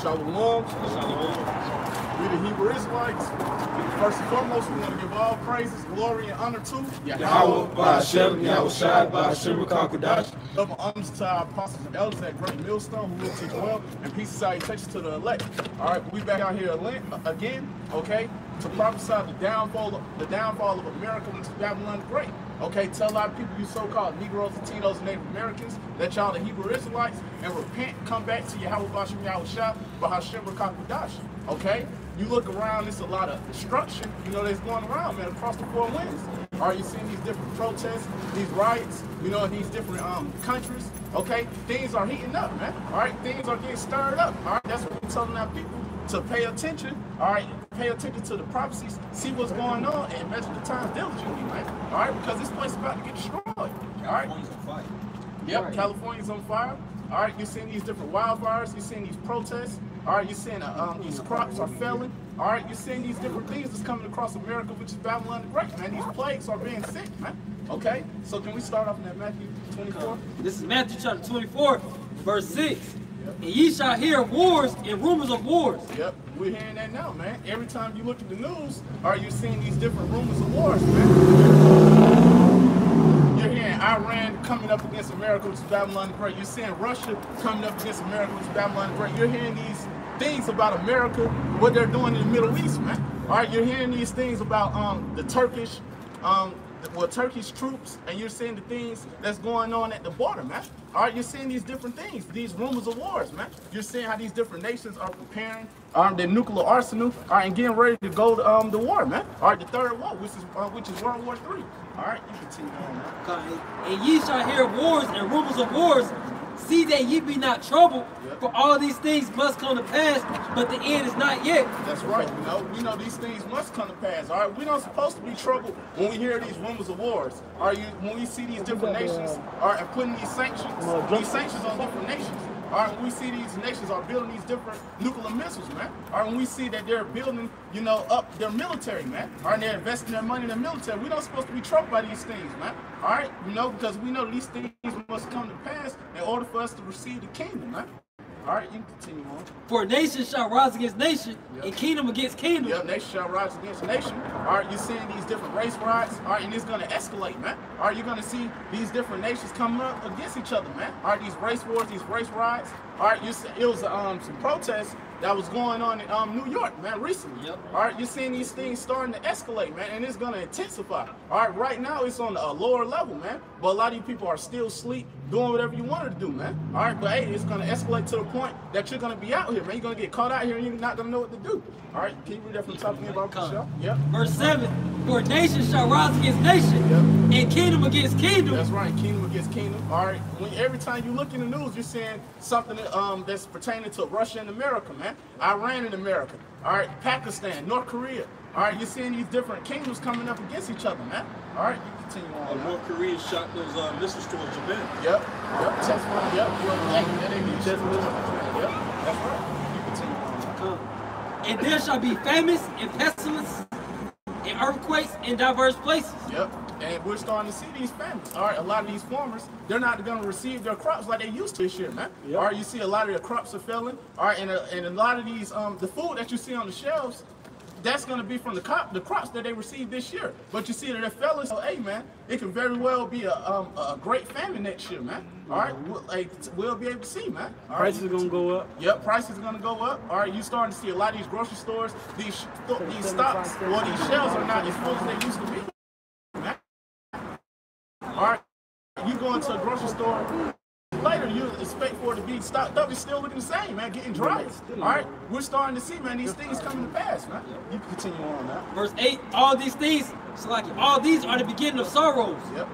Shalom. We the Hebrew Israelites. First and foremost, we want to give all praises, glory, and honor to Yahweh, Ba'Hashem, Yahushai, Ba'Hashem, Rakakadash. Double honors to our apostles and elders at Great Millstone who will teach well, and peace and salutations to the elect. All right, we back out here again, okay, to prophesy the downfall of America, which is Babylon the Great. Okay, tell a lot of people, you so-called Negroes, Latinos, and Native Americans, that y'all the Hebrew Israelites, and repent, come back to Yahweh, Ba'Hashem, Yahushai, Ba'Hashem, Rakakadash. Okay, you look around, there's a lot of destruction, you know, that's going around, man, across the four winds. Are you seeing these different protests, these riots, you know, in these different countries? Okay, things are heating up, man. All right, things are getting stirred up. All right, that's what we're telling our people to pay attention. All right, pay attention to the prophecies, see what's going on, and measure the times diligently, man. All right, because this place is about to get destroyed. All right, California's on fire. Yep, right. California's on fire. All right, you're seeing these different wildfires, you're seeing these protests. All right, you're seeing these crops are failing. All right, you're seeing these different things that's coming across America, which is Babylon the Great, man. These plagues are being sent, man. Okay, so can we start off in that Matthew 24? This is Matthew chapter 24, verse 6. Yep. And ye shall hear of wars and rumors of wars. Yep, we're hearing that now, man. Every time you look at the news, are you seeing these different rumors of wars, man? You're hearing Iran coming up against America, which is Babylon the Great. You're seeing Russia coming up against America, which is Babylon the Great. You're hearing these things about America, what they're doing in the Middle East, man. All right, you're hearing these things about the Turkish troops, and you're seeing the things that's going on at the border, man. All right, you're seeing these different things, these rumors of wars, man. You're seeing how these different nations are preparing their nuclear arsenal, all right, and getting ready to go to the war, man. All right, the third war, which is World War III. All right, you continue on, man. And ye shall hear wars and rumors of wars. See that ye be not troubled, for all these things must come to pass, but the end is not yet. That's right. We know these things must come to pass. All right, we're not supposed to be troubled when we hear these rumors of wars. When we see these different nations are putting these sanctions on different nations. All right, when we see these nations are building these different nuclear missiles, man. All right, when we see that they're building, up their military, man. All right, they're investing their money in their military. We're not supposed to be troubled by these things, man. All right, because we know these things must come to pass in order for us to receive the kingdom, man. All right, you can continue on. For nation shall rise against nation, and kingdom against kingdom. Yep, nation shall rise against nation. All right, you're seeing these different race riots. All right, and it's going to escalate, man. All right, you're going to see these different nations coming up against each other, man. All right, these race wars, these race riots. All right, it was some protests that was going on in New York, man, recently. Yep. All right, you're seeing these things starting to escalate, man, and it's going to intensify. All right, right now it's on a lower level, man, but a lot of you people are still asleep, doing whatever you wanted to do, man. All right, but hey, it's going to escalate to the point that you're going to be out here, man. You're going to get caught out here and you're not going to know what to do. All right, can you read that from the top of me about the show? Yep. Verse 7, for nation shall rise against nation, and kingdom against kingdom. That's right, kingdom against kingdom. All right, every time you look in the news, you're seeing something that's pertaining to Russia and America, man. Iran and America. All right, Pakistan, North Korea. All right, you're seeing these different kingdoms coming up against each other, man. All right, you continue on. North Korea shot those missiles towards Japan. Yep, test one. Yep, that ain't even test one. Yep, that's right. You continue on. And there shall be famines and pestilence and earthquakes in diverse places. Yep. And we're starting to see these famines. All right, a lot of these farmers, they're not going to receive their crops like they used to this year, man. Yep. All right, you see a lot of their crops are failing. All right, and a lot of these, the food that you see on the shelves, that's going to be from the crops that they received this year. But you see that they're failing, so hey, man, it can very well be a great famine next year, man. All right, we'll be able to see, man. All right, prices are going to go up. Yep, prices are going to go up. All right, you're starting to see a lot of these grocery stores, these stocks, or these shelves are not as full as they used to be. All right, you go into a grocery store later, you expect for it to be stocked up. It's still looking the same, man, getting dry. All right, we're starting to see, man, these things coming to pass, man. You can continue on now. Verse 8, all these things, all these are the beginning of sorrows. Yep.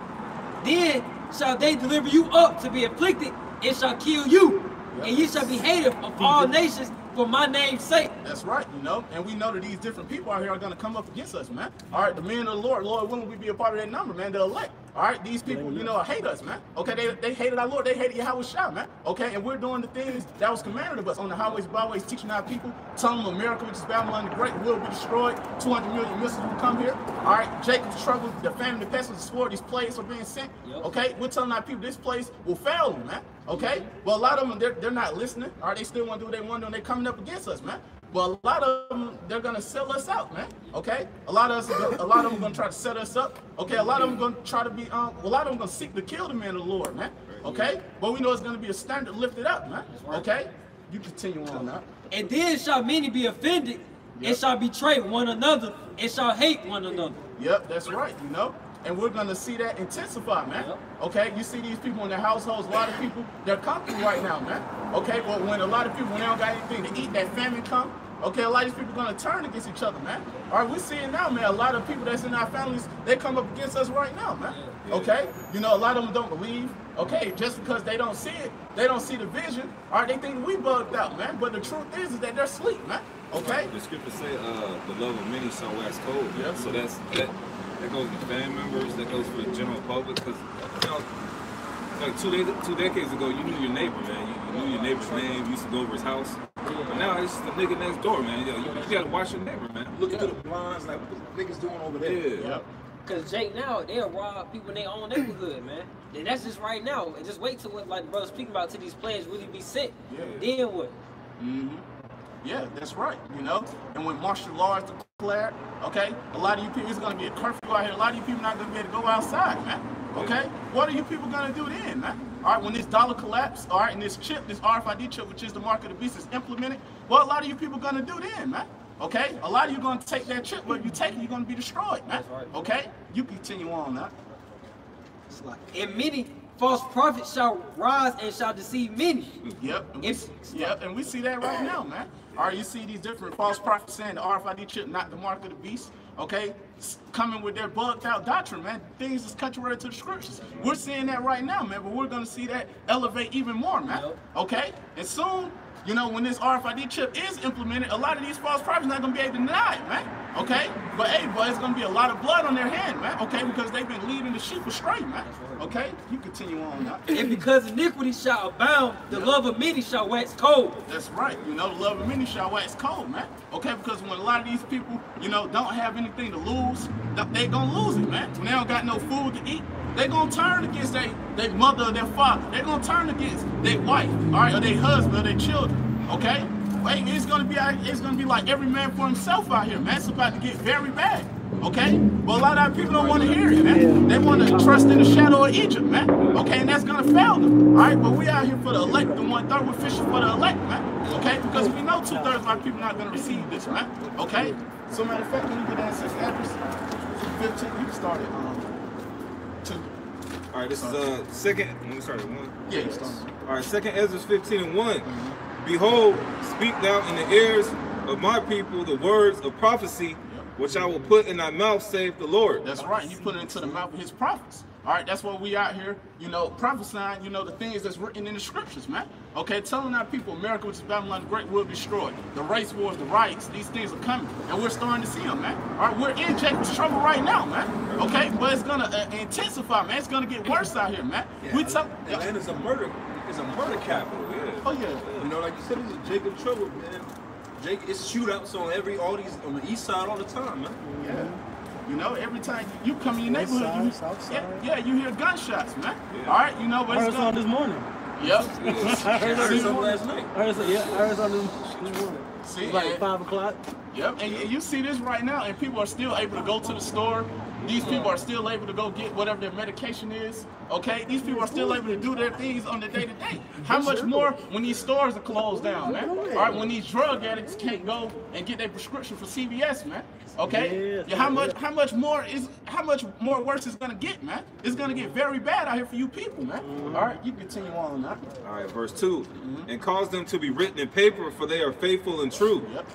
Then shall they deliver you up to be afflicted, and shall kill you, and ye shall be hated of all nations for my name's sake. That's right, and we know that these different people out here are going to come up against us, man. All right, the men of the Lord willing we be a part of that number, man, the elect. All right, these people, hate us, man. Okay, they hated our Lord, they hated Yahushua, man. Okay, and we're doing the things that was commanded of us on the highways, byways, teaching our people, telling them America, which is Babylon the Great, will be destroyed. 200 million missiles will come here. All right, Jacob's trouble, the famine, the pestilence, the sword, these plagues are being sent. Okay, we're telling our people this place will fail them, man. Okay? Well, a lot of them, they're not listening. All right, they still want to do what they want to do, and they're coming up against us, man. Well, a lot of them, they're gonna sell us out, man. Okay? A lot of them are gonna try to set us up. Okay? A lot of them gonna try to be, a lot of them gonna seek to kill the man of the Lord, man. Okay? But we know it's gonna be a standard lifted up, man. Okay? You continue on now. And then shall many be offended, and shall betray one another, and shall hate one another. Yep, that's right, you know. And we're gonna see that intensify, man. Okay, you see these people in their households, a lot of people, they're comfortable right now, man. Okay, but when a lot of people, when they don't got anything to eat, that famine come, okay, a lot of these people are gonna turn against each other, man. All right, we're seeing now, man, a lot of people that's in our families, they come up against us right now, man. Okay, you know, a lot of them don't believe, okay, just because they don't see it, they don't see the vision, all right, they think we bugged out, man. But the truth is that they're asleep, man. Okay? The scripture say, the love of many shall wax cold. Yeah. So that goes to family members, that goes for the general public, because, you know, like two decades ago, you knew your neighbor, man. You knew your neighbor's name, you used to go over his house. But now it's the nigga next door, man. You gotta watch your neighbor, man. Look into the blinds, like what the niggas doing over there. Yeah. Cause Jake, now they'll rob people in their own neighborhood, man. And that's just right now. And just wait till what, like the brother's speaking about, till these players really be sent. Then what? Yeah, that's right, you know. And when martial law is declared, okay, a lot of you people, it's gonna be a curfew out here. A lot of you people not gonna be able to go outside, man. Okay? What are you people gonna do then, man? All right, when this dollar collapse, all right, and this chip, this RFID chip, which is the mark of the beast, is implemented, what a lot of you people gonna do then, man? Okay? A lot of you gonna take that chip, but if you take it, you're gonna be destroyed, man. Okay? You continue on now. And many false prophets shall rise and shall deceive many. Yep. And we see that right now, man. All right, you see these different false prophets saying the RFID chip, not the mark of the beast, okay? Coming with their bugged out doctrine, man. Things that's contrary to the scriptures. We're seeing that right now, man, but we're gonna see that elevate even more, man. Okay? And soon, you know, when this RFID chip is implemented, a lot of these false prophets not gonna be able to deny it, man. Okay? But hey, boy, it's gonna be a lot of blood on their hand, man. Okay? Because they've been leading the sheep astray, man. Okay? You continue on now. And because iniquity shall abound, the love of many shall wax cold. That's right. You know, the love of many shall wax cold, man. Okay? Because when a lot of these people, you know, don't have anything to lose, they gonna lose it, man. When they don't got no food to eat, they gonna turn against their mother or their father. They gonna turn against their wife, all right, or their husband or their children. Okay? Wait, it's gonna be like every man for himself out here, man. It's about to get very bad. Okay? But a lot of our people don't want to hear it, man. They want to trust in the shadow of Egypt, man. Okay, and that's gonna fail them. Alright, but we out here for the elect, the 1/3, we're fishing for the elect, man. Okay? Because we know 2/3 of our people not gonna receive this, man. Okay? So matter of fact, when you get that 6 address, 15, you can start at 2. Alright, this is second. Let me start at 1. Yeah, you start. Alright, 2nd Ezra 15:1. Behold, speak thou in the ears of my people the words of prophecy, which I will put in thy mouth, saith the Lord. That's right. He put it into the mouth of his prophets. All right, that's what we out here, you know, prophesying, you know, the things that's written in the scriptures, man. Okay, telling our people America, which is Babylon the Great, will be destroyed. The race wars, the riots, these things are coming, and we're starting to see them, man. All right, we're in Jacob's trouble right now, man. Okay, but it's gonna intensify, man. It's gonna get worse out here, man. Yeah, Atlanta's a murder. It's a murder capital. Oh yeah. You know, like you said, it's Jacob's trouble, man. It's shootouts on on the east side all the time, man. Yeah. You know, every time you come in your neighborhood, you hear gunshots, man. Yeah. All right, you know, but I heard something this morning. Yep. I heard something last night. I heard something this morning. See, it's like 5 o'clock. Yep, and you see this right now, and people are still able to go to the store. These people are still able to go get whatever their medication is, okay? These people are still able to do their things on the day-to-day. How much more when these stores are closed down, man? All right, when these drug addicts can't go and get their prescription for CVS, man, okay? Yeah, how much more worse it's gonna get, man? It's gonna get very bad out here for you people, man. All right, you continue on now. All right, verse 2. And cause them to be written in paper, for they are faithful and true. Yep.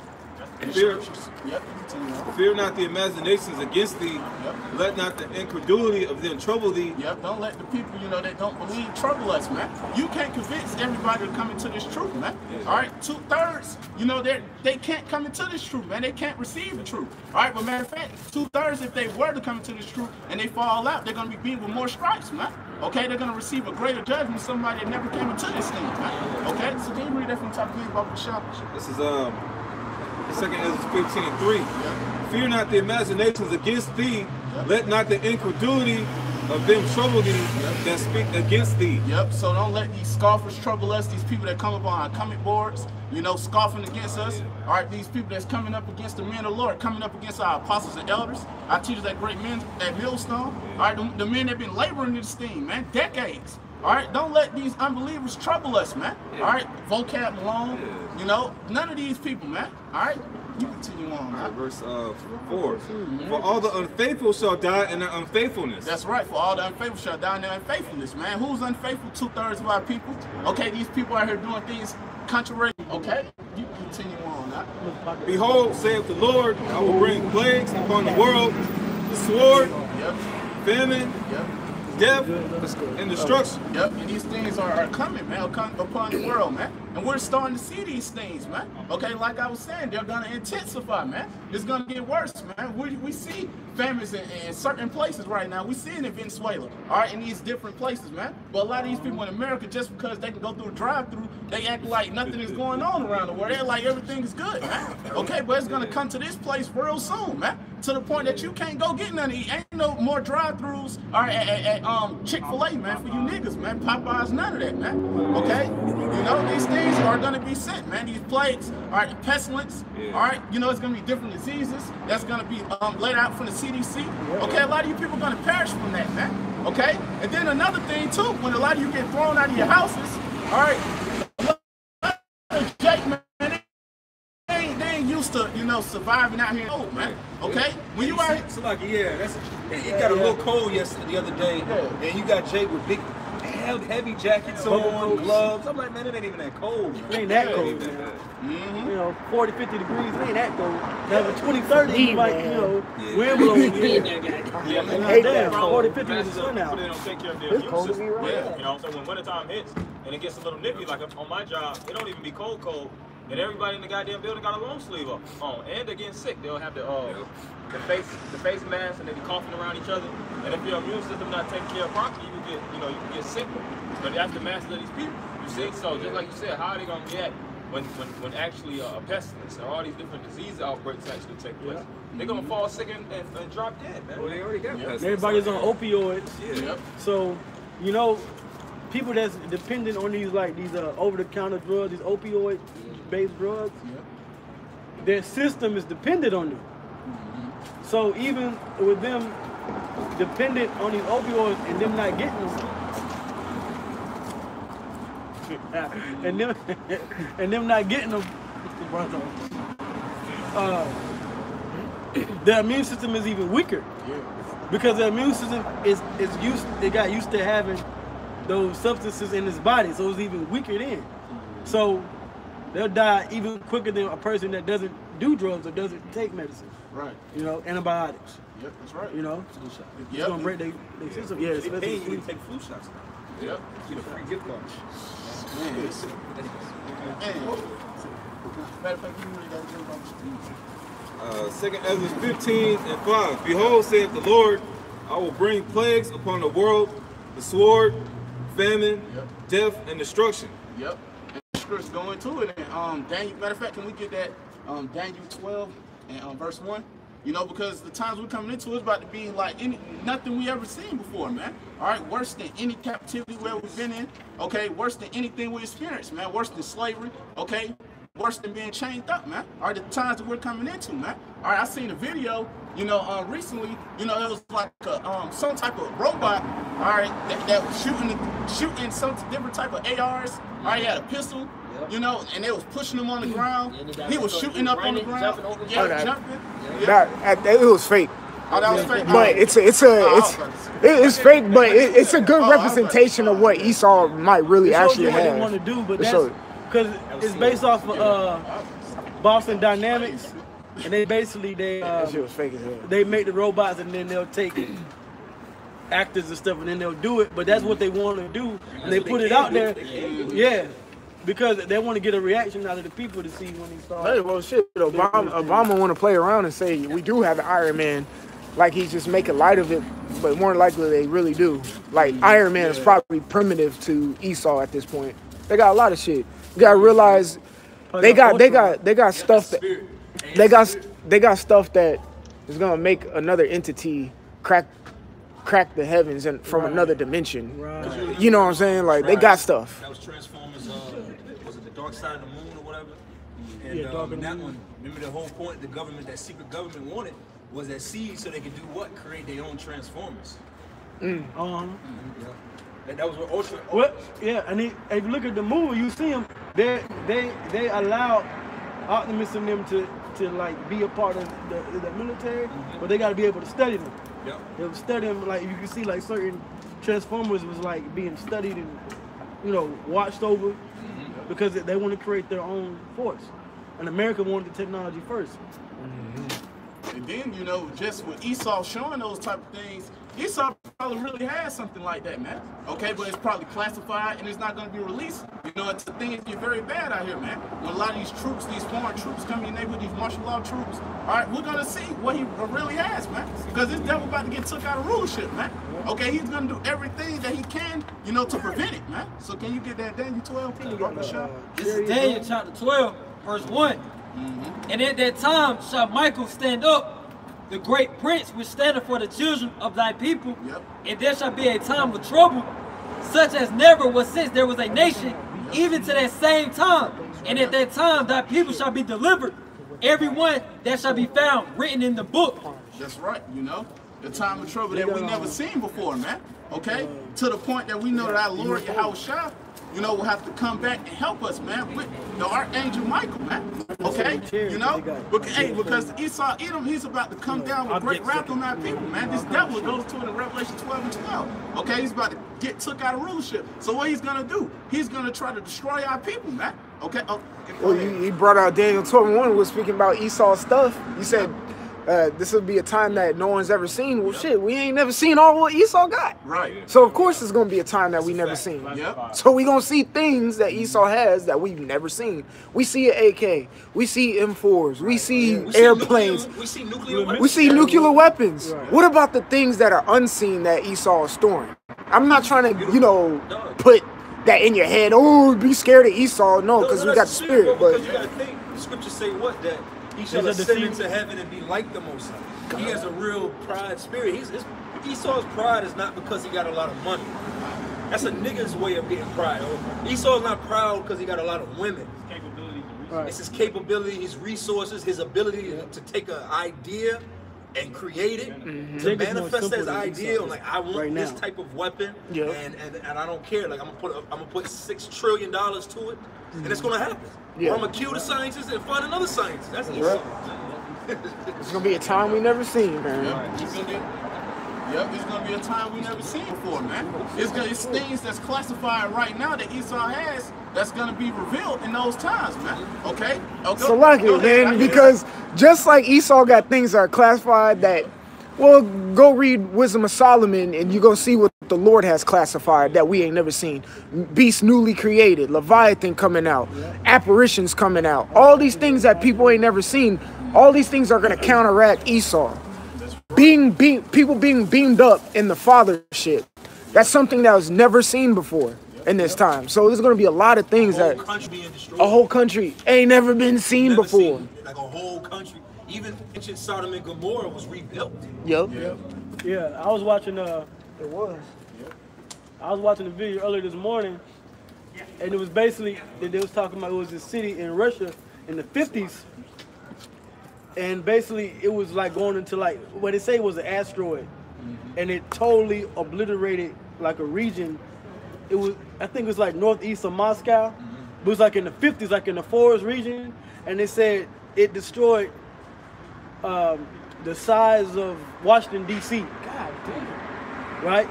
Fear not the imaginations against thee. Let not the incredulity of them trouble thee. Yep, don't let the people, you know, that don't believe trouble us, man. You can't convince everybody to come into this truth, man. All right, 2/3, you know, they can't come into this truth, man. They can't receive the truth. All right, but matter of fact, 2/3, if they were to come into this truth and they fall out, they're going to be beaten with more stripes, man. Okay, they're going to receive a greater judgment than somebody that never came into this thing, man. Okay, so can you read that from top of about the shop? This is 2nd Ezra 15:3. Fear not the imaginations against thee. Let not the incredulity of them trouble thee that speak against thee. Yep, so don't let these scoffers trouble us, these people that come up on our comment boards, you know, scoffing against us. All right, these people that's coming up against the men of the Lord, coming up against our apostles and elders, our teachers at great men at Millstone. All right, the men that have been laboring in this thing, man, decades. All right, don't let these unbelievers trouble us, man. All right, vocab Malone, you know, none of these people, man. All right, you continue on, man. Verse 4. For all the unfaithful shall die in their unfaithfulness. That's right, for all the unfaithful shall die in their unfaithfulness, man. Who's unfaithful? 2/3 of our people. Okay, these people out here doing things contrary. Okay, you continue on, now. Behold, saith the Lord, I will bring plagues upon the world, the sword, famine, death, and destruction. Yep, and these things are coming, man, upon the world, man. And we're starting to see these things, man. Okay, like I was saying, they're going to intensify, man. It's going to get worse, man. We see famines in certain places right now. We see it in Venezuela, all right, in these different places, man. But a lot of these people in America, just because they can go through a drive-through, they act like nothing is going on around the world. They're like everything is good, man. Okay, but it's going to come to this place real soon, man. To the point that you can't go get none of these. Ain't no more drive-throughs at Chick-fil-A, man, for you niggas, man. Popeyes, none of that, man. Okay? You know, these things are going to be sent, man. These plagues, all right, pestilence, all right? You know, it's going to be different diseases that's going to be let out from the CDC. Okay, a lot of you people are going to perish from that, man. Okay? And then another thing, too, when a lot of you get thrown out of your houses, all right, Jake, man, they ain't used to, you know, surviving out here, man. Okay? When you out here, it's like, it got a little cold the other day, and you got Jake with big, heavy jackets on, gloves. I'm like, man, it ain't even that cold. It ain't that cold, man. You know, 40, 50 degrees, it ain't that cold. Now, the 20, 30, like, you know, wind blowing. Damn, 40, 50 is the sun out. They don't take care of their immune system. You know, so when wintertime hits and it gets a little nippy, like on my job, it don't even be cold. And everybody in the goddamn building got a long sleeve up on, and they're getting sick. They'll have the face mask, and they be coughing around each other. And if your immune system not taken care of properly, you can get sick. But that's the mass of these people. You see, so just like you said, how are they gonna react when actually a pestilence and all these different disease outbreaks actually take place? They're gonna fall sick and drop dead, man. Well, they already got pestilence. Everybody's on opioids. So, you know, people that's dependent on these over-the-counter drugs, these opioid-based drugs, their system is dependent on them. So even with them dependent on these opioids and them not getting them, and them not getting them, their immune system is even weaker. Because their immune system they got used to having those substances in his body, so it's even weaker then. So they'll die even quicker than a person that doesn't do drugs or doesn't take medicine. Right. You know, antibiotics. Yep, that's right. You know, it's gonna break their system. Yeah, They pay you to take flu shots now. Yep. Get a free gift card. Matter of fact, you really got to drink on 2nd Ezra 15:5. Behold, saith the Lord, I will bring plagues upon the world, the sword, famine, death, and destruction. Yep. And script's going to it. And Daniel, matter of fact, can we get that Daniel 12 and verse 1? You know, because the times we're coming into is about to be like nothing we ever seen before, man. All right, worse than any captivity where we've been in. Okay, worse than anything we experienced, man. Worse than slavery. Okay, worse than being chained up, man. All right, the times that we're coming into, man. All right, I seen a video, you know, recently. You know, it was like some type of robot. All right, that was shooting some different type of ARs. All right, he had a pistol. You know, and they was pushing him on the ground. He was shooting up on the ground. Jumping. It was fake. Oh, that was fake. But it's fake, but it's a good representation of what Esau might really actually what have. they want to do, but that's because it's based off of Boston Dynamics, and they basically that shit was fake as hell. They make the robots and then they'll take actors and stuff and then they'll do it. But that's what they want to do, and they put it out there. Yeah. Because they want to get a reaction out of the people to see when he starts. Hey, well, shit, Obama want to play around and say we do have an Iron Man, like he's just making light of it, but more likely they really do. Like Iron Man is probably primitive to Esau at this point. They got a lot of shit. You gotta realize they got stuff that they got stuff that is gonna make another entity crack crack the heavens and from another dimension. Right. You know what I'm saying? Like they got stuff. That was Transformers. Was it the Dark Side of the Moon or whatever? And Yeah, Dark in of the that Moon. one, remember the whole point the government, that secret government wanted was that seed so they could do what? Create their own Transformers. Uh-huh. That was what Ultra. Well, yeah, and if you look at the movie, you see them. They allow Optimus and them to like be a part of the military, but they got to be able to study them. Yeah. They would study them, like you can see like certain Transformers was like being studied and watched over because they want to create their own force, and America wanted the technology first. And then, just with Esau showing those type of things, Esau probably really has something like that, man. Okay, but it's probably classified and it's not going to be released. It's the thing is get very bad out here, man. When a lot of these troops, these foreign troops come in with these martial law troops, all right, we're going to see what he really has, man. Because this devil about to get took out of rulership, man. Okay, he's going to do everything that he can, to prevent it, man. So can you get that Daniel 12? This is Daniel chapter 12, verse 1. And at that time shall Michael stand up, the great prince which standeth for the children of thy people, and there shall be a time of trouble, such as never was since there was a nation, even to that same time. And at that time thy people shall be delivered, every one that shall be found written in the book. That's right, the time of trouble that we never seen before, man. Okay, to the point that we know that our Lord Yahushua, will have to come back and help us, man, with the Archangel Michael, man. Okay, because Esau Edom, he's about to come down with great wrath on our people, man. This devil goes to it in Revelation 12 and 12. Okay, he's about to get took out of rulership. So what he's gonna do? He's gonna try to destroy our people, man. Okay. Well, he brought out Daniel 12:1 was speaking about Esau's stuff. He said this will be a time that no one's ever seen. Well, shit, we ain't never seen all what Esau got. Right. So of course it's gonna be a time that we never seen. Yep. So we gonna see things that Esau has that we've never seen. We see an AK. We see M4s. We see airplanes. We see nuclear weapons. We see nuclear weapons. What about the things that are unseen that Esau is storing? I'm not trying to, put that in your head. Oh, be scared of Esau. No, because we got the spirit. Because But you got to think, the scriptures say what? That he shall ascend into heaven and be like the Most High. He has a real pride spirit. Esau's pride is not because he got a lot of money. That's a nigga's way of getting pride. Esau's not proud because he got a lot of women. It's his capability, his resources, his ability to take an idea and create it, to manifest that idea. Like, I want this type of weapon, and I don't care. Like, I'm gonna put $6 trillion to it, and it's gonna happen. Or I'm gonna kill the scientists and find another scientist. That's Esau. it's gonna be a time we never seen, man. It's gonna be a time we never seen before, man. It's things that's classified right now that Esau has that's gonna be revealed in those times, man. Okay? So like it, man, because just like Esau got things that are classified that, well, go read Wisdom of Solomon and you're gonna see what the Lord has classified that we ain't never seen. Beast newly created, Leviathan coming out, apparitions coming out, all these things that people ain't never seen, all these things are gonna counteract Esau. People being beamed up in the fathership. That's something that was never seen before in this time. So there's going to be a lot of things that a whole country ain't never been seen before. Like a whole country. Even ancient Sodom and Gomorrah was rebuilt. Yep. Yeah, I was watching I was watching a video earlier this morning, and it was basically that they was talking about it was a city in Russia in the 50s. And basically, it was like going into like what they say was an asteroid, and it totally obliterated like a region. It was, I think it was like northeast of Moscow. It was like in the 50s, like in the forest region, and they said it destroyed the size of Washington D.C. God damn. Right?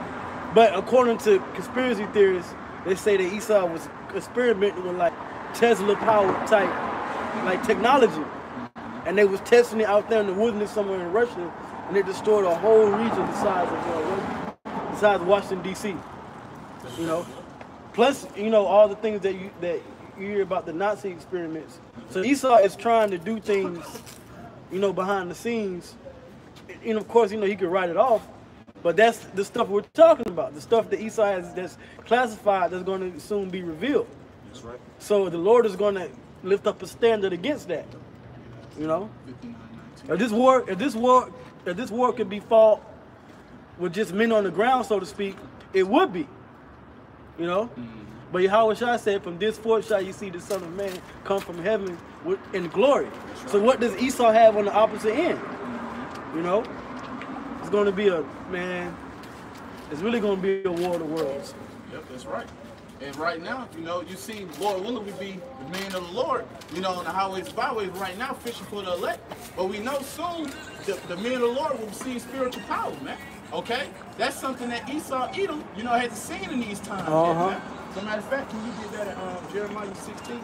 But according to conspiracy theorists, they say that Esau was experimenting with like Tesla power type like technology. And they was testing it out there in the wilderness somewhere in Russia, and they destroyed a whole region the size of Washington D.C. Plus all the things that you hear about the Nazi experiments. So Esau is trying to do things, behind the scenes. Of course, he could write it off, but that's the stuff we're talking about. The stuff that Esau has that's classified that's going to soon be revealed. That's right. So the Lord is going to lift up a standard against that. If this war could be fought, with just men on the ground, so to speak, it would be. You know? But Yahweh Shai said, from this forth shall you see the Son of Man come from heaven in glory. Right. So what does Esau have on the opposite end? You know? It's going to be it's really going to be a war of the worlds. Yep, that's right. And right now, you know, you see, Lord willing, we be the men of the Lord, you know, on the highways and byways right now, fishing for the elect. But we know soon the men of the Lord will receive spiritual power, man. Okay? That's something that Esau, Edom, you know, hasn't seen in these times. Yet, as a matter of fact, can you get that at Jeremiah 16?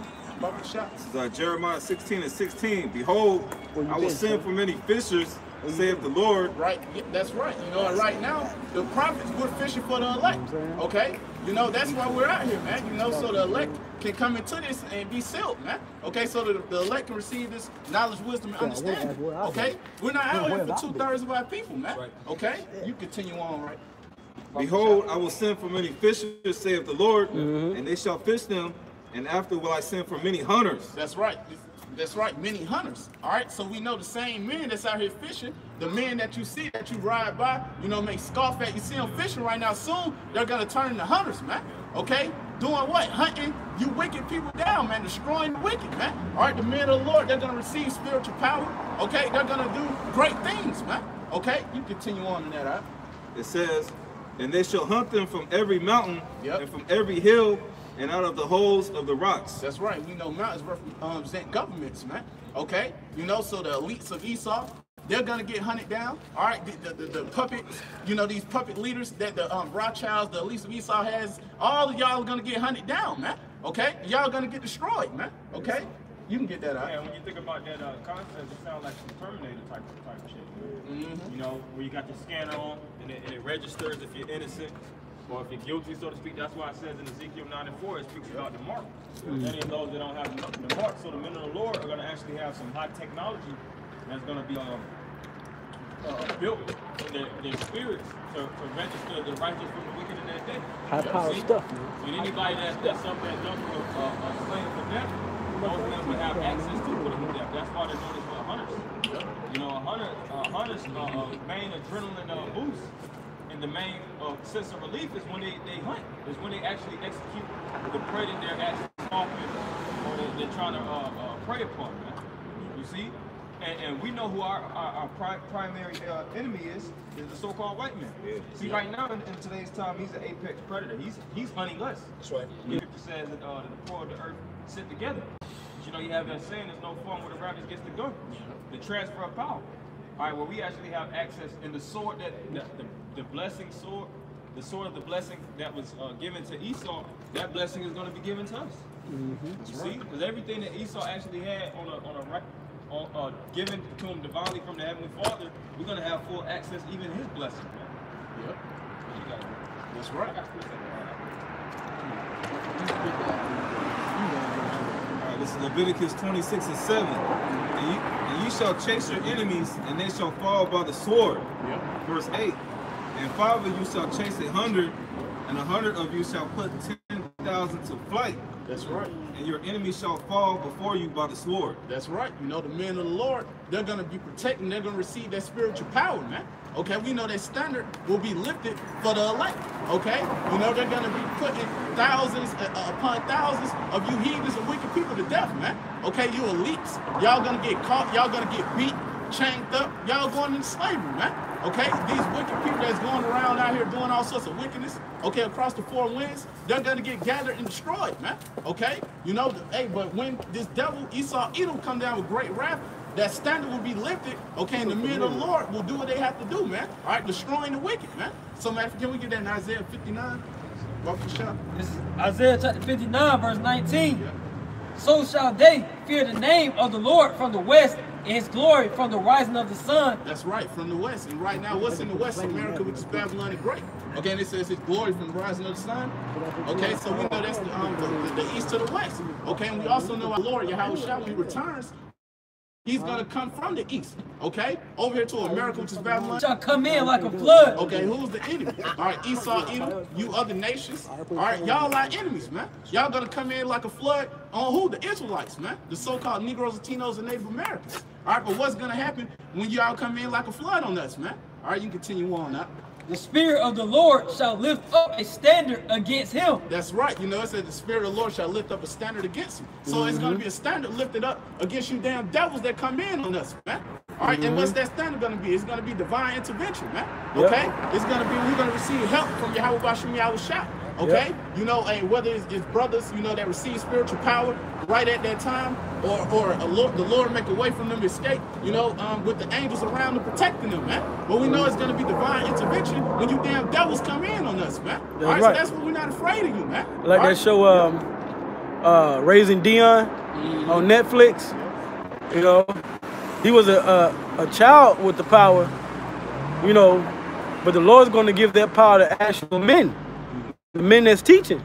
This is Jeremiah 16:16. Behold, I will send for many fishers, saith the Lord. Right, that's right. You know, and right now, the prophets, we're fishing for the elect. Okay? You know, that's why we're out here, man. You know, so the elect can come into this and be sealed, man. Okay, so the elect can receive this knowledge, wisdom, and understanding. Okay? We're not out here for 2/3 of our people, man. Okay? You continue on, right? Behold, I will send for many fishers, saith the Lord, and they shall fish them, and after will I send for many hunters. That's right. That's right, many hunters. All right, so we know the same men that's out here fishing, the men that you see, that you ride by, you know, make scoff at. You see them fishing right now. Soon, they're going to turn into hunters, man. Okay? Doing what? Hunting you wicked people down, man. Destroying the wicked, man. All right, the men of the Lord, they're going to receive spiritual power. Okay? They're going to do great things, man. Okay? You continue on in that, all right? It says, and they shall hunt them from every mountain and from every hill, and out of the holes of the rocks. That's right. We know mountains represent governments, man. Okay? You know, so the elites of Esau, they're going to get hunted down. All right? The puppets, you know, these puppet leaders that the Rothschilds, the elites of Esau has, all of y'all are going to get hunted down, man. Okay? Y'all going to get destroyed, man. Okay? You can get that out. Yeah, when you think about that concept, it sounds like some Terminator type of shit. You know, where you got your scanner on, and it registers if you're innocent. Or if you're guilty, so to speak. That's why it says in Ezekiel 9:4, it speaks about the mark. Any of those that don't have the mark, so the men of the Lord are going to actually have some high technology that's going to be built in their spirits to register the righteous from the wicked in that day. High power stuff, man. And anybody that's something that jumps slain for death, those men will have access to put them to death. That's why they're known as hunters. You know, hunters' main adrenaline boost. And the main sense of relief is when they hunt. Is when they actually execute the prey that they're actually stalking or they're trying to prey upon. Man. You see? And we know who our primary enemy is the so-called white man. See, right now in today's time, he's an apex predator. He's hunting us. That's right. It says that the poor of the earth sit together. But you know, you have that saying, there's no fun where the rabbit gets the gun. The transfer of power. All right, well, we actually have access in the sword the blessing sword, the sword of the blessing that was given to Esau. That blessing is going to be given to us. You see, because everything that Esau actually had given to him divinely from the Heavenly Father, we're going to have full access even his blessing. Man. Yep. That's right. All right, this is Leviticus 26:7. And you shall chase your enemies, and they shall fall by the sword. Verse 8. And 5 of you shall chase 100, and 100 of you shall put 10,000 to flight. That's right. And your enemies shall fall before you by the sword. That's right. You know, the men of the Lord, they're going to be protected. They're going to receive that spiritual power, man. Okay, we know that standard will be lifted for the elect. Okay, you know, they're going to be putting thousands upon thousands of you heathens and wicked people to death, man. Okay, you elites, y'all going to get caught. Y'all going to get beat, chained up. Y'all going into slavery, man. Okay, these wicked people that's going around out here doing all sorts of wickedness, okay, across the four winds, they're going to get gathered and destroyed, man. Okay, you know, hey, but when this devil, Esau, Edom come down with great wrath, that standard will be lifted, okay, and the men of the Lord will do what they have to do, man. All right, destroying the wicked, man. So, man, can we get that in Isaiah 59? Walk the shop. This is Isaiah chapter 59, verse 19. Yeah. So shall they fear the name of the Lord from the west, and his glory from the rising of the sun. That's right, from the west. And right now, what's in the west? America, which is Babylon the Great. Okay, and it says his glory from the rising of the sun. Okay, so we know that's the east to the west. Okay, and we also know our Lord, Yahweh Shah, when he returns, he's going to come from the east, okay? Over here to America, which is Babylon. Shall come in like a flood. Okay, who's the enemy? All right, Esau, Edom, you other nations. All right, y'all our enemies, man. Y'all going to come in like a flood on who? The Israelites, man. The so-called Negroes, Latinos, and Native Americans. All right, but what's going to happen when y'all come in like a flood on us, man? All right, you can continue on now. The Spirit of the Lord shall lift up a standard against him. That's right. You know, it said the Spirit of the Lord shall lift up a standard against him. So it's going to be a standard lifted up against you damn devils that come in on us, man. All right, and what's that standard going to be? It's going to be divine intervention, man. Okay? It's going to be, we're going to receive help from Yahweh Bashim Yahweh Shah. Okay? You know, and whether it's brothers, you know, that receive spiritual power right at that time, or the Lord make a way from them to escape, you know, with the angels around them protecting them, man. But we know it's going to be divine intervention when you damn devils come in on us, man. All right, so that's why we're not afraid of you, man. Like that show, Raising Dion on Netflix. You know, he was a child with the power, you know, but the Lord's going to give that power to actual men. The men that's teaching,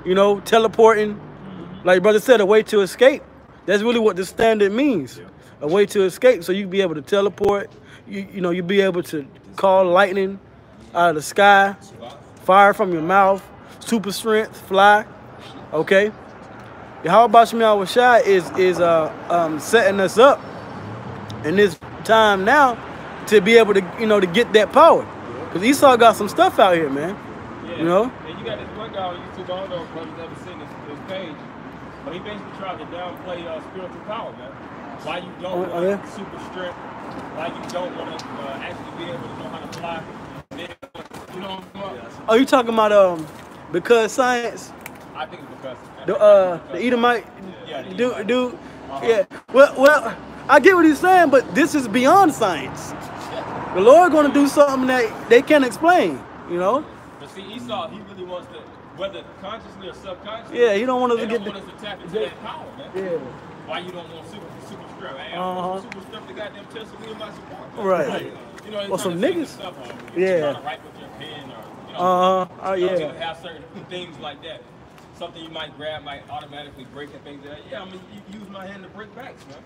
you know, teleporting, like brother said, a way to escape. That's really what the standard means, a way to escape. So you be able to teleport, you know, you be able to call lightning out of the sky, fire from your mouth, super strength, fly, okay? Yahweh Bashim Yahweh Shai is setting us up in this time now to be able to, you know, to get that power. Because Esau got some stuff out here, man, you know? You got this one guy on YouTube, I don't know if brothers ever seen his page, but he basically tried to downplay spiritual power, man. Why you don't want super strength, why you don't want to actually be able to know how to fly. You know what I'm talking about? Oh, you talking about because science? I think it's because the Edomite dude. Yeah. Well, I get what he's saying, but this is beyond science. The Lord going to do something that they can't explain, you know? But see, Esau, he really wants to, whether consciously or subconsciously, he don't want us to get want us to tap into that power, man. Yeah. Why you don't want super strength? Hey, I don't want super strength to goddamn test me in my support. Man. Right. Like, you know, well, some niggas. Stuff on, yeah. Trying to write with your pen or, you know, oh yeah. You have certain things like that. Something you might grab might automatically break and things like that. Yeah, I mean, you use my hand to break backs, man.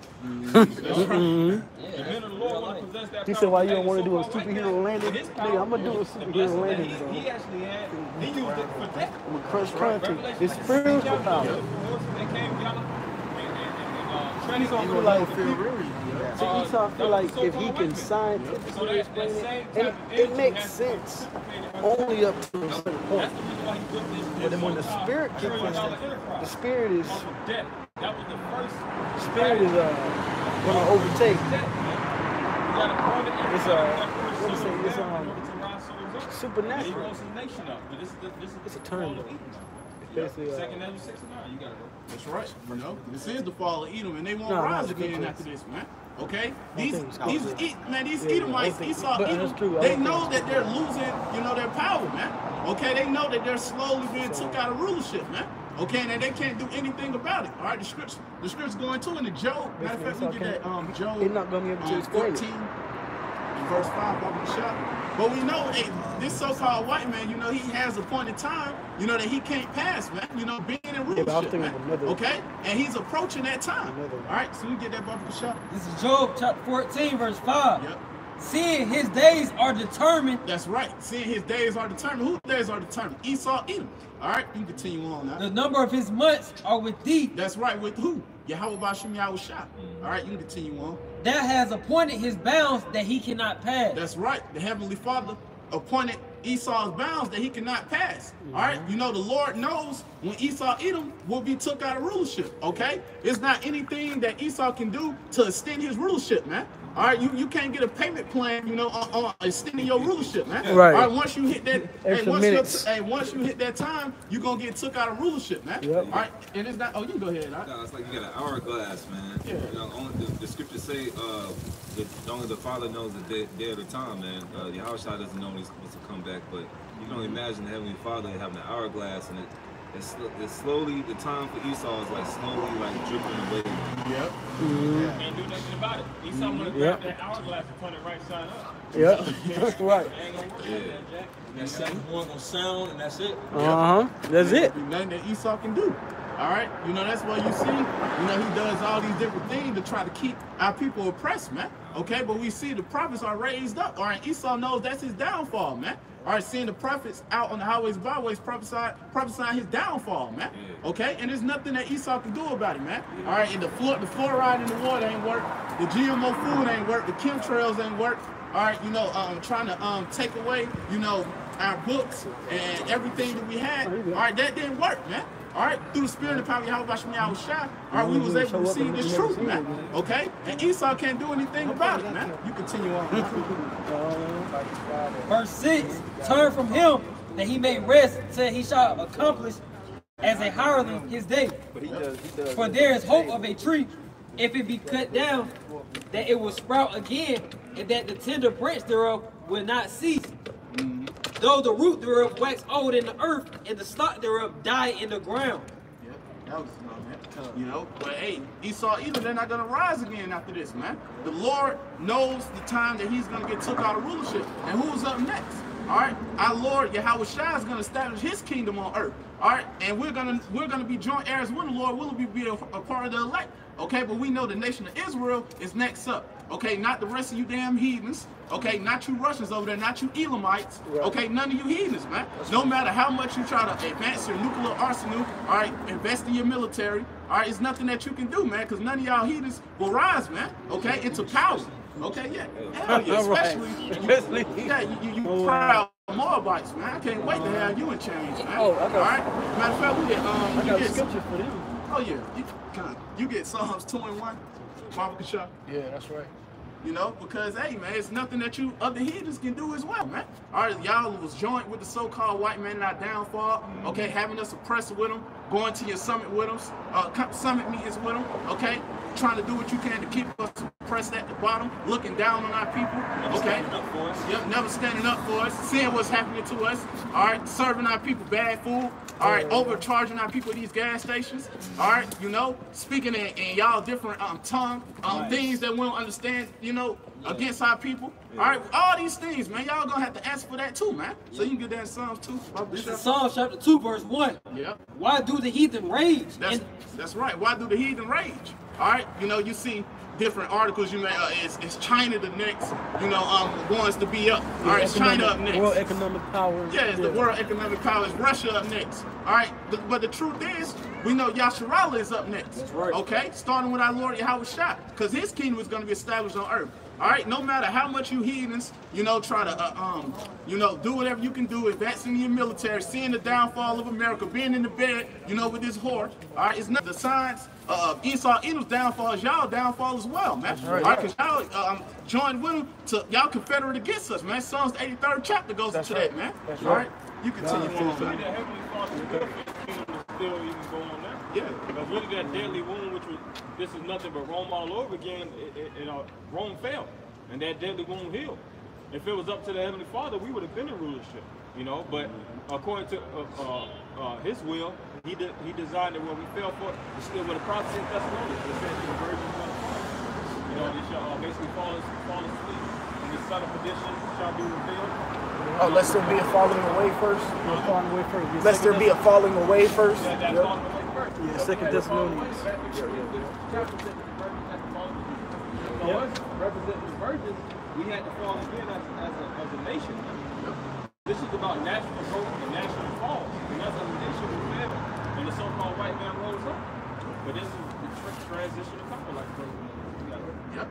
That's right. The men of the Lord want to possess that power. He said, why you don't want to do a superhero landing? Nigga, I'm going to do a superhero landing. He actually had, he used it for that. I'm going to crush country. It's spiritual power. They came together Esau feel like, Esau feel like if he can scientifically explain it, and it makes sense only up to a certain point. But then when the spirit kicks in, the spirit is gonna overtake. It's supernatural. It's a turn. Second Ezra 69, you got it, bro. That's right. You know, this is the fall of Edom, and they won't rise again after this, man. Okay, these Edomites, Esau, Edom, they know that they're losing, you know, their power, man. Okay, they know that they're slowly being took out of rulership, man. Okay, and they can't do anything about it. All right, the script's going to in the Job. Matter of fact, we get that Job 14. Verse 5 off the shot. But we know, hey, this so-called white man, you know, he has appointed time, you know, that he can't pass, man. You know, being in rulership, man. Okay? And he's approaching that time. All right, so we get that off the shot. This is Job chapter 14, verse 5. Yep. Seeing his days are determined. That's right. Seeing his days are determined. Whose days are determined? Esau, Edom. All right, you can continue on now. The number of his months are with thee. That's right. With who? Yahweh Bashim Yahweh Shah. All right, you can continue on. That has appointed his bounds that he cannot pass. That's right. The Heavenly Father appointed Esau's bounds that he cannot pass. All right, you know, the Lord knows when Esau, Edom will be took out of rulership. Okay, it's not anything that Esau can do to extend his rulership, man. All right, you can't get a payment plan, you know, on extending your rulership, man. Right. All right, once you hit that, once you hit that time, you're gonna get took out of rulership, man. Yep. All right, and it's not. Oh, you go ahead. Right? No, it's like you got an hourglass, man. Yeah. You know, only the scriptures say, only the Father knows the day of the time, man. The Yahweh doesn't know when he's supposed to come back, but you can only imagine the Heavenly Father having an hourglass, and it's slowly, the time for Esau is like slowly like dripping away. Yep. Can't do nothing about it. Esau want to grab that hourglass and turn it right side up. Yep. That's right. Ain't gonna work that, Jack. That second one gonna sound, and that's it. That's it. Nothing that Esau can do. All right, you know, that's why you see, you know, he does all these different things to try to keep our people oppressed, man. Okay, but we see the prophets are raised up. All right, Esau knows that's his downfall, man. All right, seeing the prophets out on the highways, byways, prophesying his downfall, man. Okay, and there's nothing that Esau can do about it, man. All right, and the fluoride in the water ain't work. The GMO food ain't work. The chemtrails ain't work. all right, you know, trying to take away, you know, our books and everything that we had. All right, that didn't work, man. All right, through the spirit and power of Yahweh Bashmi Yahushua, all right, we was able to receive this truth, man. Okay, and Esau can't do anything about it, man. You continue on. Verse 6, turn from him that he may rest till he shall accomplish as a hireling his day. For there is hope of a tree, if it be cut down, that it will sprout again, and that the tender branch thereof will not cease. Though the root thereof wax old in the earth, and the stock thereof die in the ground. Yeah, that was man. You know, but hey, Esau, either they're not gonna rise again after this, man. The Lord knows the time that He's gonna get took out of rulership, and who's up next? All right, our Lord Yahweh Shai is gonna establish His kingdom on earth. All right, and we're gonna be joint heirs with the Lord. We'll be a part of the elect. Okay, but we know the nation of Israel is next up. Okay, not the rest of you damn heathens. Okay, not you Russians over there, not you Elamites. Okay, none of you heathens, man. No matter how much you try to advance your nuclear arsenal, all right, invest in your military, all right, it's nothing that you can do, man, because none of y'all heathens will rise, man. Okay, into power. Okay, yeah, hell yeah, especially, you proud Moabites, man. I can't wait to have you in chains, man. All right, matter of fact, we get I got a scripture for them. Oh yeah, you get Psalms 2:1, Mama Kasha. Yeah, that's right. You know, because hey man, it's nothing that you other heathens can do as well, man. All right, y'all was joined with the so-called white man in our downfall. Okay, having us oppressed with them, going to your summit with them, summit meetings with them. Okay, trying to do what you can to keep us oppressed at the bottom, looking down on our people. Okay, yep, never standing up for us, seeing what's happening to us. All right, serving our people bad food. All right, overcharging our people at these gas stations. All right, you know, speaking in y'all different tongue, things that we don't understand, you know, against our people. All right, all these things, man, y'all gonna have to ask for that too, man. So you can get that in Psalms 2. This is Psalms chapter 2, verse 1. Yeah. Why do the heathen rage? That's right. Why do the heathen rage? All right, you know, you see different articles. You may is China the next, you know, ones to be up. All right, it's China up next. World economic power. Yeah, it's the world economic power. Is Russia up next? All right, but the truth is, we know Yasharallah is up next. That's right. Okay, starting with our Lord Yahweh Shai, because His kingdom is going to be established on earth. All right, no matter how much you heathens, you know, try to, you know, do whatever you can do, advance in your military, seeing the downfall of America, being in the bed, you know, with this whore. All right, it's not the signs of Esau, Edom's downfall is y'all downfall as well, man. All right, because y'all joined with them to y'all confederate against us, man. Psalms 83rd chapter goes into that, man. All right, you continue on, man. The Heavenly Father's kingdom is still even going on now. Yeah. Because really that deadly wound, which was, this is nothing but Rome all over again, Rome fell, and that deadly wound healed. If it was up to the Heavenly Father, we would have been in rulership, you know, but according to His will, He designed it where we fell for it. It's still with the prophecy in Thessalonians, it says the virgins shall fall. You know, they shall basically fall asleep, and the son of perdition shall be revealed. Oh, lest there be a falling away first. Falling away first. Lest there be a falling away first. Yeah, that's falling away first. Yeah, Second Thessalonians. So us representing the virgins, we had to fall again as a nation. This is about national growth and national fall. And as a nation we fell, and the so-called white man rose up. But this is the transition of power, like Yep.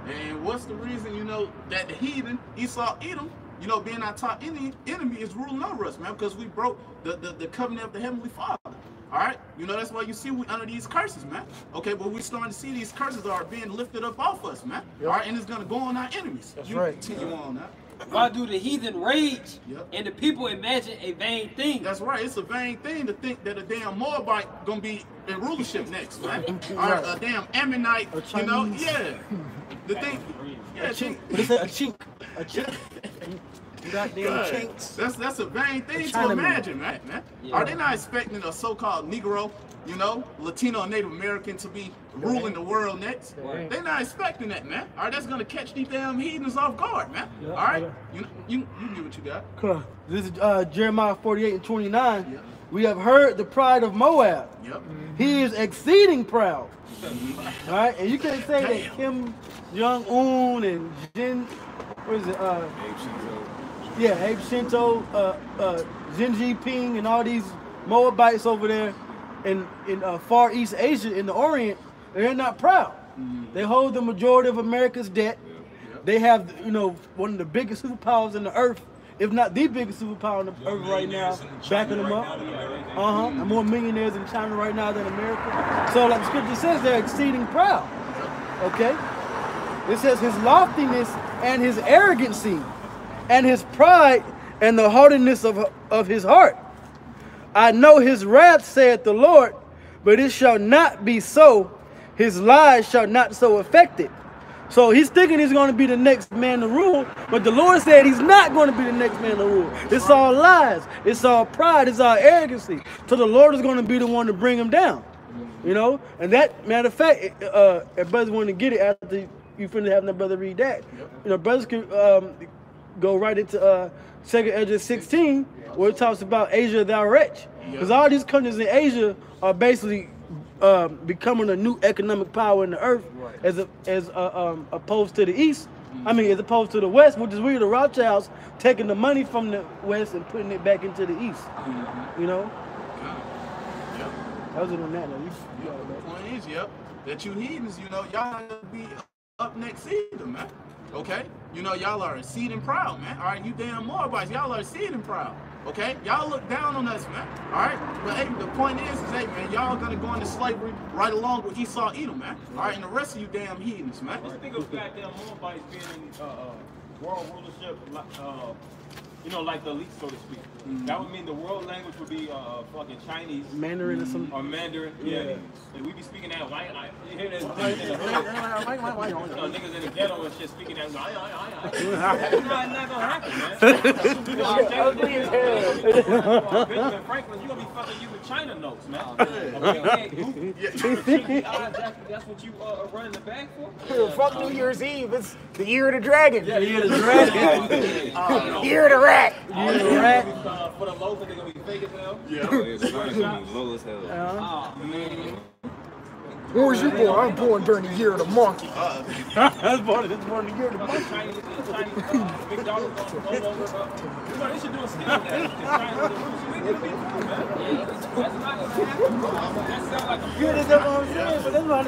And what's the reason, you know, that the heathen, Esau, Edom, you know, being our top enemy is ruling over us, man, because we broke the covenant of the Heavenly Father. All right, you know, that's why you see we under these curses, man. Okay, but we're starting to see these curses are being lifted up off us, man. Yep. All right, and it's gonna go on our enemies. That's you right. Continue on now. Why do the heathen rage? Yep. And the people imagine a vain thing? That's right. It's a vain thing to think that a damn Moabite gonna be in rulership next, man. Or a damn Ammonite, you know? Yeah. The thing. Yeah, What is that? A chink. A chink. Goddamn chinks. That's a vain thing to imagine, man. Yeah. Are they not expecting a so-called Negro, you know, Latino and Native American to be ruling the world next? Right. They're not expecting that, man. All right, that's gonna catch these damn heathens off guard, man. Yep. All right, you get what you got. Cool. This is Jeremiah 48:29. Yep. We have heard the pride of Moab. Yep. He is exceeding proud. All right, and you can't say that Kim Jong-un and what is it? Abe Shinto, Xi Jinping, and all these Moabites over there in Far East Asia, in the Orient, they're not proud. They hold the majority of America's debt. They have, you know, one of the biggest superpowers in the earth, if not the biggest superpower in the earth right now, backing them up. And more millionaires in China right now than America. So like the scripture says, they're exceeding proud. Okay? It says his loftiness and his arrogancy and his pride and the hardiness of his heart. I know his wrath, saith the Lord, but it shall not be so. His lies shall not so affect it. So he's thinking he's going to be the next man to rule, but the Lord said he's not going to be the next man to rule. It's all lies. It's all pride. It's all arrogancy. So the Lord is going to be the one to bring him down. You know? And that, matter of fact, if brothers want to get it after you finish having that brother read that, you know, brothers can go right into 2nd Ezra 16, where it talks about Asia thou wretch. Because all these countries in Asia are basically becoming a new economic power in the earth, as opposed to the east. I mean, as opposed to the west, which is we the Rothschilds taking the money from the west and putting it back into the east. You know. That was it on that. The point is, that you heathens, you know, y'all gonna be up next either, man. Okay, you know, y'all are exceeding proud, man. All right, you damn Moabites, y'all are exceeding proud. Okay, y'all look down on us, man. All right, but hey, the point is hey, man, y'all gonna go into slavery right along with Esau, Edom, man. All right, and the rest of you damn heathens, man. Just think of goddamn Moabites being in world rulership, you know, like the elite, so to speak. That would mean the world language would be fucking Chinese, Mandarin or something. Or Mandarin, and we be speaking that. You hear that? Niggas in the ghetto and shit speaking that. That's not gonna happen, man. Benjamin Franklin, you gonna be fucking using China notes, man. That's what you running the bag for? Fuck New Year's Eve. It's the year of the dragon. Yeah, the year of the dragon. Year of the rat. Year of the rat. For the lows, they're gonna be fake as hell. It's gonna be low as hell. Where was you born? I was born during the year of the monkey. I was born in the year of the monkey. Chinese McDonald's going over. They should do a skill on that. That's not gonna happen. That sounds like a good as what I'm saying, but that's not a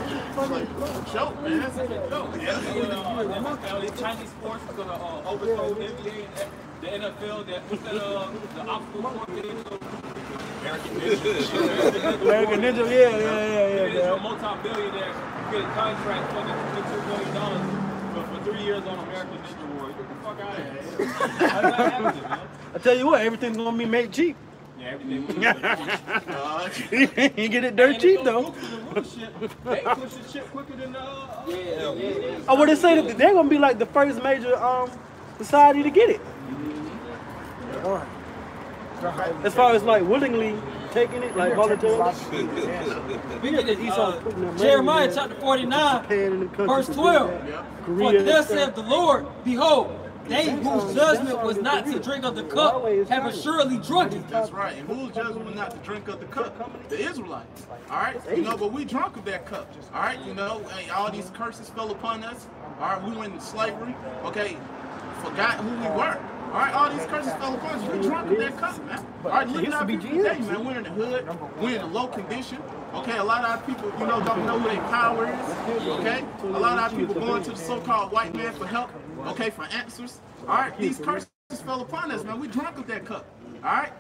joke, man. That's a joke. Chinese sports is gonna overthrow the NBA and the NFL. The obstacle course. American Ninja, yeah. You're a multi-billionaire. You get a contract for $52 million for 3 years on American Ninja Warrior. Get the fuck out of here. How's that happening, man? I tell you what, everything's gonna be made cheap. Yeah, everything will be cheap. You get it dirt cheap though. They push the shit quicker than Oh, well, they say that they're gonna be like the first major society to get it. As far as like willingly taking it, like voluntarily. Jeremiah chapter 49, verse 12. For thus saith the Lord, behold, they whose judgment was not to drink of the cup have assuredly drunk it. That's right. And whose judgment was not to drink of the cup? The Israelites. All right. You know, but we drunk of that cup. All right. You know, hey, all these curses fell upon us. All right. We went into slavery. Okay. Forgot who we were. All right, all these curses fell upon us. We drunk of that cup, man. All right, look at our people today, man. We're in the hood. We're in a low condition. Okay, a lot of our people, you know, don't know who their power is. Okay, a lot of our people going to the so-called white man for help. Okay, for answers. All right, these curses fell upon us, man. We drunk of that cup. All right,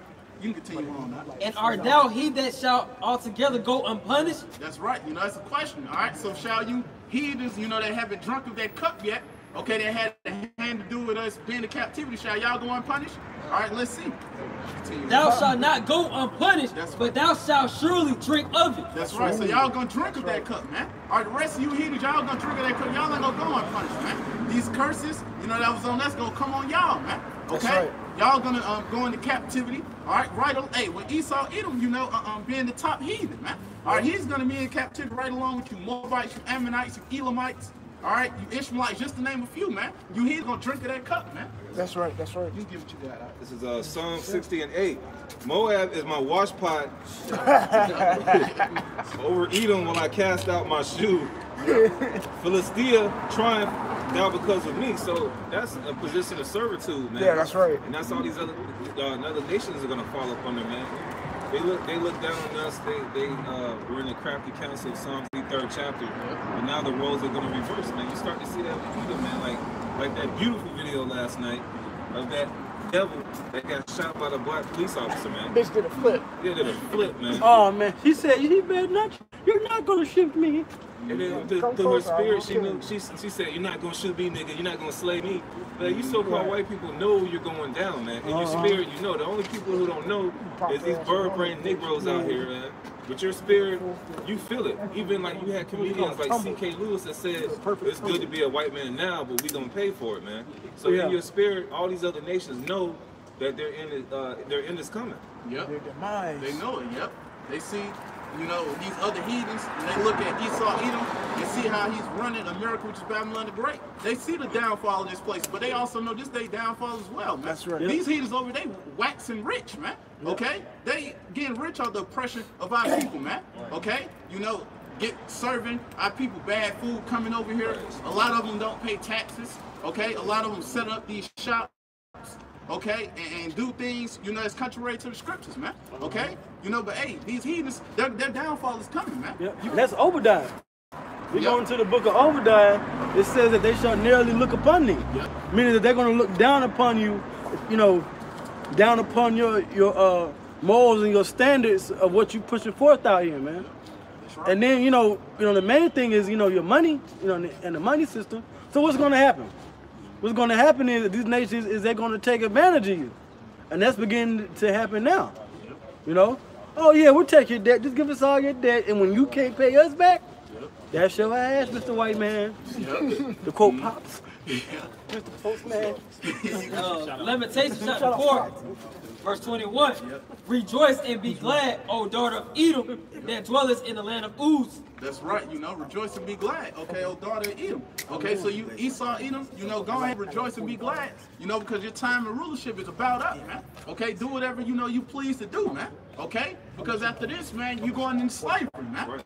you can continue on now. And art thou he that shall altogether go unpunished? That's right. You know, that's a question. All right, so shall you heathens, you know, that haven't drunk of that cup yet? Okay, that had a hand to do with us being in captivity. Shall y'all go unpunished? All right, let's see. Continue. Thou shalt not go unpunished, but thou shalt surely drink of it. That's right. So y'all gonna drink of that cup, man. All right, the rest of you heathens, y'all gonna drink of that cup. Y'all ain't gonna go unpunished, man. These curses, you know, that was on us, gonna come on y'all, man. Okay? Y'all gonna go into captivity. All right, hey, with Esau, Edom, you know, being the top heathen, man. All right, he's gonna be in captivity right along with you Moabites, you Ammonites, you Elamites. All right, you Ishmaelites, just to name a few, man. You he's gonna drink of that cup, man. That's right, that's right. You give what you got. This is Psalm 60 and 8. Moab is my wash pot. Over Edom will I cast out my shoe. Philistia triumph now because of me. So that's a position of servitude, man. Yeah, that's right. And that's all these other nations are gonna fall up under, man. They look down on us. They were in the crafty counsel of Psalms 3rd chapter, and now the roles are going to reverse, man. You start to see that with Edom, man. Like like that beautiful video last night of that devil that got shot by the black police officer, man. Bitch did a flip. Yeah, did a flip, man. Oh man, she said, "You better not. You're not gonna shoot me." And then through her spirit, she knew. She said, "You're not gonna shoot me, nigga. You're not gonna slay me." But you so-called white people know you're going down, man. In your spirit, you know. The only people who don't know is these bird-brained Negroes out here, man. But your spirit, you feel it. Even like you had comedians like C.K. Lewis that said, "It's good to be a white man now, but we gonna pay for it, man." So in your spirit, all these other nations know that they're in this coming. Yep. They know it. Yep. They see, you know, these other heathens, and they look at Esau, Edom, and see how he's running America, which is Babylon the Great. They see the downfall of this place, but they also know this day downfall as well, man. That's right. These heathens over there, waxing rich, man. Okay? They getting rich off the oppression of our people, man. Okay? You know, serving our people bad food coming over here. A lot of them don't pay taxes. Okay? A lot of them set up these shops. Okay, and do things, you know, it's contrary to the scriptures, man. Okay, you know, but hey, these heathens, their downfall is coming, man. That's Obadiah. We go into the book of Obadiah. It says that they shall narrowly look upon thee, meaning that they're going to look down upon you, you know, down upon your morals and your standards of what you pushing forth out here, man. That's right. And then you know, the main thing is, you know, your money, you know, and the money system. So what's going to happen? What's going to happen is these nations they're going to take advantage of you, and that's beginning to happen now. You know, oh yeah, we'll take your debt. Just give us all your debt, and when you can't pay us back, that's your ass, Mr. White Man. The quote pops. Mr. Postman. Lamentations chapter 4, verse 21. Rejoice and be glad, O daughter of Edom, that dwellest in the land of Uz. That's right, you know, rejoice and be glad. Okay, O daughter of Edom. Okay, so you Esau, Edom, you know, go ahead, rejoice and be glad. You know, because your time of rulership is about up, man. Okay, do whatever you know you please to do, man. Okay, because after this, man, you're going into slavery, man.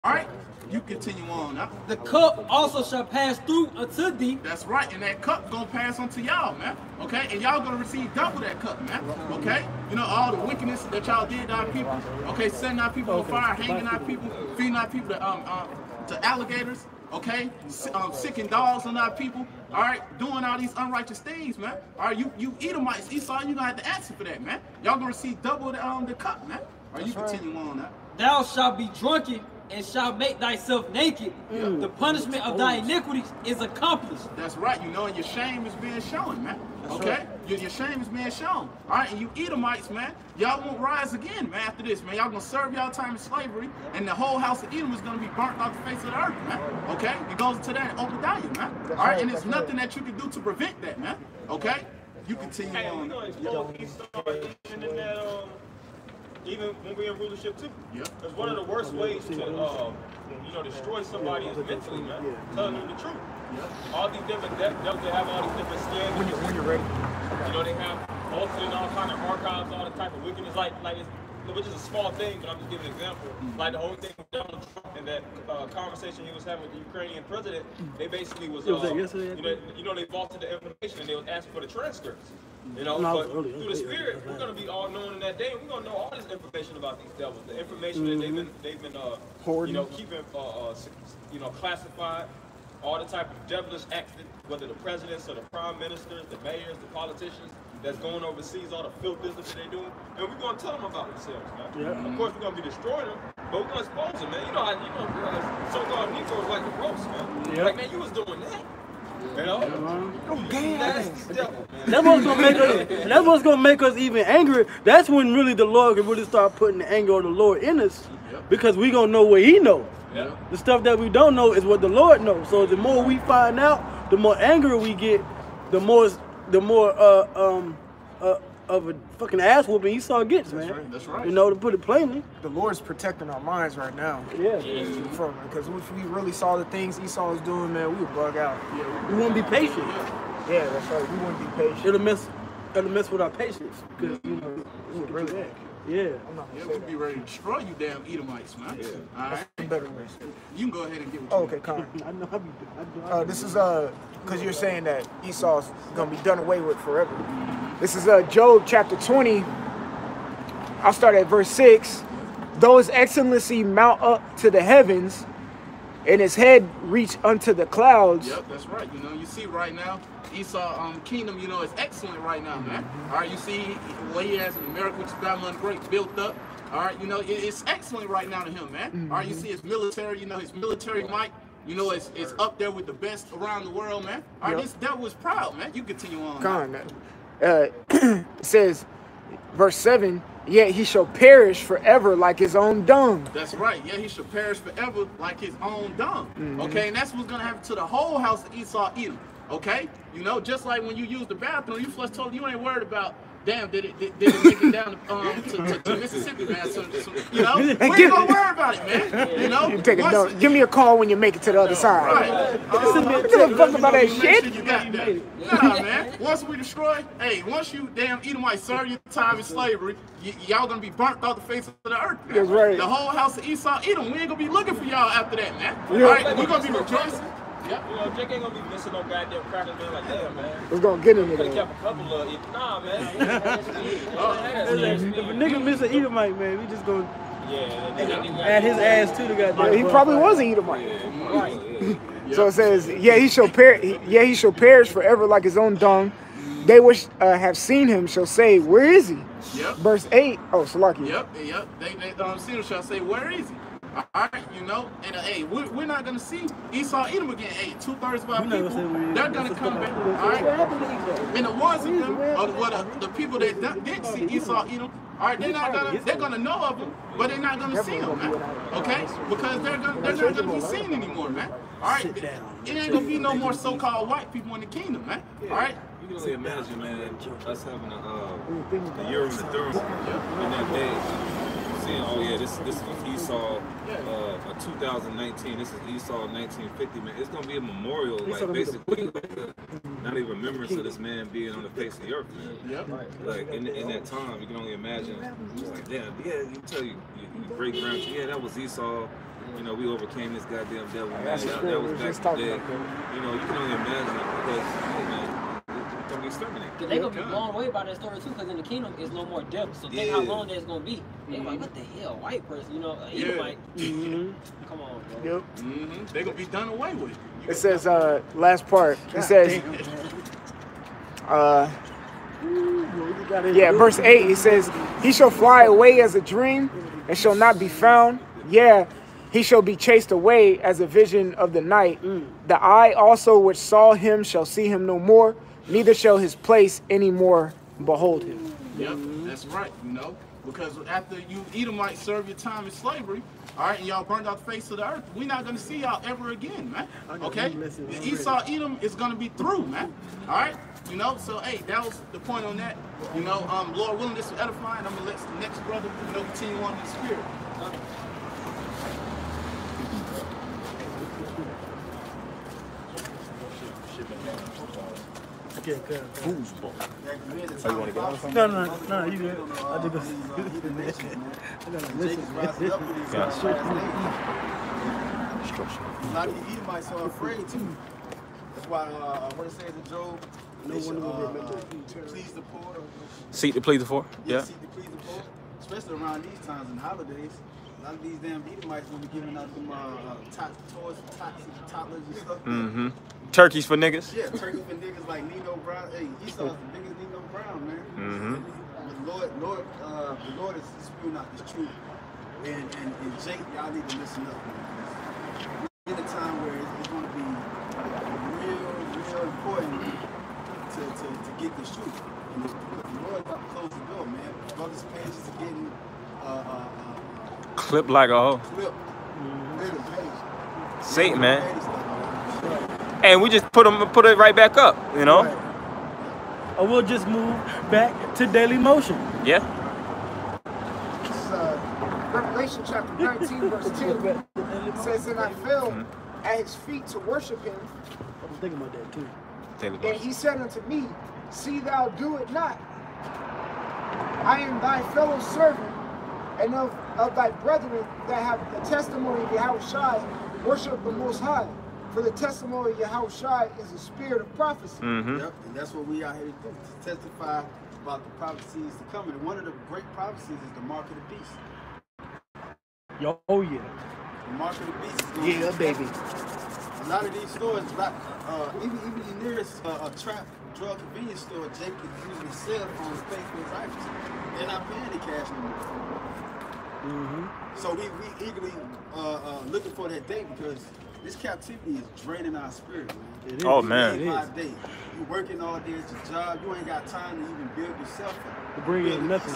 All right, you continue on now. The cup also shall pass through unto thee. That's right, and that cup gonna pass on to y'all, man. Okay, and y'all gonna receive double that cup, man. Okay, you know all the wickedness that y'all did to our people. Okay, sending our people on fire, hanging our people, feeding our people to alligators. Okay, sicking dogs on our people. All right, doing all these unrighteous things, man. All right, you Edomites, Esau, you gonna have to answer for that, man. Y'all gonna receive double the cup, man. All right, you continue on now. Thou shalt be drunken and shalt make thyself naked. The punishment of thy iniquities is accomplished. That's right, you know, and your shame is being shown, man. Okay? Your shame is being shown. All right, and you Edomites, man, y'all won't rise again, man, after this, man. Y'all gonna serve y'all time in slavery, and the whole house of Edom is gonna be burnt off the face of the earth, man. Okay? It goes into that in Obadiah, man. All right, and there's nothing that you can do to prevent that, man. Okay? You continue on. Even when we're in rulership too. Because one of the worst ways to you know, destroy somebody is mentally, man. Telling them the truth. All these different devils, they have all these different standards. When you're ready. You know, they have alternate all kind of archives, all the type of wickedness, like it's, which is a small thing, but I'm just giving an example. Like the whole thing with Donald Trump and that conversation he was having with the Ukrainian president, they basically was, you know, they vaulted the information and they was asking for the transcripts. You know, but through the spirit, we're gonna be all knowing in that day, and we're gonna know all this information about these devils, the information that they've been you know, keeping you know, classified, all the type of devilish acts, whether the presidents or the prime ministers, the mayors, the politicians that's going overseas, all the filth business that they're doing, and we're gonna tell them about themselves, man. Of course, we're gonna be destroying them, but we're gonna expose them, man. You know, so-called Negroes like the roast, man. Like, man, you was doing that. You know? That's what's gonna make us. That's what's gonna make us even angrier. That's when really the Lord can really start putting the anger of the Lord in us, because we gonna know what He knows. The stuff that we don't know is what the Lord knows. So the more we find out, the more angry we get, the more of a fucking ass whooping Esau gets, man. That's right. You know, to put it plainly. The Lord's protecting our minds right now. Because if we really saw the things Esau was doing, man, we would bug out. We wouldn't be patient. Yeah, that's right. We wouldn't be patient. It'll mess with our patience. Because, you know, we would really that. We'd be ready to destroy you damn Edomites, man. All right. Better ways. You can go ahead and get what you calm. I know this is because you're saying that Esau's gonna be done away with forever. This is Job chapter 20. I'll start at verse 6. Though his excellency mount up to the heavens, and his head reach unto the clouds. Yep, that's right. You know, you see right now, Esau kingdom, you know, is excellent right now, man. All right, you see what he has in America, which is Babylon Great, built up. All right, you know, it's excellent right now to him, man. All right, you see his military, you know, his military might, you know, it's up there with the best around the world, man. All right, this devil is proud, man. You continue on. Come on, it says, verse 7, yet he shall perish forever like his own dung. That's right. Yeah, he shall perish forever like his own dung. Okay, and that's what's going to happen to the whole house of Esau, Edom. Okay, you know, just like when you use the bathroom, you flush toilet, you ain't worried about, damn, did it make it down to Mississippi, man? You know, we ain't gonna worry about it, man. You know, you take a note. Give me a call when you make it to the other side. Right. Give a fuck about that shit. Sure you got that. Nah, man. Once we destroy, hey, once you damn Edomite serve your time in slavery, y'all gonna be burnt off the face of the earth, man. That's right. The whole house of Esau, Edom, we ain't gonna be looking for y'all after that, man. All right, we gonna be rejoicing. Yeah. You know, Jake ain't gonna be missing no goddamn crackers, man. Like, damn, man. It's gonna get in Could there. have kept a couple of it. Nah, man. If a nigga miss an Edomite, man, we just gonna Yeah. add his ass to the goddamn. He probably was an Edomite. So it says, yeah, he shall perish forever like his own dung. They which have seen him shall say, where is he? Yep. Verse 8. Oh, Salaki. Yep. They see him shall say, where is he? All right, you know, and hey, we're not gonna see Esau Edom again. Hey, 2/3 of our people, they're gonna come back. All right, and the ones of them, or the people that didn't see Esau Edom, all right, they're gonna know of him, but they're not gonna see him, man. Okay, because they're not gonna be seen anymore, man. All right, it ain't gonna be no more so-called white people in the kingdom, man. All right. You can only imagine, man, us having a Urim and Thummim in that day. Seeing, oh yeah, this is Esau 2019. This is Esau 1950. Man, it's gonna be a memorial, like basically, not even remembrance of this man being on the face of the earth, man. Yep. Like in that time, you can only imagine. It's like, damn, yeah, you tell your great grandparents, yeah, that was Esau. You know, we overcame this goddamn devil, man. That was back in the day. You know, you can only imagine it because, hey, man. Cause they gonna be blown away by that story too, cause in the kingdom is no more devil. So think how long that's gonna be. They like, what the hell, white person? You know, Edomite. Come on, bro. Yep. They gonna be done away with. It says, last part. It says, yeah, verse 8. It says, he shall fly away as a dream and shall not be found. Yeah, he shall be chased away as a vision of the night. The eye also which saw him shall see him no more. Neither shall his place any more behold him. Yep, that's right, you know, because after you Edomite serve your time in slavery, all right, and y'all burned out the face of the earth, we're not going to see y'all ever again, man. Okay? Esau Edom is going to be through, man. All right? You know, so, hey, that was the point on that. You know, Lord willing, this will edify, and I'm going to let the next brother, you know, continue on in the spirit. Okay, good. Foosball. Oh, you want to get on something? No, you good. I did this. A lot of the Edomites are afraid too. That's why what it says in Job, no one please the poor. Seek to please the poor? Yeah. Seek to please the poor. Especially around these times and holidays. A lot of these damn Edomites will be giving out them toys for toddlers and stuff. Turkeys for niggas? Yeah, turkeys for niggas like Nino Brown. Hey, Esau's the biggest Nino Brown, man. The Lord is spewing out this truth. And Jake, y'all need to listen up, man. We're in a time where it's going to be real important to get this truth. And the Lord about to close the door, man. Brothers' pages are getting clipped like a hoe. Clipped. Satan, man. And we just put it right back up, you know? Right. Or we'll just move back to daily motion. Yeah. This is Revelation chapter 19, verse 10. It says, and I fell at his feet to worship him. I was thinking about that too. And he said unto me, see thou do it not. I am thy fellow servant, and of thy brethren that have the testimony of Yahushua, worship the Most High. For the testimony of Yahushua is a spirit of prophecy. Yep, and that's what we are here to do, to testify about the prophecies to come. And one of the great prophecies is the mark of the beast. Oh yeah. The mark of the beast is going Yeah, baby. A lot of these stores, even the nearest trap drug convenience store, Jake is using his cell phone to pay for his items. They're not paying the cash no more. So we eagerly looking for that day because this captivity is draining our spirit, man. It is. Oh, man. Day by day. You working all day at your job. You ain't got time to even build yourself up. To bring in nothing.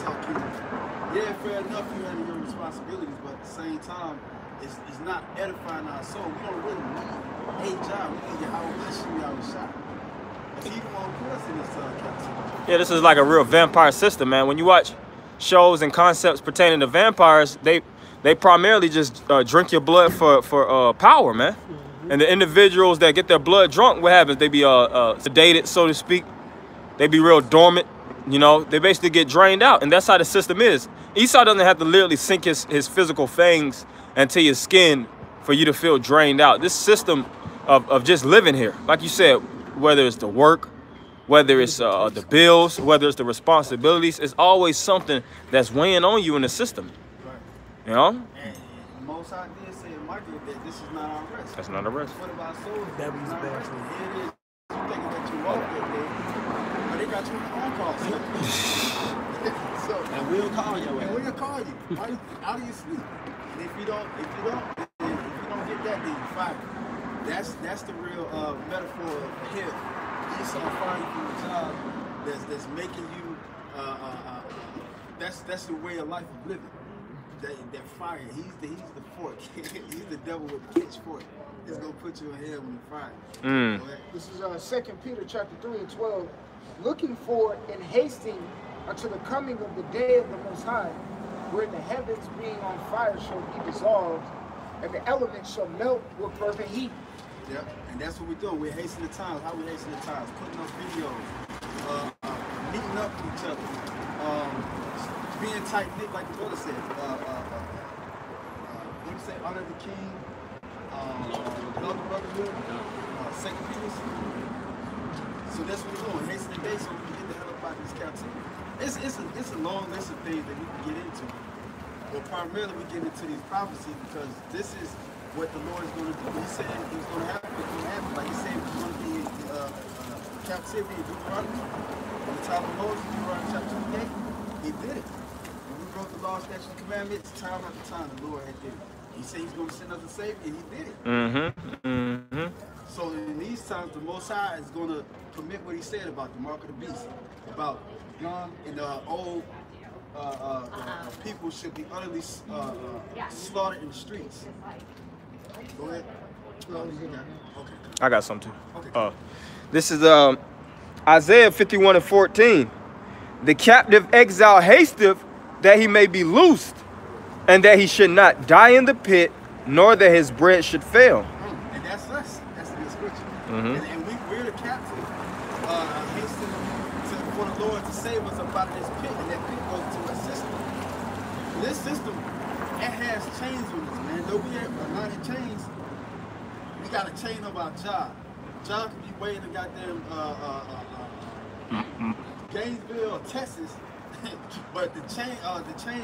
Yeah, fair enough, you have your responsibilities, but at the same time, it's not edifying our soul. We don't really need a job. We need to get our shot. He the one who put us in this captivity. Yeah, this is like a real vampire system, man. When you watch shows and concepts pertaining to vampires, they primarily just drink your blood for power, man. And the individuals that get their blood drunk, what happens? They be sedated, so to speak. They be real dormant, you know. They basically get drained out, and that's how the system is. Esau doesn't have to literally sink his physical fangs into your skin for you to feel drained out. This system of just living here, like you said, whether it's the work, whether it's the bills, whether it's the responsibilities, it's always something that's weighing on you in the system. You know? And most I did say, Michael, that this is not our rest. That's not a rest. What about souls? That was not bad. rest. Here it is. You thinking that you walk that day, but they got you on phone calls. And we'll call you. And we'll call you. Out of your sleep. And if you don't get that, then you fire. That's the real metaphor of hell. Esau firing from a job that's making you that's the way of life of living. That fire, he's the fork. He's the devil with the pitchfork. He's gonna put you in hell when you fire. This is 2 Peter chapter 3 and 12. Looking for and hasting unto the coming of the day of the Most High, where the heavens being on fire shall be dissolved, and the elements shall melt with perfect heat. Yep, and that's what we're doing. We're hastening the times. How we hasten the times? Putting up videos, meeting up with each other, being tight-knit, like the brother said. What do you say? Honor the King, love the brotherhood, second Peter. So that's what we're doing. Hasten the day so we can get the hell up out of this captivity. It's a long list of things that we can get into. But primarily we get into these prophecies because this is what the Lord is going to do. He said it was going to happen. It's going to happen. Like he said, it was going to be captivity in Deuteronomy. In the time of Moses, Deuteronomy chapter 28, he did it. When we wrote the law, statutes, and commandments, time after time, the Lord had did it. He said he's going to send us a Savior, and he did it. So in these times, the Most High is going to commit what he said about the mark of the beast, about young and old people should be utterly slaughtered in the streets. Go ahead. Okay. I got some too. Okay. This is Isaiah 51 and 14. The captive exile hasteth that he may be loosed, and that he should not die in the pit, nor that his bread should fail. And that's us. That's the scripture. And we're the captive, hastening for the Lord to save us up out of this pit, and that pit goes to a system. This system, it has chains on us, man. Though we have a lot of chains, we got a chain of our job. Job could be waiting in goddamn Gainesville or Texas, but the chain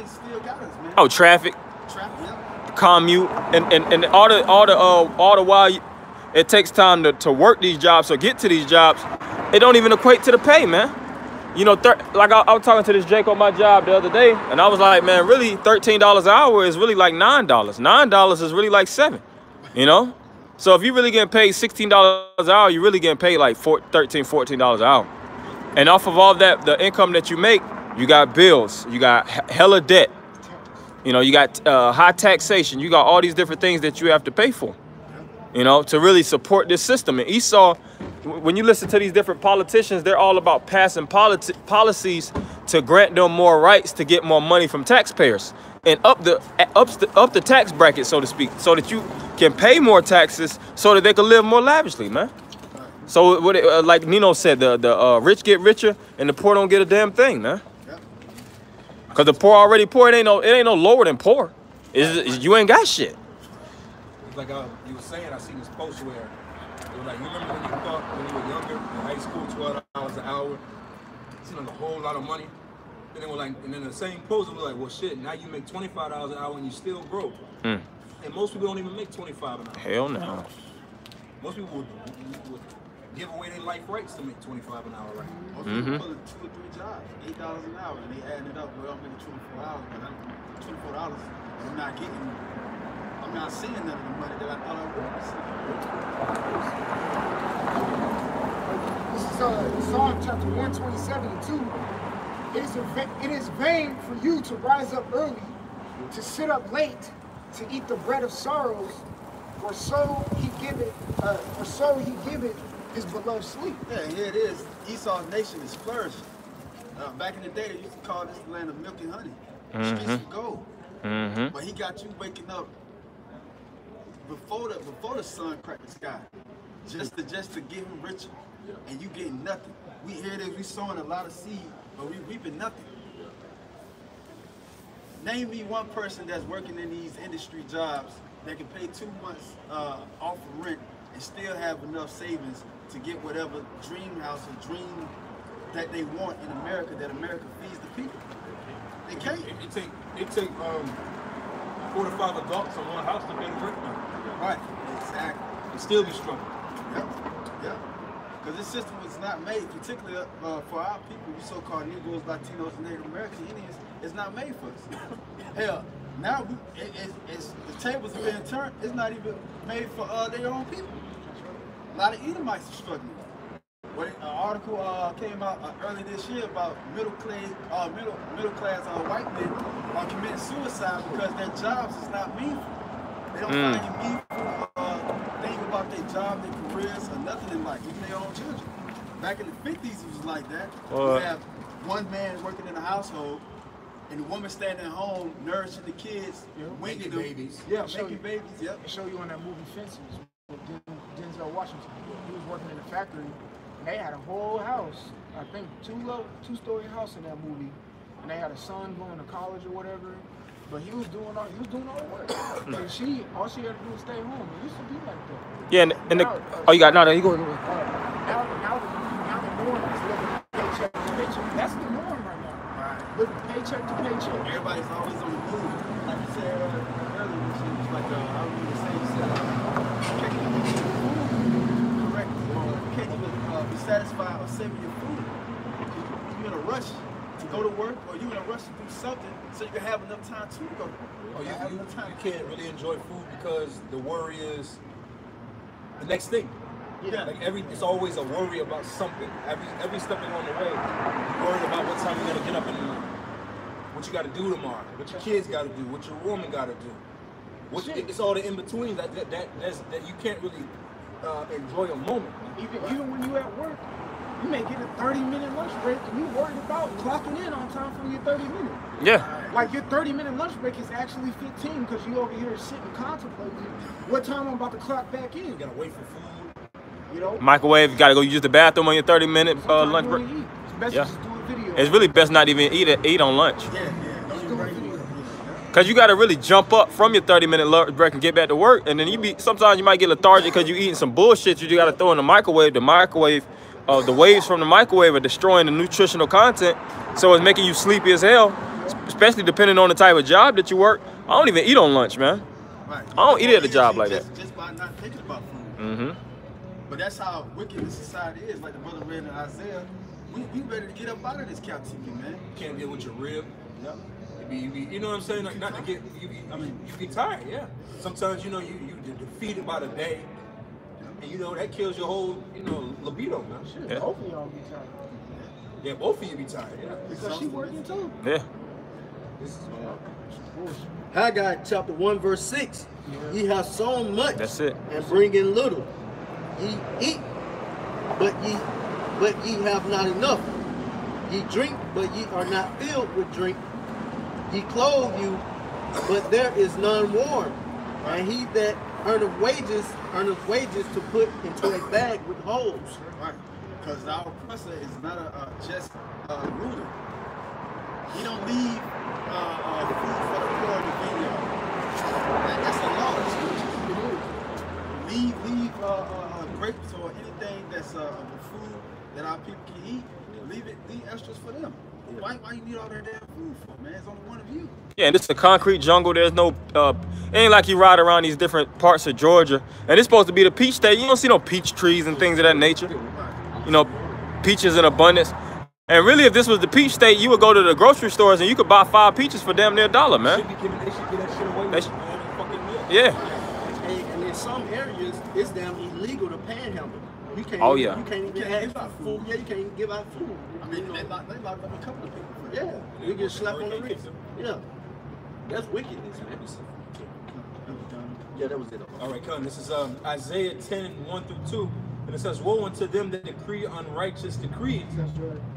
still got us, man. Oh, traffic, Yep. commute, and all the while it takes time to work these jobs or get to these jobs. It don't even equate to the pay, man. You know, like I was talking to this Jake on my job the other day, and I was like, man, really, $13 an hour is really like $9. $9 is really like $7, you know? So if you're really getting paid $16 an hour, you're really getting paid like $13, $14 an hour. And off of all that, the income that you make, you got bills, you got hella debt, you know, you got high taxation, you got all these different things that you have to pay for, you know, to really support this system. And Esau, when you listen to these different politicians, they're all about passing policies to grant them more rights to get more money from taxpayers and up the tax bracket, so to speak, so that you can pay more taxes so that they can live more lavishly, man. So what like Nino said, the rich get richer and the poor don't get a damn thing, man. Cause the poor already poor. It ain't no lower than poor. You ain't got shit. It's like you were saying, I seen this post where it was like, you remember when you thought when you were younger in high school, $12 an hour, it seemed like a whole lot of money. Then it was like, and then the same post was like, well, shit, now you make $25 an hour and you still broke. And most people don't even make 25 an hour. Hell no. Most people would give away their life rights to make 25 an hour, right? Most people pulling 2 or 3 jobs, $8 an hour, and they adding it up. Well, I'm making 24 hours, but $24, I'm not seeing none of the money that I thought I would. This is Psalm chapter 127:2. It is vain for you to rise up early, to sit up late, to eat the bread of sorrows, for so he giveth his beloved sleep. Yeah, here it is. Esau's nation is flourishing. Back in the day, they used to call this the land of milk and honey. Streets of gold. But he got you waking up before the sun cracked the sky, just to get him richer, and you getting nothing. Here it is. We sowing a lot of seed, but we reaping nothing. Name me one person that's working in these industry jobs that can pay 2 months off of rent and still have enough savings to get whatever dream house or dream that they want in America, that America feeds the people. They can't. It take 4 to 5 adults on one house to pay the rent now. Right, exactly. And still be struggling. Yep. Because this system was not made, particularly for our people, you so-called Negroes, Latinos, and Native American Indians, it's not made for us. Hell, now the tables are being turned, it's not even made for their own people. A lot of Edomites are struggling. An article came out early this year about middle class white men are committing suicide because their jobs is not meaningful. They don't find any meaningful thing about their job, their careers, or nothing in life, even their own children. Back in the 50s, it was like that. You have one man working in a household, and the woman standing at home nourishing the kids, winging them. Babies. Yeah, making babies. Yep. They show you on that movie Fences with Denzel Washington. He was working in a factory, and they had a whole house. I think 2-story house in that movie, and they had a son going to college or whatever. But he was doing all the work. And all she had to do was stay home. It used to be like that. Yeah, you got no. You go. Now the norm is living paycheck to paycheck. That's the norm right now. Living paycheck to paycheck. Everybody's always on the move. Like you said earlier, she was like, I remember saying, you said, you can't even eat food correctly. You can't even be satisfied or saving your food. You're in a rush to go to work, or you're in a rush to do something so you can have enough time to go to work. You can't really enjoy food because the worry is the next thing. Yeah. Like it's always a worry about something. Every step along the way, you're worried about what time you're gonna get up in the morning, what you gotta do tomorrow, what your kids gotta do, what your woman gotta do. It's all the in between that you can't really enjoy a moment. Even when you're at work, you may get a 30-minute lunch break and you're worried about clocking in on time for your 30 minutes. Yeah. Like your 30-minute lunch break is actually 15 because you over here sitting contemplating what time I'm about to clock back in. You gotta wait for food. You know? Microwave, you gotta go use the bathroom on your 30-minute lunch break. It's best to just do a video. It's really best not even eat on lunch. Yeah. Cause you gotta really jump up from your 30-minute lunch break and get back to work, and then sometimes you might get lethargic because you eating some bullshit you gotta throw in the microwave. The waves from the microwave are destroying the nutritional content, so it's making you sleepy as hell. Especially depending on the type of job that you work. I don't even eat on lunch, man. Right. I don't eat at a job like that. Just by not thinking about food. But that's how wicked the society is. Like the brother read in Isaiah, we ready to get up out of this captivity, man. You can't deal with your rib. Yep. You know what I'm saying? Like, not to get you get tired, yeah. Sometimes you're defeated by the day, and that kills your whole libido, man. Yeah. Both of y'all be tired. Yeah, both of you be tired. Yeah. Because she working too. Yeah. Haggai chapter 1 verse 6. Yeah. Ye have sown much. That's it. And bring in little. Ye eat, but ye have not enough. Ye drink, but ye are not filled with drink. Ye clothe you, but there is none warm. And he that earneth wages to put into a bag with holes. Right. Because our oppressor is not just ruler. He don't leave food for the poor in the vineyard. That's a law. Leave grapes or anything that's of the food that our people can eat. Leave extras for them. Why you need all that damn food for, man? It's only one of you. Yeah, and it's a concrete jungle. There's no, it ain't like you ride around these different parts of Georgia. And it's supposed to be the peach state. You don't see no peach trees and things of that nature. You know, peaches in abundance. And really, if this was the peach state, you would go to the grocery stores and you could buy 5 peaches for damn near $1, man. They should give that shit away with fucking meal. Yeah. And in some areas, it's damn illegal to panhandle. You can't. Oh, yeah. You can't even give out food. Yeah, you can't even give out food. I mean, they locked up a couple of people for that. Yeah, you get slapped on the wrist. Yeah, that's wickedness, man. Yeah, that was it. All right, come. This is Isaiah 10:1-2, and it says, "Woe unto them that decree unrighteous decrees,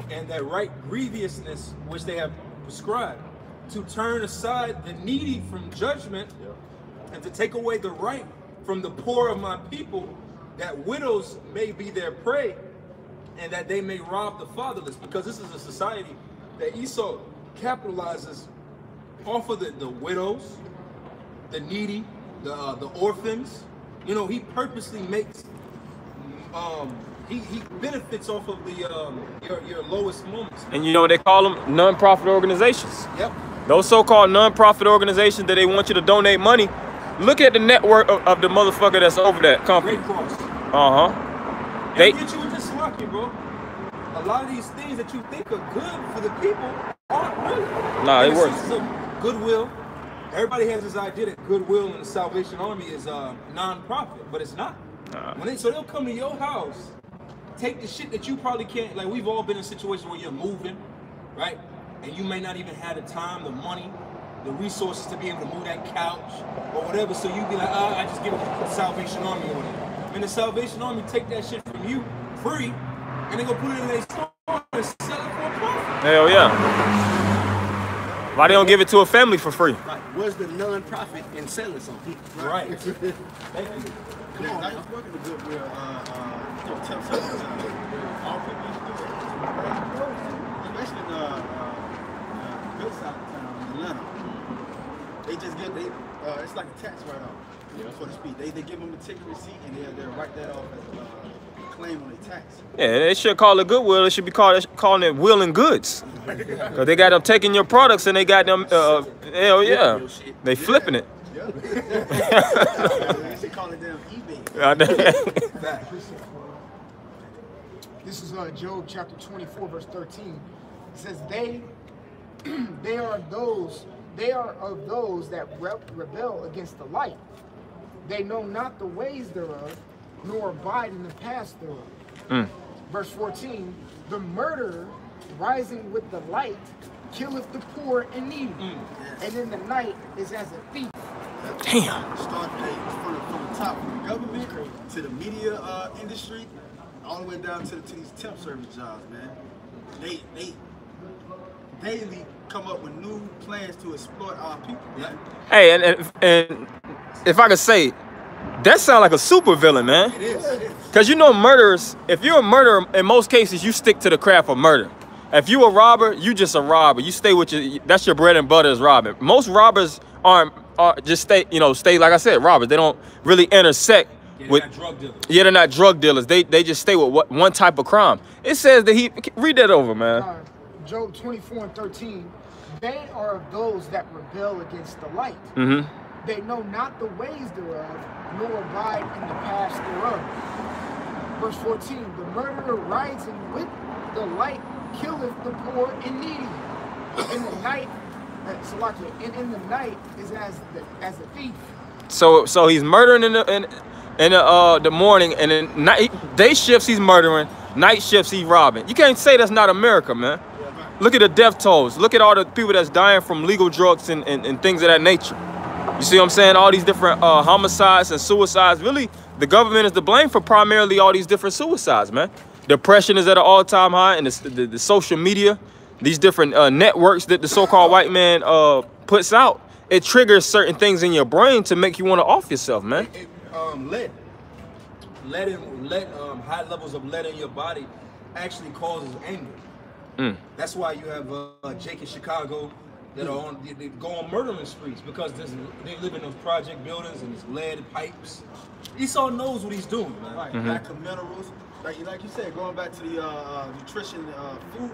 and that write grievousness which they have prescribed, to turn aside the needy from judgment, and to take away the right from the poor of my people, that widows may be their prey, and that they may rob the fatherless." Because this is a society that Esau capitalizes off of the widows, the needy, the orphans. You know, he purposely makes he benefits off of the your lowest moments. And you know what they call them? Non-profit organizations. Yep. Those so-called non-profit organizations that they want you to donate money. Look at the network of the motherfucker that's over that company. Great cross. They get you with this lucky, bro. A lot of these things that you think are good for the people aren't really. Nah, it works. Goodwill. Everybody has this idea that Goodwill and the Salvation Army is non-profit, but it's not. So they'll come to your house, take the shit that you probably can't. Like, we've all been in situations where you're moving, right? And you may not even have the time, the money, the resources to be able to move that couch or whatever. So you be like, I just give it to the Salvation Army or whatever. And the Salvation Army take that shit from you free, and they go put it in their store and sell it for a profit. Hell yeah. Why they don't give it to a family for free? Right. Where's the non-profit in selling something? Right. Come on, I was working a Goodwill, temp service. All people used to do it. Especially in Gmsatlanta, Atlanta. They just get, it's like a tax write-off, so to speak. They give them a ticket receipt and they'll write that off as a claim on their tax. Yeah, they should call it Goodwill. They should be calling it Will and Goods. Because they got them taking your products and they got them, hell yeah, they flipping it. Yeah. They should call it damn eBay. This is Job chapter 24, verse 13. It says, they are of those that rebel against the light. They know not the ways thereof, nor abide in the paths thereof. Verse 14, the murderer rising with the light killeth the poor and needy, and in the night is as a thief. Damn. Start from the top, from the government to the media industry, all the way down to these temp service jobs, man. They daily come up with new plans to exploit our people, man. Hey, and if I could say, that sounds like a super villain, man. It is. Because you know murderers, if you're a murderer, in most cases, you stick to the craft of murder. If you a robber, you just a robber. You stay with that's your bread and butter is robbing. Most robbers are just stay like I said, robbers. They don't really intersect with drug dealers. Yeah, they're not drug dealers. They just stay with one type of crime. It says that read that over, man. Job 24 and 13. They are of those that rebel against the light. They know not the ways thereof, nor abide in the paths thereof. Verse 14, the murderer rising with the light killeth the poor and needy. In the night, in the night is as a thief. So he's murdering in the morning, and in night day shifts he's murdering, night shifts he's robbing. You can't say that's not America, man. Look at the death tolls. Look at all the people that's dying from legal drugs and things of that nature. You see what I'm saying? All these different homicides and suicides. Really, the government is to blame for primarily all these different suicides, man. Depression is at an all-time high, and the social media, these different networks that the so-called white man puts out, it triggers certain things in your brain to make you want to off yourself, man. High levels of lead in your body actually causes anger. That's why you have Jake in Chicago that are they go on murdering streets because they live in those project buildings and there's lead pipes. Esau knows what he's doing, man. Right, lack of minerals. Like you said, going back to the nutrition food,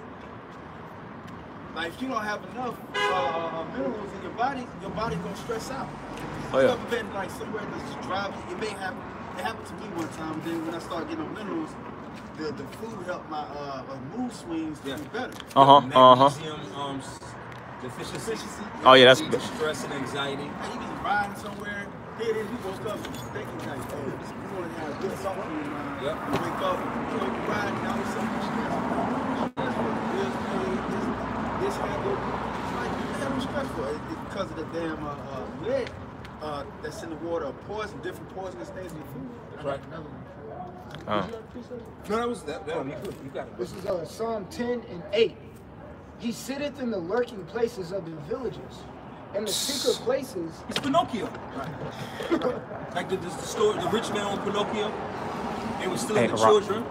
Like if you don't have enough minerals in your body gonna stress out. Oh, yeah. You ever been like somewhere that's just driving? It may happen. It happened to me one time. Then when I started getting on minerals, the food helped my mood swings to be better. Magnesium deficiency. Oh yeah, that's stress and anxiety. Hey, you be riding somewhere. Here it is. You woke up thinking like, oh, you want to have good salt in your mind. Yep. You wake up, you riding down with so much stress. This handle, it's like hell stressful. It's because of the damn lead that's in the water, poison, different poisonous things in your food. That's right. No, that was that. You got it. This is Psalm 10 and 8. He sitteth in the lurking places of the villages, and the secret places. It's Pinocchio. Right. Like the story, the rich man on Pinocchio. They were stealing the children.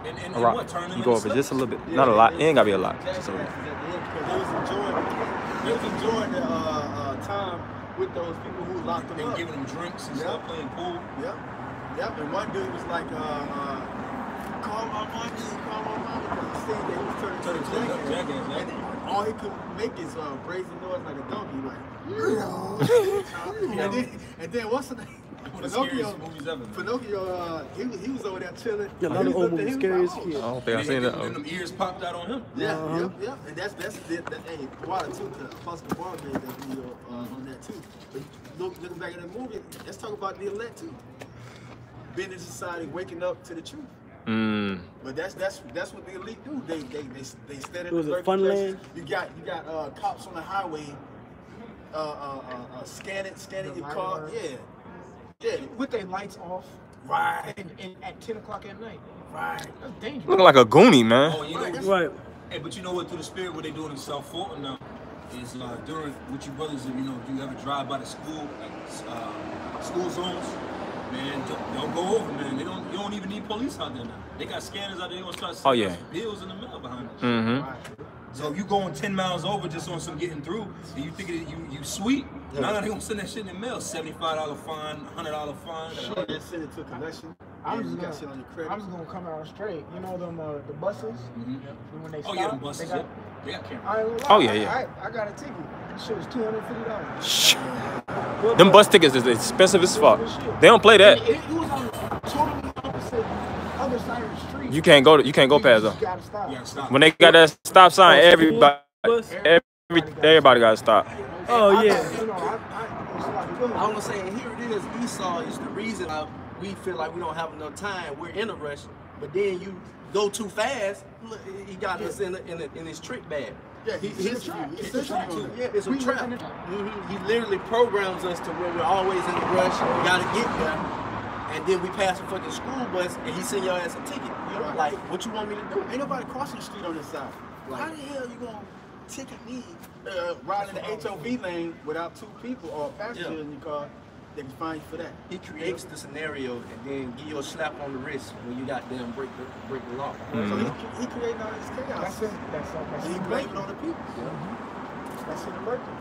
And what? Turn them you go over just a little bit. Not a lot. It ain't gotta be a lot. Just a little bit. They was enjoying the time with those people who locked them They up. were giving them drinks and stuff, playing pool. Yep. And one dude was like, call my mommy. He said that he was turning to a jackass. And all he could make is brazen noise like a donkey, like. and then what's the name? Pinocchio, he was over there chilling. Yeah, none of them movies scary as shit. I don't think I've seen that. And them ears popped out on him. Yeah. And that's hey, water too. Apostle Paul made that video on that too. But looking back at that movie, let's talk about the elect too. Being in society, waking up to the truth. But that's what the elite do. They stand in the lurking places. You got cops on the highway, scanning your car. Yeah, with their lights off. Right. And at 10 o'clock at night. Right. That's dangerous. Looking like a goonie, man. Oh, you know, right. Hey, but you know what? Through the spirit, what they doing in South Fulton now is during with you brothers. You know, do you ever drive by the school, like school zones? Man, don't go over, man. You don't even need police out there now. They got scanners out there. They gonna start sending bills in the mail behind us. Mm-hmm. So if you going 10 miles over just on some getting through, and you think you sweet, now they gonna send that shit in the mail. $75 fine, $100 fine. Sure, they send it to a collection. I'm just gonna come out straight. You know them the buses. When they stop, the buses. They got cameras. I got a ticket. This shit was $250. Them bus tickets is expensive as fuck. They don't play that. It was on the totally opposite other side of the street. You can't go past them. You gotta stop. When they got that stop sign, everybody gotta stop. Oh yeah. I'm gonna say, and here it is. Esau is the reason we feel like we don't have enough time. We're in a rush, but then you go too fast. Look, he got us in his trick bag. Yeah, it's a trap. It's a trap. He literally programs us to where we're always in a rush. We gotta get there, and then we pass a fucking school bus, and he send your ass a ticket. Like, what you want me to do? Ain't nobody crossing the street on this side. Like, how the hell you gonna ticket me riding the HOV lane without two people or a passenger in your car? They can find you for that. He creates the scenario and then give you a slap on the wrist when you got them break the law. So he created all this chaos. That's and he blamed it on the people. That's in the lurking.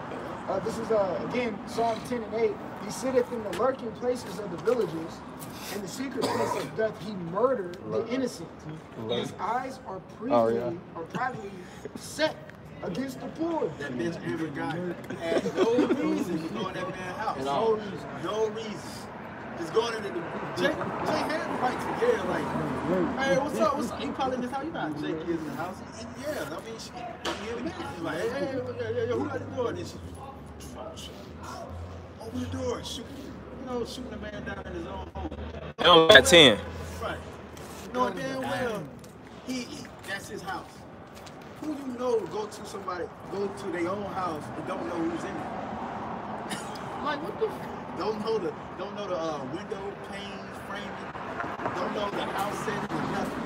This is again Psalm 10 and 8. He sitteth in the lurking places of the villages, and the secret places doth he murder the innocent. His eyes are privately set against the poor. That bitch Amber guy had no reason to go in that man's house. No reason. Just going in the Jay had the right to care, like, hey, what's up? He probably in his house. You got Jay kids in the house. Yeah, I mean, he's like, hey, who got the door? And she, open the door, shooting a man down in his own home. They don't got 10. Right. Knowing damn well, that's his house. Who you know go to their own house and don't know who's in it? Like, what the don't know the window panes, framing, don't know the house setting or nothing.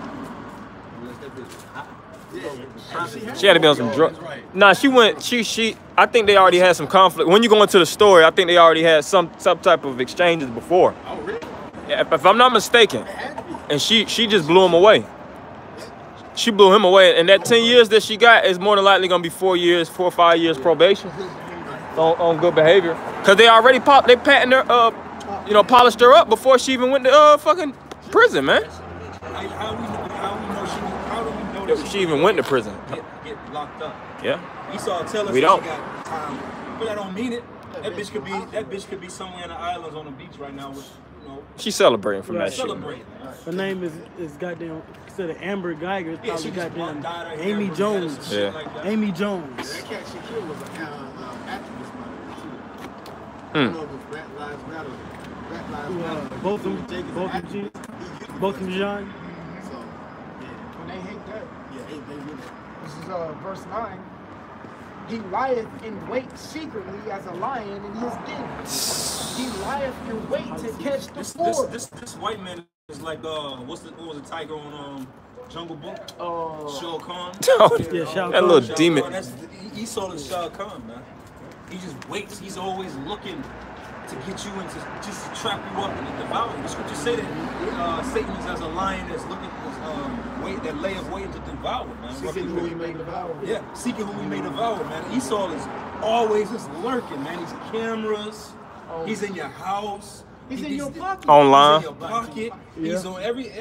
Unless that bitch was hot. Yeah. She had to be on some drugs. Nah, she went. She. I think they already had some conflict. When you go into the story, I think they already had some type of exchanges before. Oh really? Yeah, if I'm not mistaken. And she just blew him away. She blew him away, and that 10 years that she got is more than likely gonna be 4 or 5 years probation on good behavior. Cause they already patented her, polished her up before she even went to fucking prison, man. How do we know She even went to prison. locked up. Yeah. Esau tell us We that don't. she got time, but I don't mean it. That bitch could be somewhere in the islands on the beach right now with, you know. She's celebrating from that shit. Celebrating. Her name is goddamn, instead of Amber Geiger, it's Yeah, probably she just goddamn dyed her hair Amy from Jones. medicine, shit like that. Amy Jones. That cat she killed was an activist by too. I Hmm. don't know if it's Rat Lives Matter. Rat Lives Matter. Both of Jake is them, an activist. both of them, John. So, yeah. When they hate that. Yeah, they really. This is verse 9. He lieth in wait secretly as a lion in his den. He lieth in wait to catch the poor. This white man is like what was the tiger on Jungle Book? Shao Kahn. Yeah, Shao That Kahn. little demon. Esau is Shao Kahn, man. He just waits. He's always looking to get you into, just to trap you up and to devour you. The scriptures say that Satan is as a lion that's looking, that layeth waiting to devour, man. Seeking who he may devour. Yeah, seeking who he may devour, man. Esau is always just lurking, man. He's cameras. He's in your house. He's in your pocket. Online. He's in your pocket. He's on every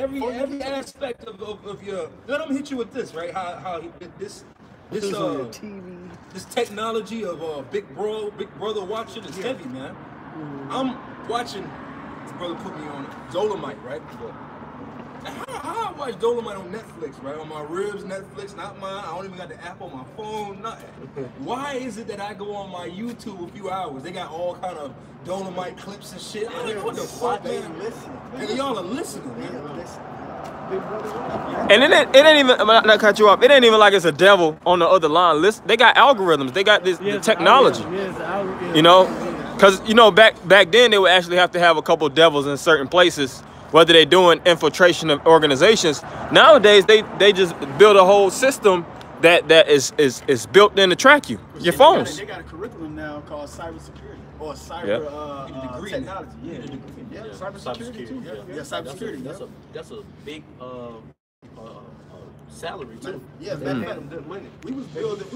aspect of your. Let him hit you with this, right? How he did this technology of Big Brother watching is heavy, man. I'm watching. This brother put me on Dolomite, right? How I watch Dolomite on Netflix, right? On my Ribs Netflix, not mine. I don't even got the app on my phone, nothing. Why is it that I go on my YouTube a few hours? They got all kind of Dolomite clips and shit. I don't know what the fuck, man. And y'all are listening, man. And it ain't even, not cut you off, it ain't even like it's a devil on the other line. Listen, they got algorithms, they got the technology. You know, because, you know, back then they would actually have to have a couple devils in certain places, whether they're doing infiltration of organizations. Nowadays, they just build a whole system that is built in to track you, your phones. They got a curriculum now called cybersecurity or cyber technology. Yeah, cybersecurity too. Yeah, cybersecurity. That's a big salary too. Yeah, they pay them good money. We was building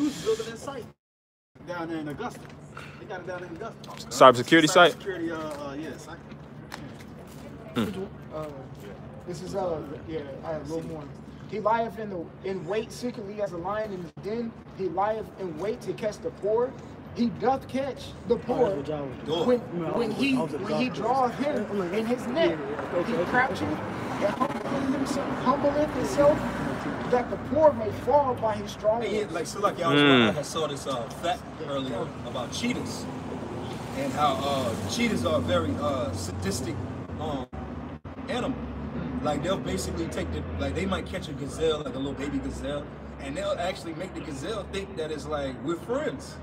a site down there in Augusta. They got it down in Augusta. Cybersecurity site? Cybersecurity, yeah, site. This is yeah, I have a little more. He lieth in wait secretly as a lion in his den. He lieth in wait to catch the poor. He doth catch the poor when he draweth him in his net. He croucheth and humbleth himself that the poor may fall by his strong. Hey, like y'all, I saw this fact earlier about cheetahs and how cheetahs are very sadistic animal. Like they'll basically they might catch a gazelle, like a little baby gazelle, and they'll actually make the gazelle think that it's like we're friends.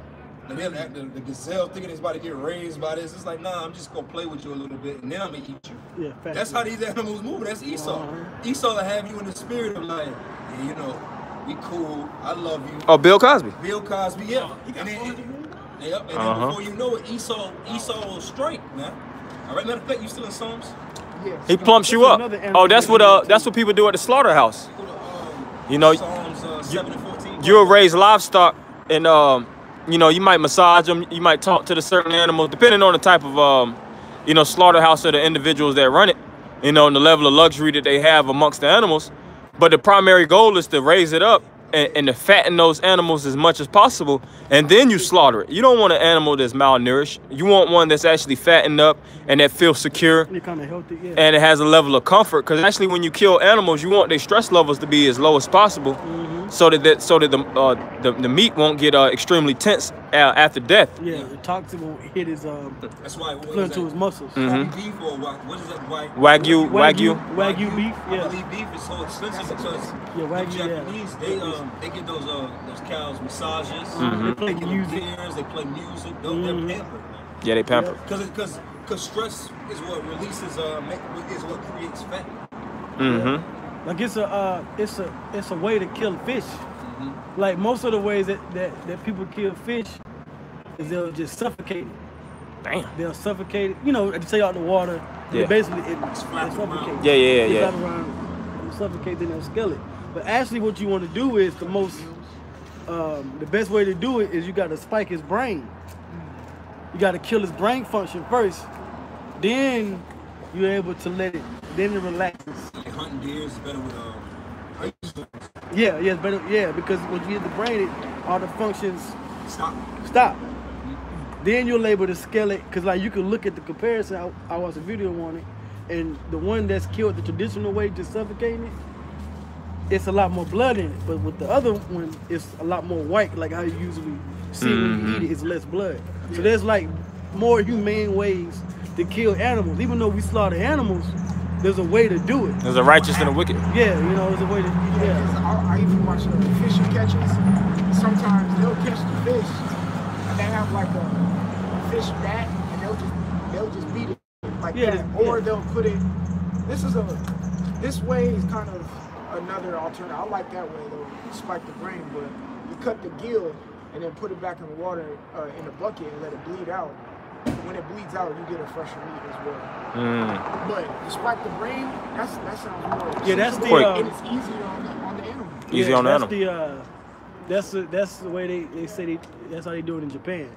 And they'll act the gazelle thinking it's about to get raised by this. It's like, nah, I'm just gonna play with you a little bit and then I'm gonna eat you. Yeah, that's how these animals move. That's Esau. Esau will have you in the spirit of like, yeah, you know, we cool, I love you. Oh, Bill Cosby. Bill Cosby, yeah. And then before you know it, Esau will strike, man. All right, matter of fact, you still in Psalms? Yes. He plumps you up. Oh, that's what people do at the slaughterhouse. You know, Psalms 7 and 14. You'll raise livestock and you know, you might massage them, you might talk to the certain animals, depending on the type of you know, slaughterhouse or the individuals that run it, you know, and the level of luxury that they have amongst the animals. But the primary goal is to raise it up and to fatten those animals as much as possible, and then you slaughter it. You don't want an animal that's malnourished. You want one that's actually fattened up and that feels secure kind of healthy, yeah. and it has a level of comfort. Because actually, when you kill animals, you want their stress levels to be as low as possible, so that the meat won't get extremely tense after death. Yeah, the toxin won't hit his that's why into his muscles. Beef or what is that? Wagyu beef. Yeah. I believe beef is so expensive because the Japanese they get those cows massages. They play music. They play music. They're pampered, man. Yeah, they pampered. Because stress is what releases is what creates fat. Like it's a way to kill fish. Like most of the ways that people kill fish is they'll just suffocate it. Damn. They'll suffocate it. You know, they take out the water. Yeah. Basically, it suffocates. Yeah. It's out around, suffocate, then they'll kill it. But actually, what you want to do is the best way to do it is you got to spike his brain. You got to kill his brain function first. Then you're able to let it. Then it relaxes. Like hunting deer is better with Yeah, but yeah, because when you hit the brain, all the functions Stop. Then you'll able to scale it, because like you can look at the comparison. I watched a video on it, and the one that's killed the traditional way, just suffocating it, it's a lot more blood in it. But with the other one, it's a lot more white, like how you usually see when you eat it. It's less blood. So there's like more humane ways to kill animals. Even though we slaughter animals, there's a way to do it. There's a righteous and a wicked. Yeah, you know, there's a way to. I even watch fishing catches. Sometimes they'll catch the fish, and they have like a fish bat, and they'll just beat it like that, or they'll put it. This way is kind of another alternative. I like that way though, spike the brain, but you cut the gill and then put it back in the water in a bucket and let it bleed out. When it bleeds out, you get a fresher meat as well. But to spike the brain, that sounds more. Yeah, that's the and it's easier on the animal. Easy on the animal. That's the way they say that's how they do it in Japan.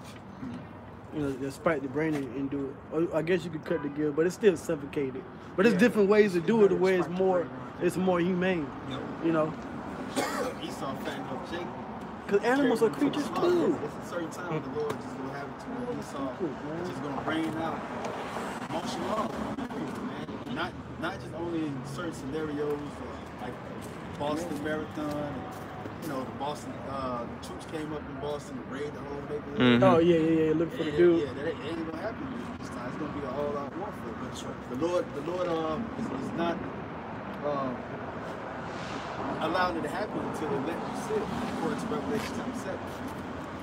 You know, they spike the brain and do it. Or I guess you could cut the gill, but it's still suffocated. But there's different ways to do it, the way it's more humane. You know. Esau fattened up Jacob. Because animals are creatures too. It's a certain time the Lord just gonna have it to where Esau just gonna bring out martial law, man. Not just only in certain scenarios, like Boston Marathon. You know, the troops came up in Boston and raided the whole neighborhood. Oh yeah, look for the dude. Yeah, that ain't gonna happen this time. It's gonna be a all-out warfare. But the Lord is not allowing it to happen until they let you sit, according to Revelation chapter 7.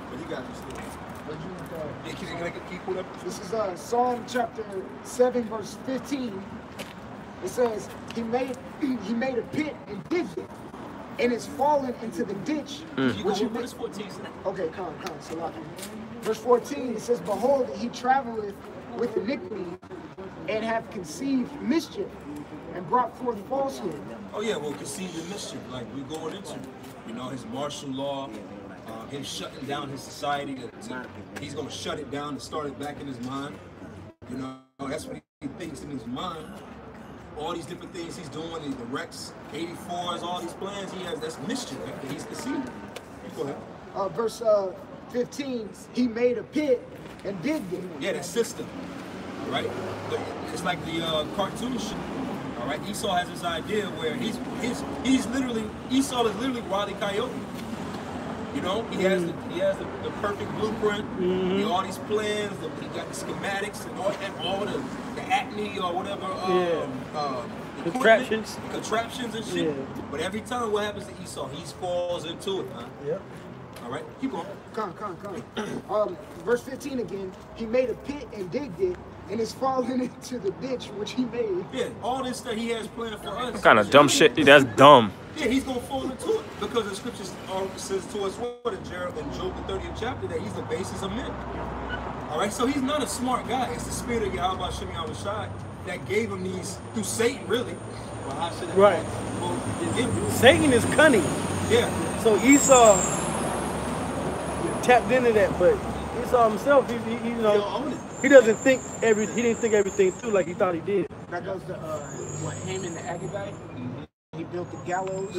But he got you still. Can I keep put up? This is Psalm chapter 7, verse 15. It says, he made a pit and digged it, and it's fallen into the ditch. Verse 14. Okay, come. So like, verse 14, it says, behold, he traveleth with iniquity, and have conceived mischief, and brought forth falsehood. Oh yeah, well, conceived in mischief, like we're going into, you know, his martial law, him shutting down his society. He's gonna shut it down and start it back in his mind. You know, that's what he thinks in his mind. All these different things he's doing, the Rex 84s, all these plans he has, that's mischief that he's conceived. Go ahead. Verse 15, he made a pit and digged it. Yeah, that system. All right, it's like the cartoon shit. All right, Esau has this idea where he's literally, Esau is literally Wile E. Coyote. You know, he has the perfect blueprint, all these plans, he got the schematics and all the acme or whatever contraptions and shit. Yeah. But every time what happens to Esau, he falls into it, huh? Yep. All right, keep going. Come. Verse 15 again, he made a pit and digged it, and it's fallen into the ditch which he made. Yeah, all this that he has planned for us. What kind of dumb shit? That's dumb. Yeah, he's gonna fall into it because the scriptures says to us what in Job the 30th chapter that he's the basis of men. All right, so he's not a smart guy. It's the spirit of Yahweh Shem Yahushai that gave him these through Satan, really. Well, how should right. Satan is cunning. Yeah. So Esau tapped into that, but Esau himself, he doesn't think he didn't think everything through like he thought he did. That goes to Haman the Agagite. He built the gallows.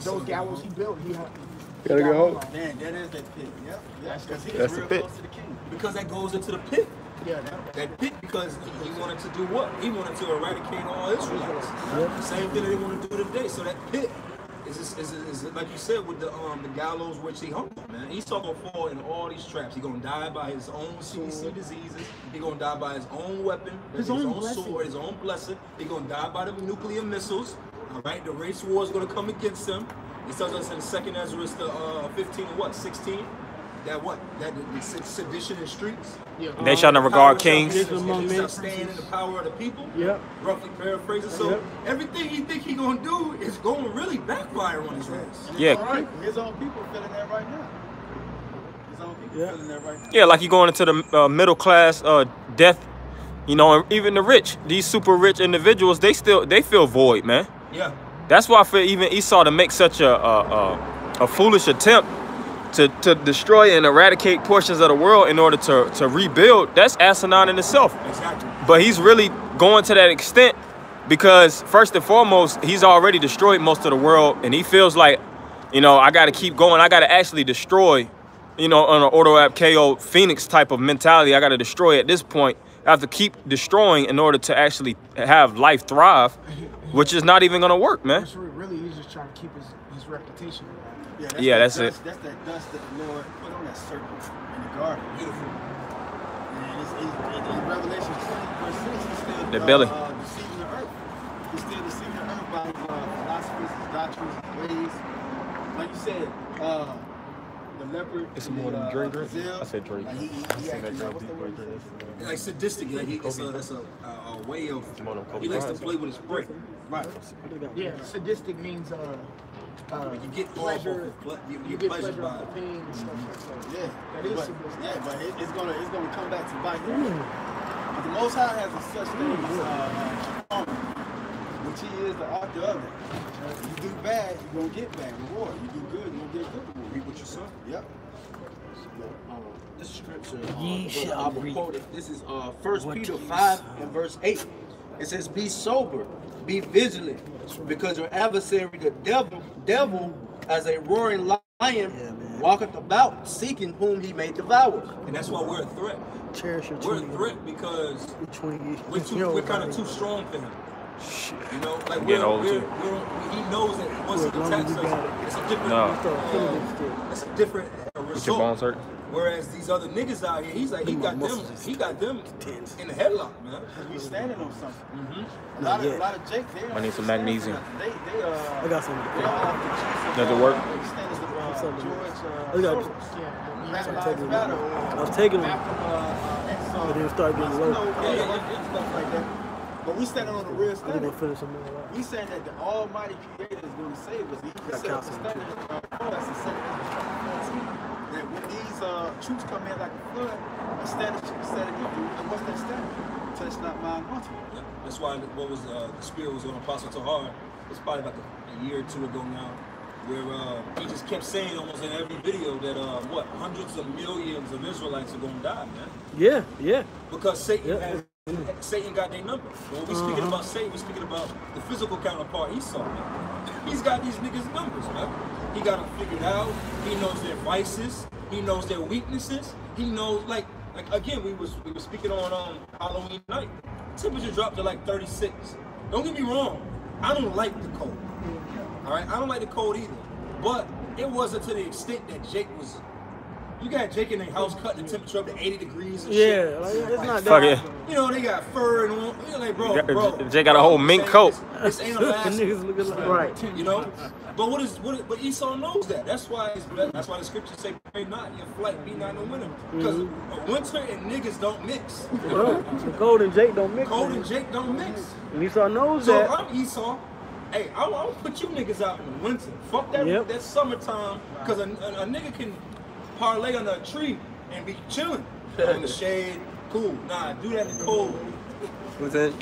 Those gallows he built, gotta go home. Man, that is that pit. Yep. That's because he's real pit. close to the king. Because that goes into the pit. Yeah, that pit because he wanted to do what? He wanted to eradicate all Israelites. Yep. Same thing that they want to do today. So that pit is like you said with the gallows which he hung on, man. Esau gonna fall in all these traps. He gonna die by his own CDC diseases. He gonna die by his own weapon, his own sword, his own blessing. He gonna die by the nuclear missiles. All right, the race war is gonna come against him. It tells us in 2nd Ezra, 15 and what, 16. That the sedition in streets. Yeah. They shall not regard kings. Shall stand in the power of the people. Yep. Roughly paraphrasing. So everything he think he gonna do is going to really backfire on his ass. Yeah. His own people feeling that right now. His own people feeling that right now. Yeah, like you going into the middle class death. You know, and even the rich, these super rich individuals, they feel void, man. Yeah. That's why for even Esau to make such a foolish attempt to destroy and eradicate portions of the world in order to rebuild, that's asinine in itself. Exactly. But he's really going to that extent Because first and foremost, he's already destroyed most of the world, and he feels like, you know, I got to keep going. I got to actually destroy, you know, on an auto app KO Phoenix type of mentality. I got to destroy at this point. I have to keep destroying in order to actually have life thrive, which is not even going to work, man. Really, he's just trying to keep his reputation. Yeah, that's it. That's that dust that the Lord put on that serpent in the garden. Beautiful. And it's in Revelation 20, verse 6, he's still The belly. deceiving the earth. He's still deceiving the earth by his philosophies, his doctrines, his ways. Like you said, the leopard. It's more than drink. I said drink. Like sadistic, like it's a way of, he likes to play with his prey. Right. Yeah, sadistic means you get pleasure. You get pleasure by the pain and stuff like that. Yeah, that is sadistic. Yeah, but it's gonna come back to bite him. But the Most High has a such thing as karma, which He is the author of it. You do bad, you're gonna get bad reward. You do good, you're gonna get good reward. Read what you saw. Yep. This scripture, quote it. This is 1 Peter 5 and verse 8. It says, "Be sober, be vigilant, because your adversary, the devil, as a roaring lion, walketh about, seeking whom he may devour." And that's why we're a threat. Cherish your We're a threat because we're kind of too strong for him. You know, like he knows that once he attacks us, it's a different, it's a different result. Whereas these other niggas out here, he's like, he got them in the headlock, man. We standing on something. A lot of Jake, I need some magnesium. I got some. Does it work? I was taking them, but then start getting low. Stuff like that. But we standing on the real standard. We We saying that the Almighty Creator is going to save us. He set up the standard for us. He set that when these troops come in like a flood, a standard should be set against you. And what's that standard? Touch not my anointing. Yeah. That's why what was the spirit was on Apostle Tahar. It's probably like a year or two ago now, where he just kept saying almost in every video that hundreds of millions of Israelites are going to die, man. Yeah. Because Satan got their number. When we speaking about Satan, we're speaking about the physical counterpart Esau, man. He's got these niggas' numbers, man. He got them figured out. He knows their vices. He knows their weaknesses. He knows, like again, we were speaking on Halloween night. Temperature dropped to like 36. Don't get me wrong. I don't like the cold. All right, I don't like the cold either. But it wasn't to the extent that Jake was. You got Jake in their house cutting the temperature up to 80 degrees and shit. Yeah, like, it's not Fuck that. it. You know, they got fur and all. You're like, bro. Jake got a whole mink coat. This ain't a last. Right. You know? But Esau knows that. That's why the scriptures say, pray not, your flight be not in the winter. Because winter and niggas don't mix. Well, the cold and Jake don't mix. Cold and Jake don't mix. And Esau knows so that. So I'm Esau. Hey, I won't put you niggas out in the winter. Fuck that. Yep. That summertime. Because a nigga can parlay under a tree and be chilling in the shade. Cool. Nah, do that in the cold. Was it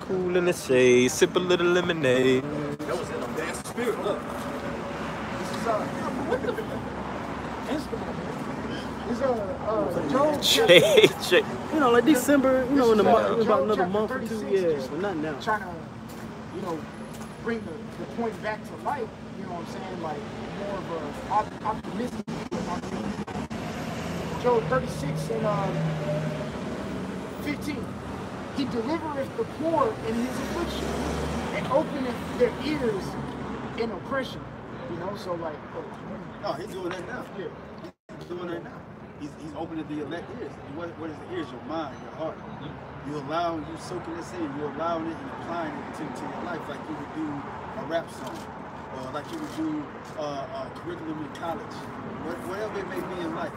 cool in the shade? Sip a little lemonade. That was in a dance spirit. Look. This is Jake. You know, like December, you know, in about another month or two, yeah, but not now. Trying to, bring the point back to life, you know what I'm saying? Like, more of a optimistic. Job 36 and 15. He delivereth the poor in his affliction and openeth their ears in oppression. You know, so like. No, he's doing that now. Yeah. He's doing that now. He's opening the elect ears. What is the ears? Your mind, your heart. You soaking this in. You're allowing it and applying it to your life, like you would do a rap song, or like you would do a curriculum in college, whatever it may be in life.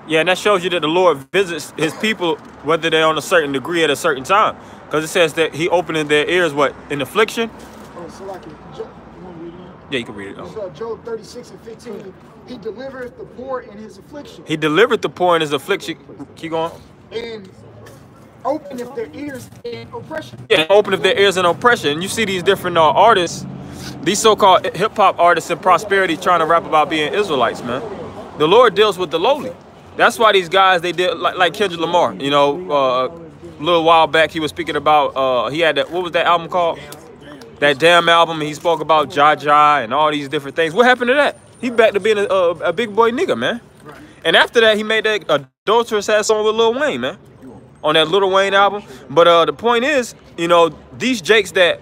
Yeah, and that shows you that the Lord visits his people, whether they're on a certain degree at a certain time. Because it says that he opened their ears, in affliction? Oh, so like, you want to read it? Yeah, you can read it. So Job 36 and 15, he delivereth the poor in his affliction. He delivered the poor in his affliction. Keep going. And openeth their ears in oppression. Yeah, openeth their ears in oppression. And you see these different artists, these so-called hip-hop artists in prosperity trying to rap about being Israelites, man. The Lord deals with the lowly. That's why these guys, they did like Kendrick Lamar, a little while back, he was speaking about, he had that, what was that album called? That damn album, and he spoke about Jaja and all these different things. What happened to that? He back to being a big boy nigga, man. And after that, he made that adulterous ass song with Lil Wayne, man, on that Lil Wayne album. But the point is, you know, these jakes that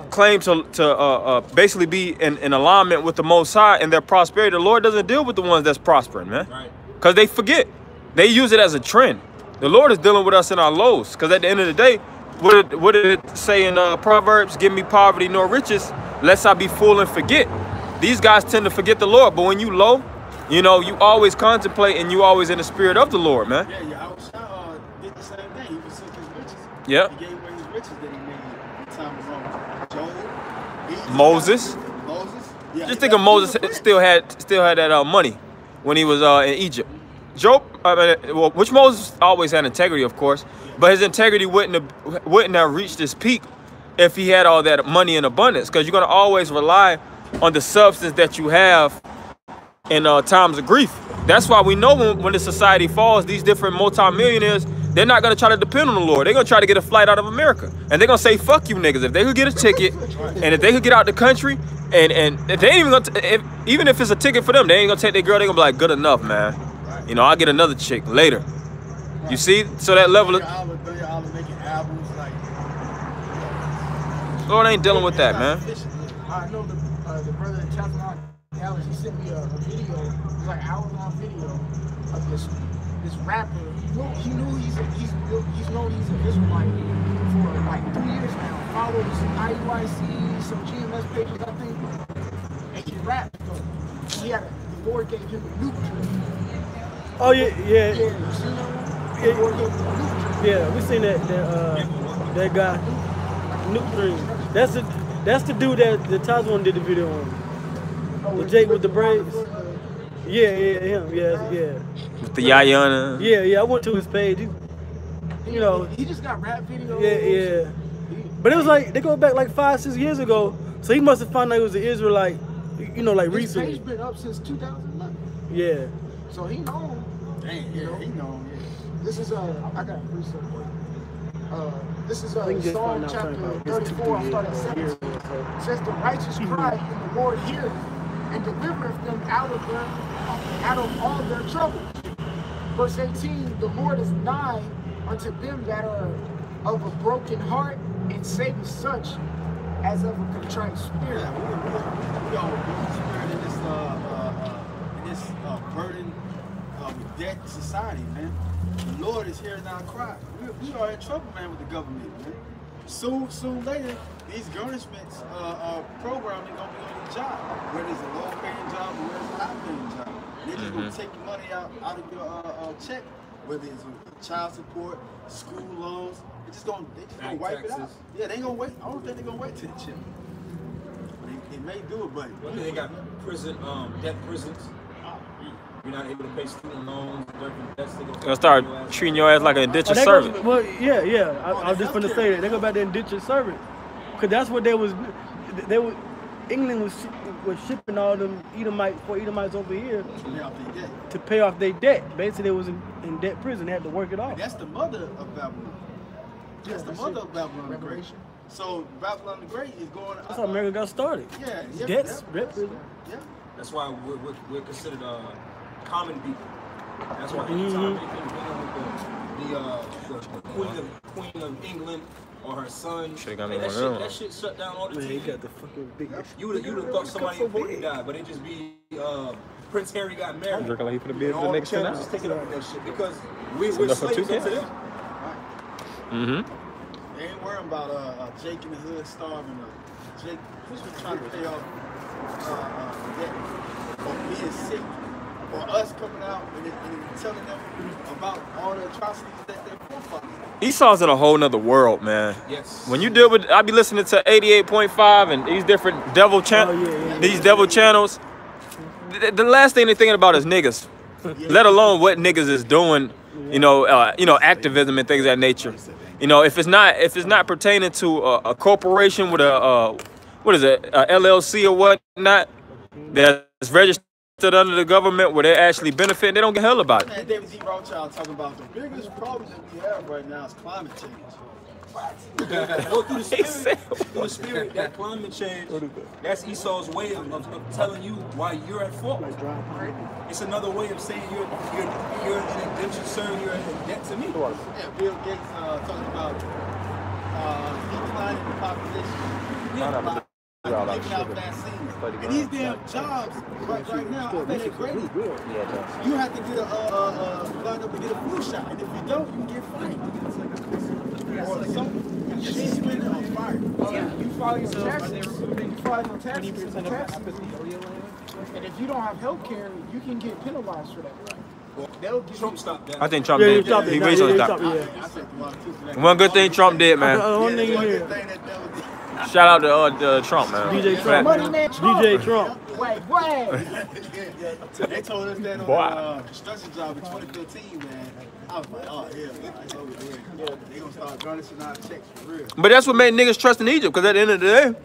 claim to basically be in alignment with the Most High and their prosperity, the Lord doesn't deal with the ones that's prospering, man. Because they forget. They use it as a trend. The Lord is dealing with us in our lows. Because at the end of the day, what did it say in Proverbs? Give me poverty nor riches, lest I be full and forget. These guys tend to forget the Lord. But when you low, you know, you always contemplate and you always in the spirit of the Lord, man. Yeah, Yahushua did the same thing. He forsook his riches. Yeah. He gave away his riches that he made in the time of Job. Moses. Yeah, just think of Moses still had that money when he was in Egypt. Job, which Moses always had integrity, of course, but his integrity wouldn't have reached this peak if he had all that money in abundance. Because you're gonna always rely on the substance that you have in times of grief. That's why we know when the society falls, these different multimillionaires, they're not gonna try to depend on the Lord. They're gonna try to get a flight out of America, and they're gonna say, "Fuck you, niggas." If they could get a ticket, and if they could get out the country, and if they ain't even gonna, even if it's a ticket for them, they ain't gonna take their girl. They're gonna be like, "Good enough, man. You know, I'll get another chick later." You see, so that level of Lord ain't dealing with that, man. I know the brother in Chapel Alex, he sent me a video, it was like an hour-long video of this rapper. He knew he's known he's an Israelite for like 3 years now. Follows IUIC, some GMS pages, I think. And he rapped though. The Lord gave him a nuke dream. Oh yeah. Yeah, you seen that one? The Lord gave him a nuke dream. Yeah, we seen that guy. Nuke dream. That's the dude that the Tazwan did the video on. The Jake with the braids. Yeah, him. Yeah. With the Yayana. Yeah. I went to his page. You know. He just got rap videos. Yeah. But it was like they go back like 5-6 years ago. So he must have found out he was an Israelite. You know, like recently. His page been up since 2011. Yeah. So he known. Dang, yeah, he known. Yeah. This is I got research. This is Psalm chapter 34. I started at 17. It says the righteous cry and the Lord heareth and delivereth them out of all their troubles. Verse 18, the Lord is nigh unto them that are of a broken heart, and saveth such as of a contrite spirit. Yeah, we all spirit in this burden of debt society, man. The Lord is hearing our cry. We are in trouble, man, with the government, man. Soon later, these garnishments program is gonna be on the job, whether it's a low-paying job or whether it's a high-paying job. They're just gonna take your money out of your check, whether it's child support, school loans. They just gonna wipe it out. Yeah, they ain't gonna wait. I don't think they're gonna wait till the check. They may do it, but they got prison, debt prisons. You're not able to pay student loans, different debts. They're gonna start treating your ass like an indentured servant. Well, yeah. I was just gonna say that they go back to indentured servant, cause that's what they was. England was shipping all them Edomites over here to pay off their debt. Basically, they was in debt prison. They had to work it off. That's the mother of Babylon. That's the mother of Babylon the Great. So Babylon the Great is going. That's how America got started. Yeah. Debt prison. Yeah. That's why we're considered common people. That's why anytime the Queen of England or her son, that shit shut down all the TV. Man, he got the fucking big. You would have thought somebody important died, but it just be Prince Harry got married. I'm drinking like he for the beer for the next 10 hours. Just taking up that shit because we're slaves to them. They ain't worrying about Jake in the hood starving or Jake who's trying to pay off debt or being sick. Or us coming out and telling them about all the atrocities that their forefathers did. Esau's in a whole nother world, man. Yes. When you deal with, I be listening to 88.5 and these different devil these devil channels. The last thing they're thinking about is niggas, let alone what niggas is doing. You know, activism and things of that nature. You know, if it's not pertaining to a corporation with a LLC or whatnot that's registered under the government where they're actually benefiting, they don't get hell about it. Man, David D. Rothschild talking about the biggest problem that we have right now is climate change. Go through the spirit, that climate change, that's Esau's way of telling you why you're at fault. It's another way of saying you're an indentured servant, you're in debt to me. Yeah, Bill Gates talking about declining the population. Giving out vaccines. And these damn jobs right now, I bet they're great. You have to get line up to get a flu shot, and if you don't, you can get fined. Or something. You're suspended on fire. You file your taxes. You file your taxes. And if you don't have health care, you can get penalized for that. Trump stopped that. I think Trump did. He recently stopped. One good thing Trump did, man. Shout out to Trump, man. DJ Trump. DJ Trump. They told us that on the construction job in 2015, man. I was like, oh, yeah, it's over there. They gonna start garnishing our checks for real. But that's what made niggas trust in Egypt, because at the end of the day,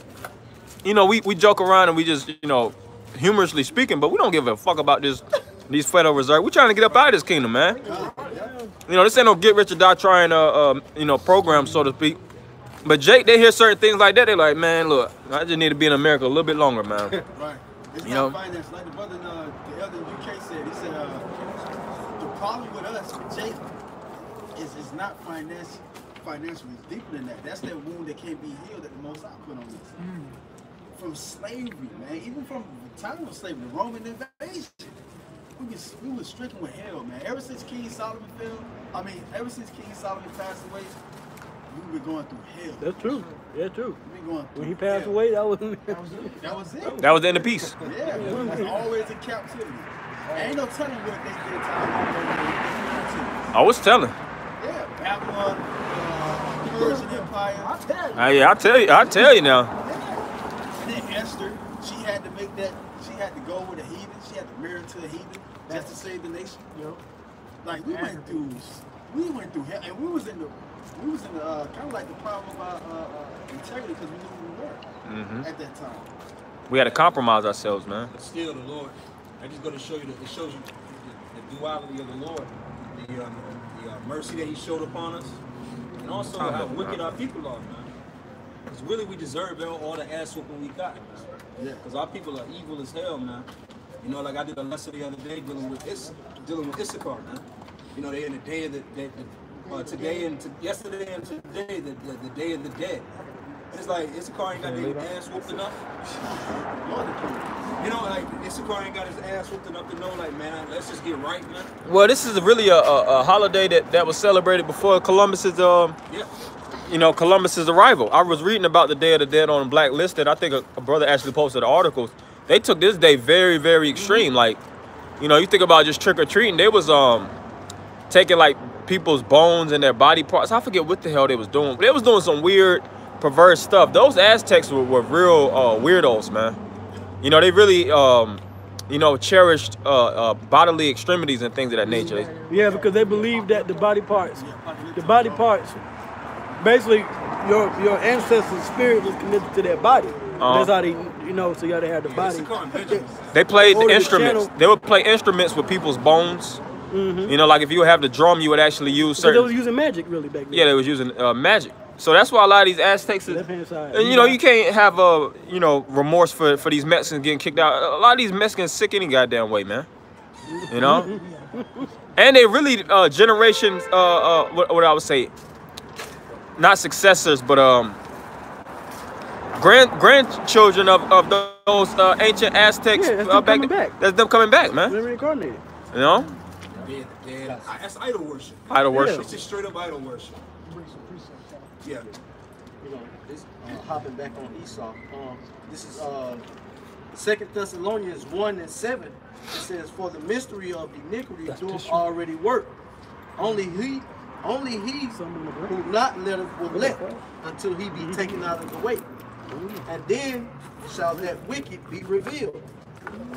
you know, we joke around and we just, you know, humorously speaking, but we don't give a fuck about these Federal Reserve. We trying to get up out of this kingdom, man. You know, this ain't no get rich or die trying, you know, program, so to speak. But Jake, they hear certain things like that, they like, man, look, I just need to be in America a little bit longer, man. Right. It's you not know? finance. Like the brother in the other UK said, he said, the problem with us, with Jake, is not financially. It's deeper than that. That's that wound that can't be healed that the Most High put on us. From slavery, man. Even from the time of slavery, the Roman invasion. We were stricken with hell, man. Ever since King Solomon ever since King Solomon passed away, we were going through hell. That's true. Yeah, true. We going through when he passed away, that was it. That was the end of peace. Yeah, we was always in captivity. Ain't no telling what they did to I was telling. Yeah, Babylon, Persian Empire. I'll tell you now. And then Esther, she had to make that. She had to go with a heathen. She had to marry to a heathen just to save the nation. Like we went through hell, and we was in the kind of like the problem of integrity because we knew who we were at that time. We had to compromise ourselves, man. But still, the Lord, I'm just going to show you that it shows you the duality of the Lord, the mercy that He showed upon us, and also how wicked our people are, man. Because really, we deserve all the ass whooping we got, man. Yeah. Because our people are evil as hell, man. You know, like I did a lesson the other day dealing with Issachar, man. You know, they in the day of yesterday and today, the day of the dead. It's like Issachar ain't got their ass whooped enough. You know, like Issachar ain't got his ass whooped enough to know, like, man, let's just get right, man. Well, this is really a holiday that was celebrated before Columbus's you know, Columbus's arrival. I was reading about the Day of the Dead on Blacklisted. I think a brother actually posted articles. They took this day very, very extreme. Like, you know, you think about just trick or treating. They was taking like people's bones and their body parts. I forget what the hell they was doing. They was doing some weird, perverse stuff. Those Aztecs were real weirdos, man. You know, they really, you know, cherished bodily extremities and things of that nature. Yeah, because they believed that the body parts, basically, your ancestors' spirit was connected to their body. That's how they, you know, so you gotta have the body. They played the instruments. They would play instruments with people's bones. You know, like if you would have the drum, you would actually use certain. They was using magic really back then. Yeah, they was using magic. So that's why a lot of these Aztecs, and you know, you can't have you know, remorse for these Mexicans getting kicked out. A lot of these Mexicans sick any goddamn way, man. You know, and they really generations. What I would say, not successors, but grandchildren of those ancient Aztecs. Yeah, that's them coming back. That's them coming back, man. They're reincarnated. You know. That's idol worship. Idol worship. It's just straight up idol worship. Yeah. You know, this hopping back on Esau. This is 2 Thessalonians 1:7. It says, "For the mystery of iniquity doeth already work. Only he who not letteth will let until he be taken out of the way. And then shall that wicked be revealed,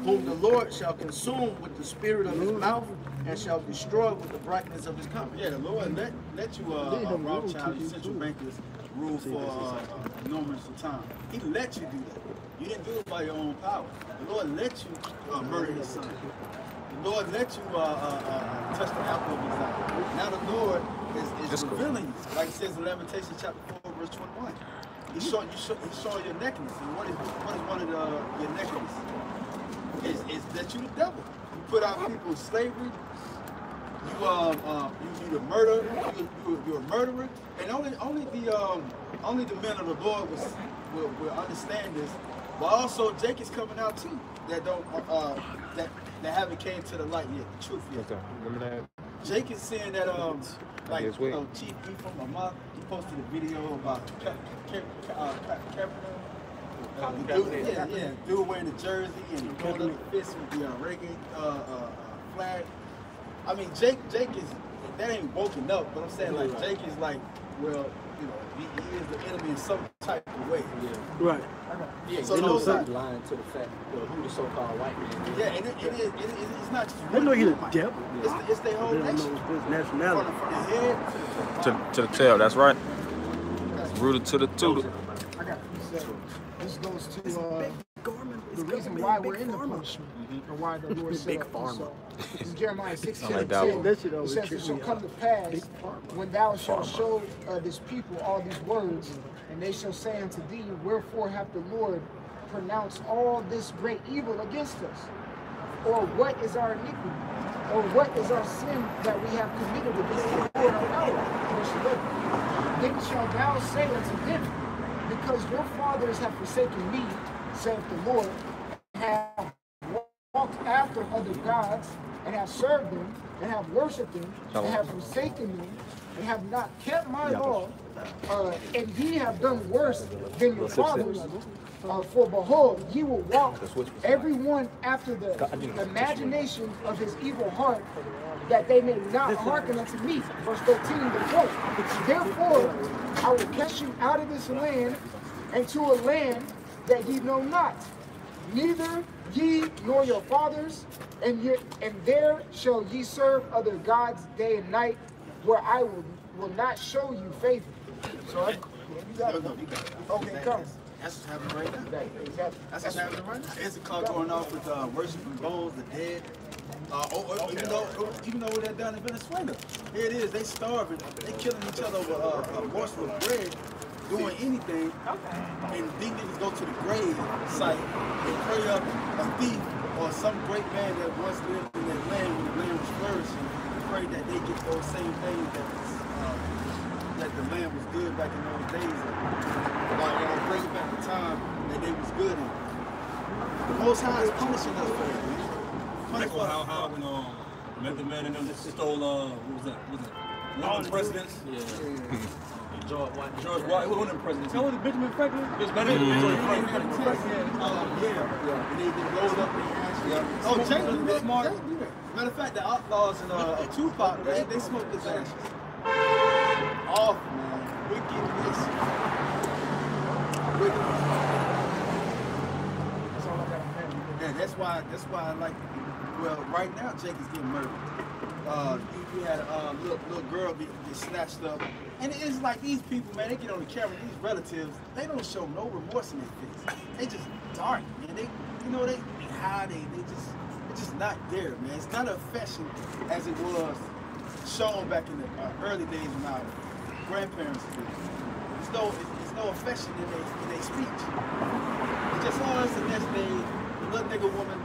whom the Lord shall consume with the spirit of his mouth, and shall destroy with the brightness of his coming." Yeah, the Lord let you Rothschild, central bankers, rule for enormous time. He let you do that. You didn't do it by your own power. The Lord let you murder his son. The Lord let you touch the apple of his eye. Now the Lord is revealing you. Like it says in Lamentations chapter 4, verse 21. He's showing your nakedness. And what is one of your nakedness? Is that you the devil. You put out people in slavery. You the murder. You're a murderer. And only the men of the Lord will understand this. But also Jake is coming out too. That don't that haven't came to the light yet. The truth yet. Okay. Remember that? Jake is saying that Chief E from my mouth. He posted a video about dude wearing the jersey and going up the fist with the reggae flag. I mean, Jake is, that ain't woken up, but I'm saying like Jake is like, well, you know, he is the enemy in some type of way. Yeah. Right. Yeah, so those are lying to the fact who the so-called white man is. Yeah, and it's not just they know he's the devil. It's their whole nation. Nationality. From the head to the tail, that's right. Rooted to the tutor. I got it. This goes to the reason why we're in the punishment and why the Lord said so. In Jeremiah 16:10, it says, it shall come to pass when thou shalt show this people all these words, and they shall say unto thee, wherefore hath the Lord pronounced all this great evil against us? Or what is our iniquity? Or what is our sin that we have committed against the Lord our God? Verse 11. Then shall thou say unto them, because your fathers have forsaken me, saith the Lord, and have walked after other gods, and have served them, and have worshipped them, and have forsaken them, and have not kept my law, and ye have done worse than your fathers. For behold, ye will walk every one after the imagination of his evil heart, that they may not hearken unto me. Verse 13, the quote. Therefore, I will cast you out of this land, and to a land that ye know not, neither ye nor your fathers, and there shall ye serve other gods day and night, where I will not show you favor. So you got it. Okay, come. That's what's happening right now. That's what's happening right now. It's a call going off with worshiping bones, the dead. Even though they're down in Venezuela, here it is. They starving. They killing each other over a morsel of bread, doing anything. And these niggas go to the grave site and pray up a thief or some great man that once lived in that land when the land was flourishing. Pray that they get those same things that the land was good back in those days. Like bring back the time that they was good in. The Most High is punishing us for that, man. How when Method Man and them stole what was that? One of the presidents? Yeah. George White. Who was the president? That was Benjamin Franklin? Benjamin Franklin. And they get rolled up in ashes. Oh, Jake do that. Matter of fact, the Outlaws and Tupac, they smoked his ashes. Off, man. Wickedness. Yeah, that's why I like. Well, right now Jake is getting murdered. You had a little girl get snatched up, and it's like these people, man. They get on the camera. These relatives, they don't show no remorse in their face. They just dark, man. They hide. It's just not there, man. It's not an affection as it was shown back in the early days when our grandparents did. It's no affection in their speech. It's just us the next day, the little nigga woman,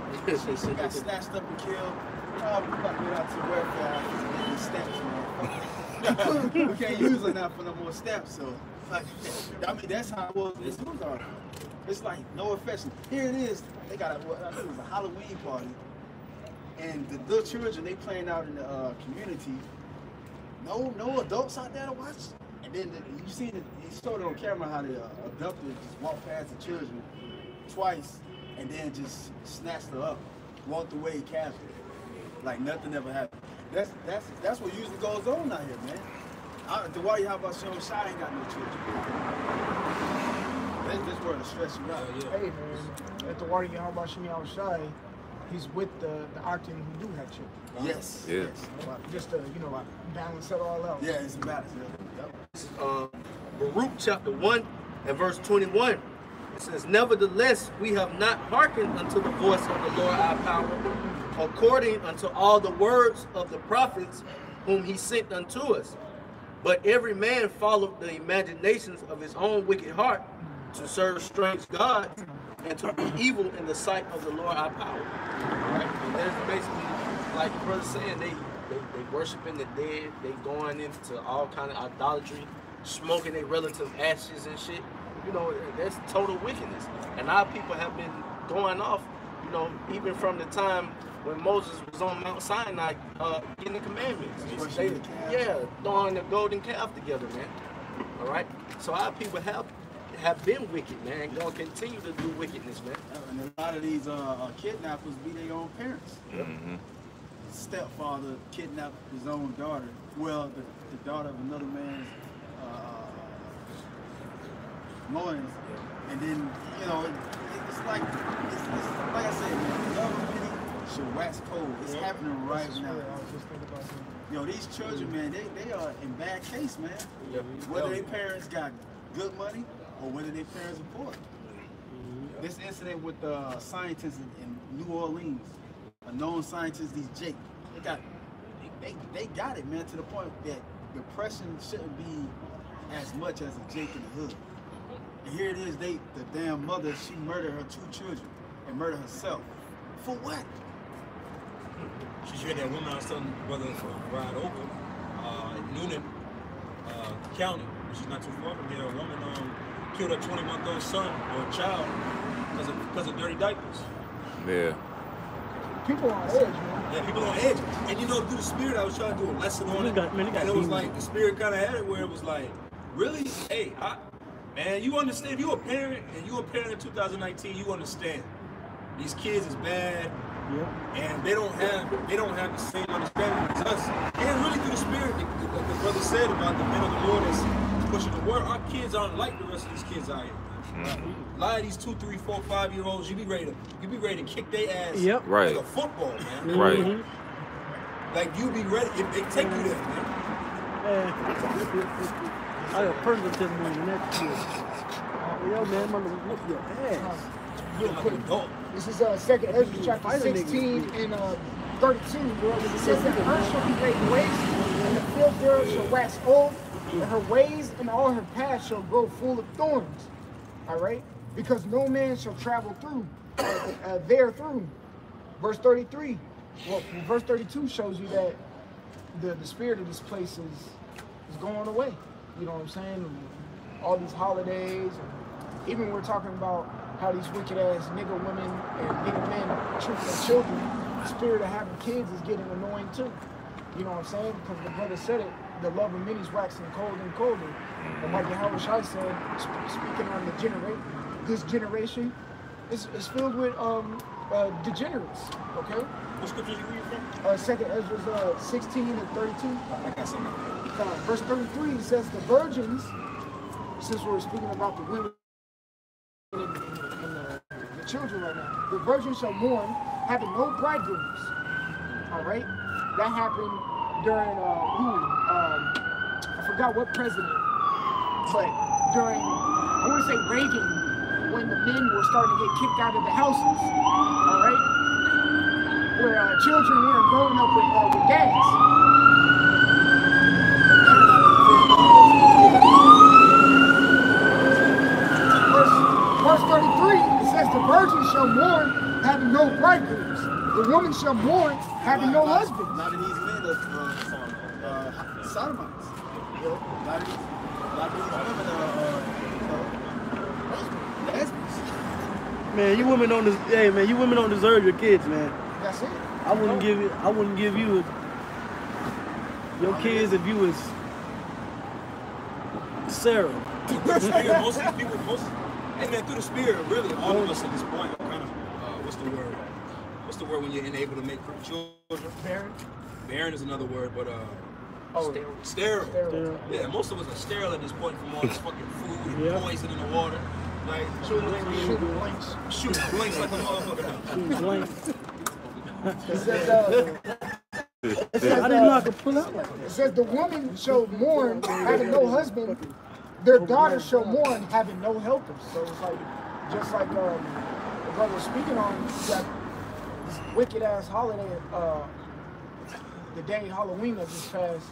she got snatched up and killed. Oh, we about to get out to welfare office and get stamps, man. We can't use her now for no more stamps, so I mean that's how it was in this news article. It's like no affection. Here it is. They got I think it was a Halloween party, and the little children they playing out in the community. No adults out there to watch. And then you see he showed it on camera how the abductor just walked past the children twice, and then just snatched her up, walked away casually, like nothing ever happened. That's what usually goes on out here, man. The why how about Sean Shy ain't got no children? This world will stress you out. Hey man, at the water how about Sean Shy, he's with the Octan who do have children. Right? Yes. Just to balance it all out. Yeah, it's a balance. Yeah. Baruch chapter 1 and verse 21. It says, nevertheless, we have not hearkened unto the voice of the Lord our power, according unto all the words of the prophets whom he sent unto us. But every man followed the imaginations of his own wicked heart to serve strange gods and to be evil in the sight of the Lord our power. All right? And that's basically, like the brother saying, they worshiping the dead, they going into all kind of idolatry, smoking their relative ashes and shit. You know, that's total wickedness. And our people have been going off, you know, even from the time when Moses was on Mount Sinai getting the commandments. Yeah, throwing the golden calf together, man. All right? So our people have been wicked, man, and gonna continue to do wickedness, man. And a lot of these kidnappers be their own parents. Mm-hmm. Stepfather kidnapped his own daughter. Well, the daughter of another man's loins. And then, you know, it's like I said, man, the love of many shall wax cold. It's happening right now. Yo, these children, man, they are in bad case, man. Whether their parents got good money or whether their parents are poor. This incident with the scientists in New Orleans, a known scientist, these Jake, they got it, man, to the point that depression shouldn't be as much as a Jake in the hood. And here it is, the damn mother, she murdered her 2 children and murdered herself. For what? She's here that woman I was telling the brother for a ride over in Noonan County, which is not too far from here. A woman killed her 20-month-old son or child because of dirty diapers. Yeah. People on edge, man. Yeah, people on edge. And you know, through the spirit, I was trying to do a lesson on it. And it was like, the spirit kind of had it where it was like, really? Hey, man, you understand, if you're a parent and you're a parent in 2019, you understand. These kids is bad. Yeah. And they don't have the same understanding as us. And really through the spirit, like the brother said about the men of the Lord that's pushing the word, our kids aren't like the rest of these kids out here. A lot of these 2, 3, 4, 5-year-olds, you be ready to kick their ass like a football, man. Right. Like you be ready if they take you there, man. I got personal testimony in that kid. Yo, man, I'm gonna whip your ass. Real quick. This is 2nd Ezra chapter 16 and 32. It says that earth shall be laid waste, and the field thereof shall wax old, and her ways and all her paths shall grow full of thorns. All right? Because no man shall travel through, through. Verse 33. Well, verse 32 shows you that the spirit of this place is going away. You know what I'm saying? And all these holidays, and even we're talking about how these wicked ass nigger women and nigger men treat their children. The spirit of having kids is getting annoying too. You know what I'm saying? Because the brother said it, the love of many is waxing colder and colder. And like Yahweh Shai said, speaking on this generation, is filled with degenerates. Okay? What scripture you read from? 2nd Ezra 16 and 32. I got something. Verse 33 says the virgins, since we're speaking about the women and the children right now, the virgins shall mourn, having no bridegrooms. All right? That happened during, I forgot what president, but during, I want to say Reagan, when the men were starting to get kicked out of the houses. All right? Where children weren't growing up with dads. Verse 33, it says the virgin shall mourn, having no bridegrooms. The woman shall mourn, having no husband. A lot of these men are sodomites. You know, a lot of these women are lesbians. Man, you women don't. Hey, man, you women don't deserve your kids, man. That's it. I wouldn't give you your kids if you was Sarah. Most of these people, hey man, through the spirit, really, all of us at this point are kind of, what's the word? What's the word when you're unable to make children? Barren. Barren is another word, but sterile. Yeah, most of us are sterile at this point from all this fucking food and poison in the water. Like children ain't being shooting blanks like a motherfucker. Shooting blanks. It says, I didn't know I could pull up. It says the woman shall mourn, having no husband. their daughters show more in having no helpers. So it's like, just like the brother was speaking on, you got this wicked ass holiday, the day Halloween that just passed.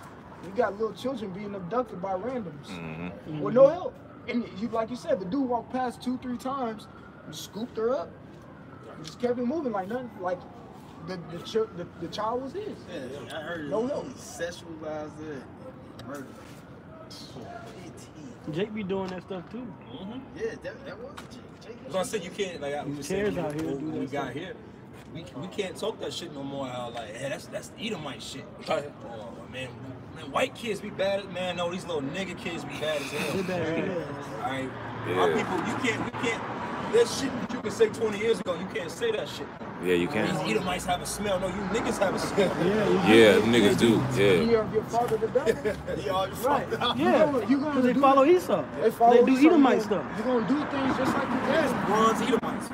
You got little children being abducted by randoms with no help. And you, like you said, the dude walked past 2-3 times, and scooped her up, and just kept it moving like nothing. Like the child was his. Yeah, I heard no help. He sexualized it, murder. Jake be doing that stuff too. Yeah, that was Jake. So I said you can't like we said out here when we got here. We can't talk that shit no more. How like, hey, that's Edomite shit. Oh man, white kids be bad. Man, no, these little nigga kids be bad as hell. All right, our people, we can't. There's shit that you can say 20 years ago. You can't say that shit. Yeah, you can. These Edomites have a smell. No, you niggas have a smell. Yeah, niggas do. Yeah. You are your father the devil. Right. Yeah. Because they follow Esau. They do Edomite stuff. You're gonna do things just like your dad. Bronze Edomites.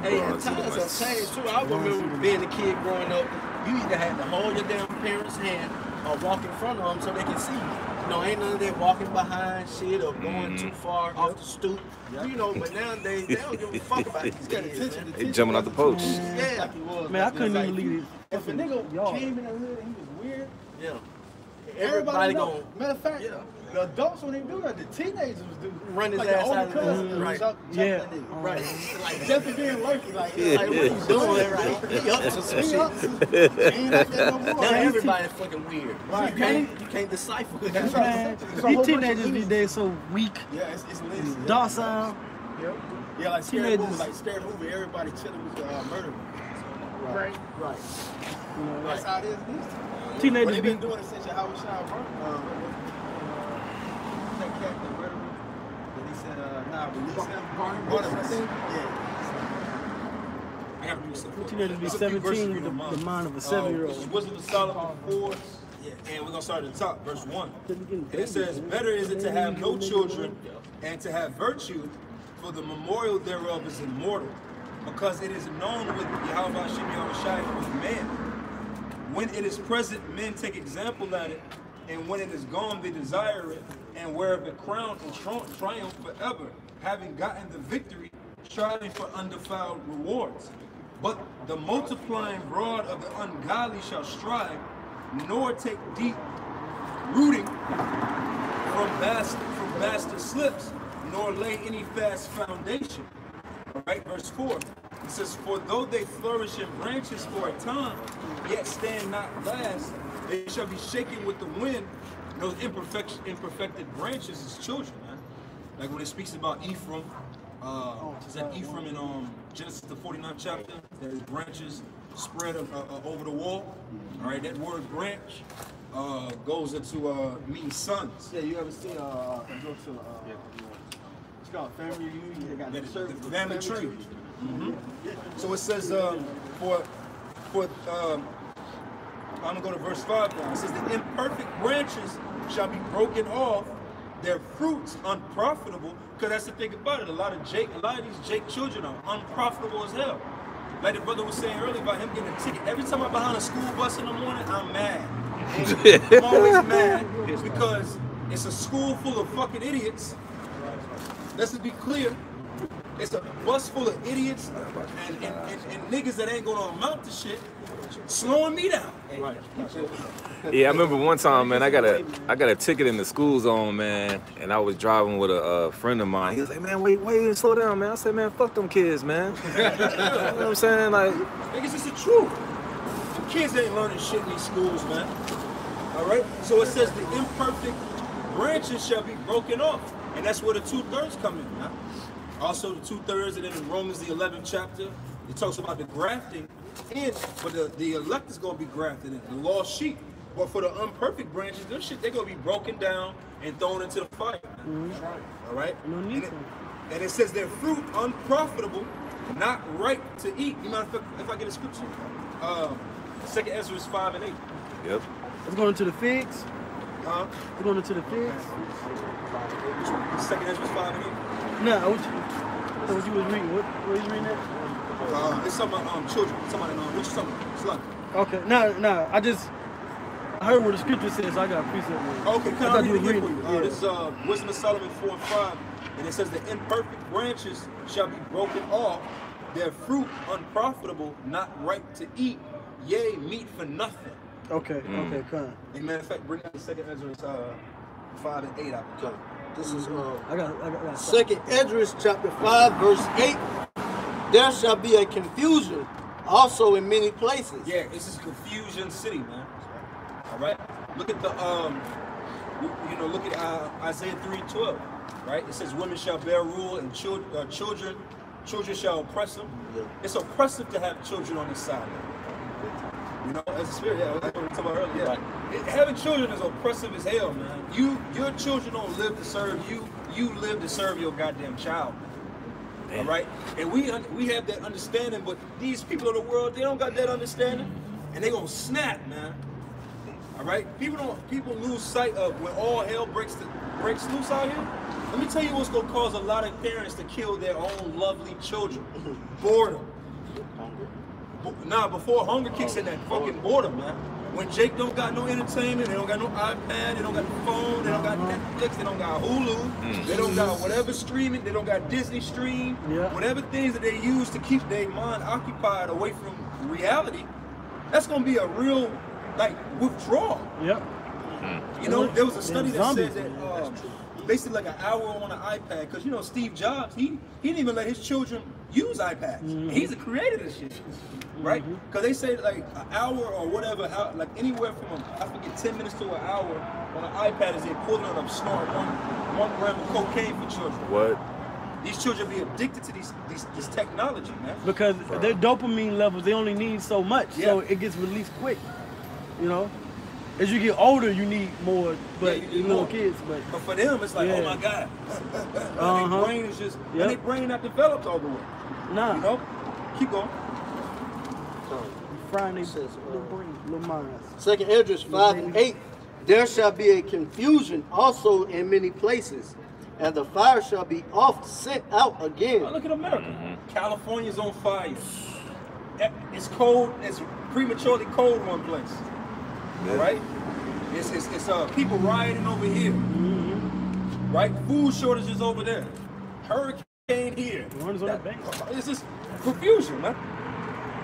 Hey, times have changed too. I remember being a kid growing up. You either had to hold your damn parents' hand or walk in front of them so they can see you. You know, ain't none of that walking behind shit or going too far off the stoop. You know, but nowadays they don't give a fuck about these kids. They jumping out the post. Yeah, like he was. Man, I couldn't even leave it. If a nigga came in the hood and he was weird, Everybody know. gonna Matter of fact, the adults when they do that, the teenagers do run his like ass the out older of the cousins, hood. Right. Right. Like Jeffy being lurky, like what you doing? Right. He up to some shit. Ain't like that no more. Now everybody's fucking weird. Right. You can't decipher. Man, these teenagers these days so weak, Yeah, it's lazy. docile. Yeah, like scared Teenagers. movie, like scared movie. Everybody chilling with murder. Right. Right. That's how it is. But Teenagers they've be been doing it since your Howard Shine that captain murderer. But he said, nah, release him. Barnabas. Yeah. I gotta do something. teenagers be 17 with the mind of a 7-year-old. Wisdom of Solomon 4, and we're gonna start at the top, verse 1. And it says, better is it to have no children and to have virtue, for the memorial thereof is immortal, because it is known with Yahweh Shai with man. When it is present, men take example at it, and when it is gone, they desire it, and wear the crown and triumph forever, having gotten the victory, striving for undefiled rewards. But the multiplying broad of the ungodly shall strive, nor take deep rooting from bastard slips, nor lay any fast foundation. All right, verse 4. It says, for though they flourish in branches for a time, yet stand not last, they shall be shaken with the wind. Those imperfected branches is children, man. Like when it speaks about Ephraim, is that Ephraim in Genesis the 49th chapter, that his branches spread over the wall. All right, that word branch goes into meaning sons. Yeah, you ever see go to it's called family reunion. They got the family tree. So it says I'm gonna go to verse 5 now. It says the imperfect branches shall be broken off, their fruits unprofitable. Because that's the thing about it. A lot of these Jake children are unprofitable as hell. Like the brother was saying earlier about him getting a ticket. Every time I'm behind a school bus in the morning, I'm mad. I'm always mad because it's a school full of fucking idiots. Let's just be clear. It's a bus full of idiots and niggas that ain't gonna amount to shit, slowing me down. Right. Yeah, I remember one time, man, I got a ticket in the school zone, man, and I was driving with a friend of mine. He was like, man, wait, slow down, man. I said, man, fuck them kids, man. You know what I'm saying? Like, niggas, it's the truth. The kids ain't learning shit in these schools, man. All right? So it says the imperfect branches shall be broken off. And that's where the 2/3 come in, man. Also the 2/3, and then in Romans the 11th chapter, it talks about the grafting in, but the elect is gonna be grafted in, the lost sheep. But for the imperfect branches, them shit, they're gonna be broken down and thrown into the fire. All right? And it says their fruit unprofitable, not right to eat. You mind if I get a scripture? 2 Ezra 5 and 8. Yep. Let's go into the figs. We're going into the figs. 2 Ezra 5 and 8. No, what you was reading? What was you reading that? It's something about children. Somebody what you talking about? Okay, no, I heard what the scripture says. So I got a precept. Okay, can I read it again for you? This is Wisdom of Solomon 4:5, and it says the imperfect branches shall be broken off, their fruit unprofitable, not ripe to eat, yea, meat for nothing. Okay, okay, come. And matter of fact, bring out the second Ezra 5 and 8 out. Okay. This is I got. Second Esdras chapter 5 verse 8. There shall be a confusion also in many places. Yeah, this is confusion city, man. All right. Look at the look at Isaiah 3:12, right? It says women shall bear rule and children shall oppress them. Yeah. It's oppressive to have children on this side. You know, as a spirit, yeah, that's what we talked about earlier. Yeah. Right. Having children is oppressive as hell, man. Your children don't live to serve you. You live to serve your goddamn child. Man. All right, and we have that understanding, but these people of the world, they don't got that understanding, and they gonna snap, man. All right, people lose sight of when all hell breaks loose out here. Let me tell you what's gonna cause a lot of parents to kill their own lovely children: boredom. Nah, before hunger kicks in, that fucking boredom, man. When Jake don't got no entertainment, they don't got no iPad, they don't got no phone, they don't got Netflix, they don't got Hulu, they don't got whatever streaming, they don't got Disney Stream, whatever things that they use to keep their mind occupied away from reality, that's gonna be a real, like, withdrawal. Yep. You know, there was a study that said that basically like an hour on an iPad, because you know Steve Jobs, he didn't even let his children use iPads. He's the creator of this shit. Right? Because they say like an hour or whatever, like anywhere from I forget 10 minutes to an hour on an iPad is the equivalent of snorting one gram of cocaine for children. What? These children be addicted to this technology, man. Because their dopamine levels, they only need so much, so it gets released quick. You know, as you get older, you need more. But little kids, but for them, it's like, oh my god, their brain is just, and their brain not developed all the way. Nah, you know, keep going. Little minds. Second Esdras 5 and 8. There shall be a confusion also in many places, and the fire shall be oft sent out again. Oh, look at America. California's on fire. It's cold. It's prematurely cold one place. All right. It's people rioting over here. Right. Food shortages over there. Hurricane here. It's just confusion, man.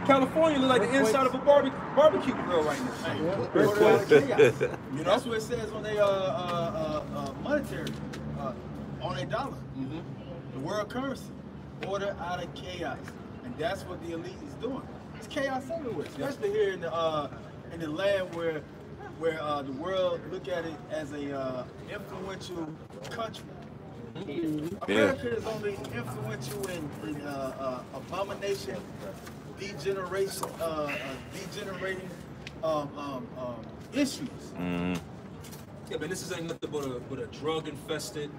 California look like the inside of a barbecue grill right now. You know, that's what it says on their monetary, on their dollar. The world currency, order out of chaos, and that's what the elite is doing. It's chaos everywhere, especially here in the land where the world look at it as a influential country. America is only influential in abomination, degenerating issues. Yeah, but this ain't nothing but a drug infested,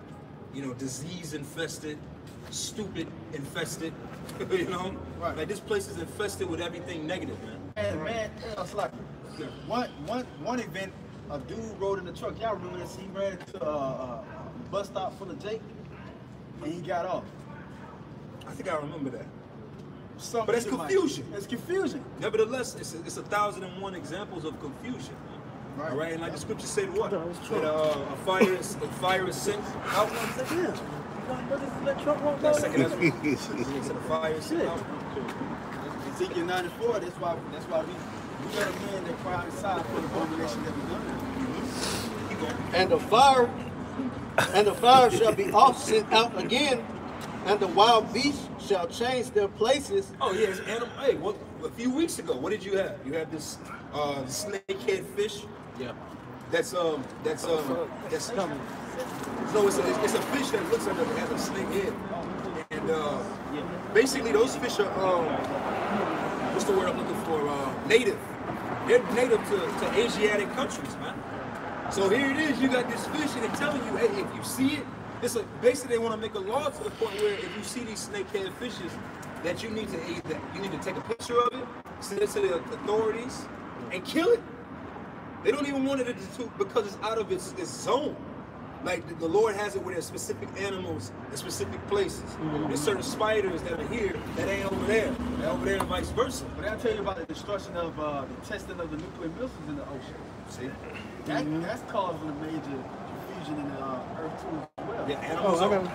disease infested, stupid infested, you know? Right. Like this place is infested with everything negative, man. And man, it's like one event, a dude rode in the truck. Y'all remember this? He ran into a bus stop full of Jake, and he got off. I think I remember that. But it's confusion. It's confusion. Nevertheless, it's 1,001 examples of confusion. Right. All right, and like the scripture said, what? That a fire is sent out. That second, that's a fire is sent out. Ezekiel 94. That's why we got a man that cried aside for the abomination that we done. And the fire shall be oft sent out again, and the wild beasts shall change their places. Oh yeah, it's animal. Hey, a few weeks ago, what did you have? You had this snakehead fish. Yeah. That's no, it's a fish that looks like it has a snake head. And basically those fish are what's the word I'm looking for? Native. They're native to Asiatic countries, man. So here it is, you got this fish and they're telling you, hey, if you see it, basically they want to make a law to the point where if you see these snakehead fishes, that you need to take a picture of it, send it to the authorities, and kill it. They don't even want it to because it's out of its zone. Like the Lord has it where there's specific animals in specific places. There's certain spiders that are here that ain't over there. They're over there and vice versa. But I'll tell you about the destruction of the testing of the nuclear missiles in the ocean. See? That's causing a major confusion in the earth too as well. Yeah,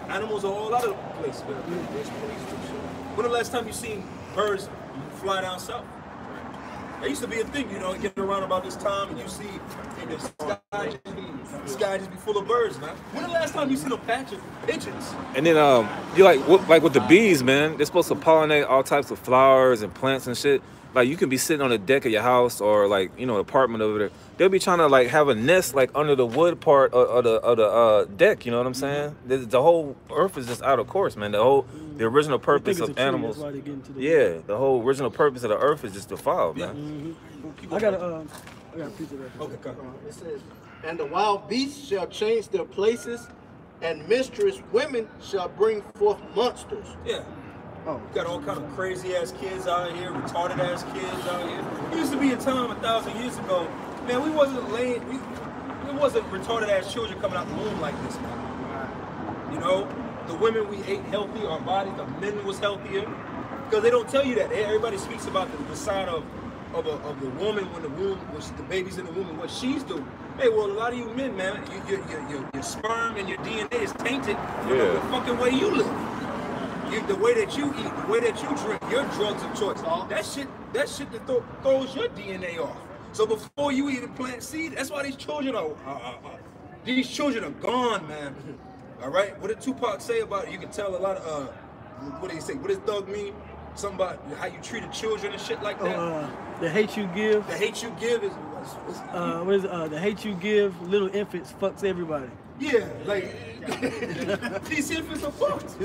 animals are all out of the place. When the last time you seen birds fly down south? That used to be a thing, you know, getting around about this time and you see in the sky just be full of birds, man. When the last time you seen a patch of pigeons? And then you like with the bees, man, they're supposed to pollinate all types of flowers and plants and shit. Like you can be sitting on the deck of your house or like, you know, apartment over there. They'll be trying to like have a nest like under the wood part of the deck, you know what I'm saying? The whole earth is just out of course, man. The original purpose of animals. The whole original purpose of the earth is just defiled, man. I got a piece of that. Okay, come on. It says, and the wild beasts shall change their places, and minstrous women shall bring forth monsters. Yeah. Oh. Got all kind of crazy ass kids out here, retarded ass kids out here. There used to be a time 1,000 years ago, man, we wasn't retarded ass children coming out the womb like this, man. You know, the women we ate healthy, our bodies, the men was healthier. Because they don't tell you that. Everybody speaks about the side of the woman when the baby's in the womb and what she's doing. Hey, well, a lot of you men, man, your sperm and your DNA is tainted from the fucking way you live. The way that you eat, the way that you drink, your drugs of choice, that shit that throws your DNA off. So before you even plant seed, that's why these children are gone, man. All right, what did Tupac say about it? You can tell a lot of what did he say? What does thug mean? Something about how you treated children and shit like that. The hate you give. The hate you give is what is it? The hate you give little infants fucks everybody. Yeah, like these infants are fucked.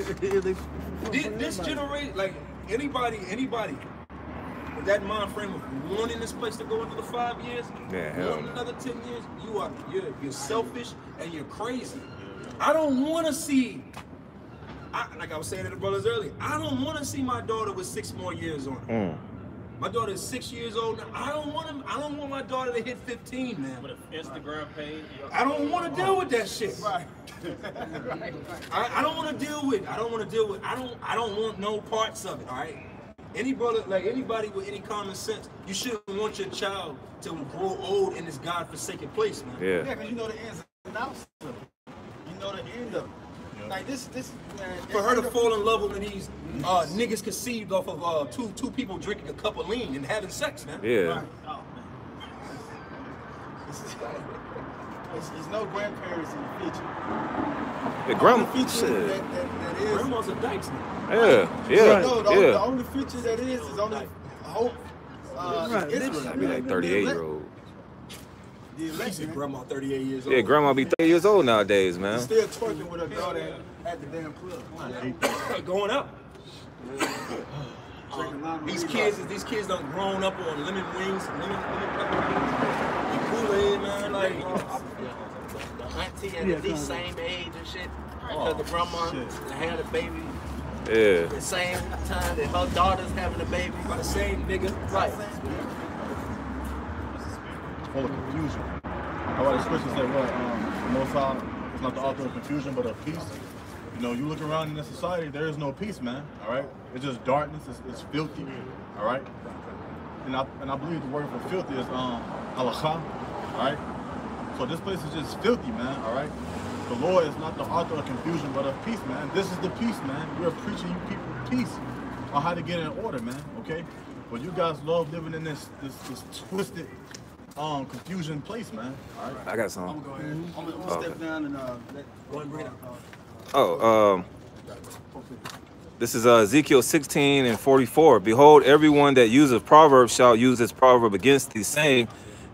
This generation, like anybody with that mind frame of wanting this place to go another 5 years, wanting another 10 years, you're selfish and you're crazy. I don't want to see. Like I was saying to the brothers earlier, I don't want to see my daughter with 6 more years on her. My daughter is 6 years old now. I don't want my daughter to hit 15, man. With an Instagram page. I don't want to deal with that shit. Right. I don't want to deal with. I don't want no parts of it. All right. Anybody with any common sense, you shouldn't want your child to grow old in this godforsaken place, man. Yeah, because you know the ins and outs of it. You know the end of it. Like this man, for her to fall in love with these niggas conceived off of two people drinking a cup of lean and having sex, man. Yeah. Right. Oh, there's no grandparents in the future. The grandma feature that is. Grandma's a dykes now. Yeah. The only feature that is only hope. I'd be like 38-year-old. The grandma 38 years old. Yeah, grandma be 30 years old nowadays, man. Still twerking with her daughter at the damn club. Going up. These kids done grown up on lemon wings, lemon pepper and Kool-Aid, man. Like the auntie at the same age and shit. Because the grandma had a baby. Yeah. The same time that her daughter's having a baby by the same nigga. Right. Full of confusion. That's why the scripture said what? The Most High is not the author of confusion, but of peace. You know, you look around in this society, there is no peace, man. All right, it's just darkness. It's filthy. All right, and I believe the word for filthy is halakha. All right, so this place is just filthy, man. All right, the Lord is not the author of confusion, but of peace, man. This is the peace, man. We're preaching you people peace on how to get in order, man. Okay, but you guys love living in this twisted. Confusion place, man. All right. I got some. I'm gonna go ahead. I'm gonna step down and go and bring it out. This is Ezekiel 16:44. Behold, everyone that uses proverbs shall use this proverb against the same,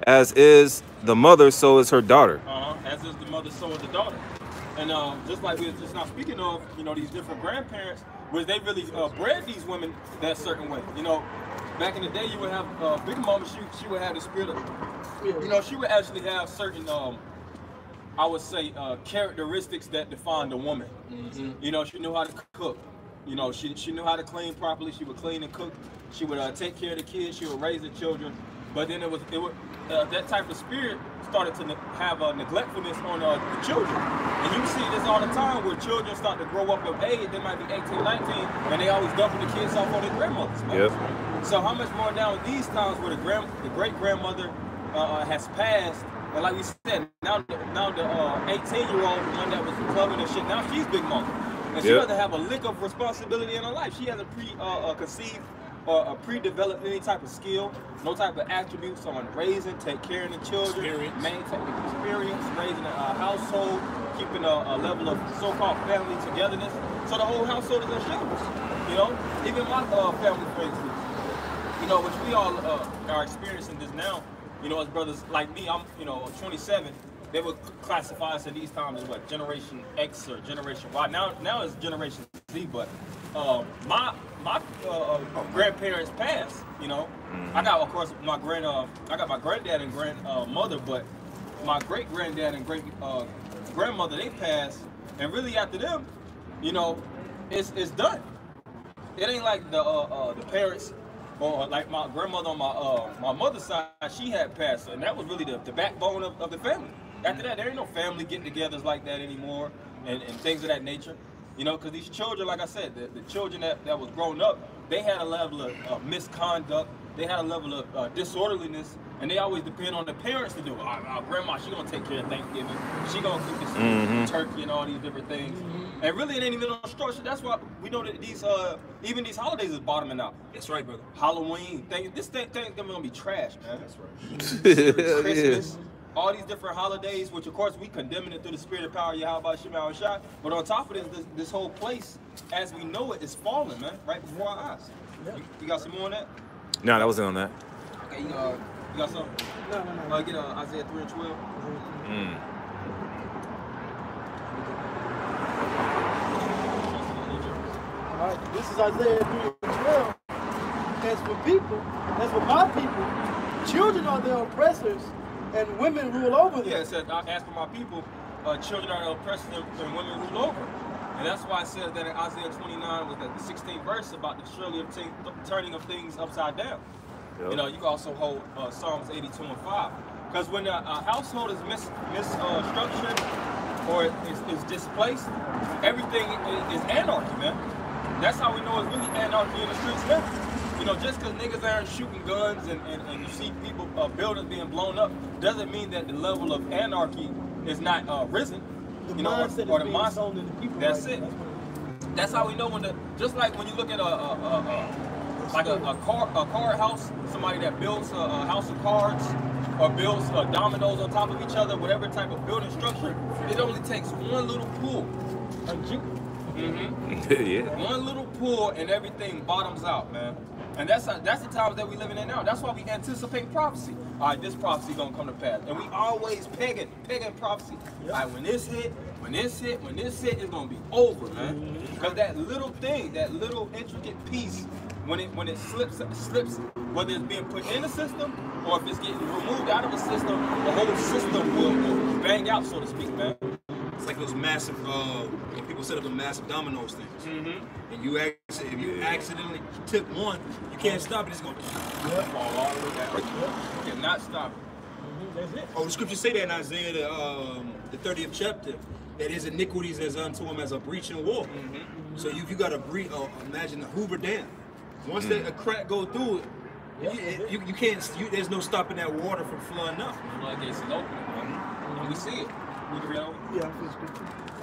as is the mother, so is her daughter. As is the mother, so is the daughter. And just like we were just now speaking of, you know, these different grandparents, where they really bred these women that certain way. You know, back in the day, you would have Big Mama. She would have the spirit of, you know, she would actually have certain, I would say, characteristics that define the woman. You know, she knew how to cook. You know, she knew how to clean properly. She would clean and cook. She would take care of the kids. She would raise the children. But then it was that type of spirit started to have a neglectfulness on the children. And you see this all the time where children start to grow up of age, they might be 18, 19, and they always dumping the kids off on their grandmothers. Man. Yes. So how much more now in these times where the great-grandmother has passed, and like we said, now the 18-year-old one that was clubbing and shit, now she's big mama. And she doesn't have a lick of responsibility in her life. She hasn't conceived or pre-developed any type of skill, no type of attributes on raising, take care of the children, maintaining experience, raising a household, keeping a level of so-called family togetherness. So the whole household is in shambles. You know, even my family, for instance, you know, which we all are experiencing this now. You know, as brothers like me, I'm 27. They would classify us in these times as what, Generation X or Generation Y. Now it's Generation Z, but my grandparents passed. You know, I got, of course, I got my granddad and grandmother, but my great granddad and great grandmother, they passed, and really after them, you know, it's done. It ain't like the parents. Or like my grandmother on my mother's side, she had passed, and that was really the backbone of the family. After that, there ain't no family get-togethers like that anymore, and things of that nature. You know, because these children, like I said, the children that was growing up, they had a level of misconduct, they had a level of disorderliness, and they always depend on the parents to do it. Our grandma, she gonna take care of Thanksgiving, she gonna cook this turkey and all these different things. And really, it ain't even on structure. That's why we know that these even these holidays is bottoming out. That's right, brother. Halloween, this thing gonna be trash, man. That's right. Christmas, all these different holidays, which of course we condemning it through the spirit of power, Yahweh Shema Shai. But on top of this whole place, as we know it, is falling, man, right before our eyes. You got some more on that? No, that wasn't on that. Okay, you got something? No. Get Isaiah 3 and 12. All right, this is Isaiah 3 and 12. As for my people, children are their oppressors, and women rule over them. Yeah, it said, as for my people, children are the oppressors and women rule over. And that's why it says that in Isaiah 29 was that the 16th verse about the surely turning of things upside down. Yep. You know, you can also hold Psalms 82 and 5. Because when a household is misstructured or is displaced, everything is anarchy, man. That's how we know it's really anarchy in the streets now. You know, just because niggas aren't shooting guns and you see people, buildings being blown up, doesn't mean that the level of anarchy is not risen. The you know, mindset or is the being sold to the people. That's right? it. That's how we know when just like when you look at a card house, somebody that builds a house of cards or builds dominoes on top of each other, whatever type of building structure, it only takes one little pull. Yeah. One little pull and everything bottoms out, man. And that's the times that we living in now. That's why we anticipate prophecy. All right, this prophecy gonna come to pass, and we always pegging prophecy. All right, when this hit, it's gonna be over, man. Because that little thing, that little intricate piece, when it slips, whether it's being put in the system or if it's getting removed out of the system, the whole system will bang out, so to speak, man. It's like those massive, when people set up the massive dominoes things. And if you accidentally tip one, you can't stop it. It's going to fall all the way down. You cannot stop it. That's it. Oh, the scriptures say that in Isaiah, the 30th chapter, that his iniquities is unto him as a breach in war. So if you got a breach, imagine the Hoover Dam. Once a crack go through it, you can't. There's no stopping that water from flooding up. Floodgates is open, and we see it.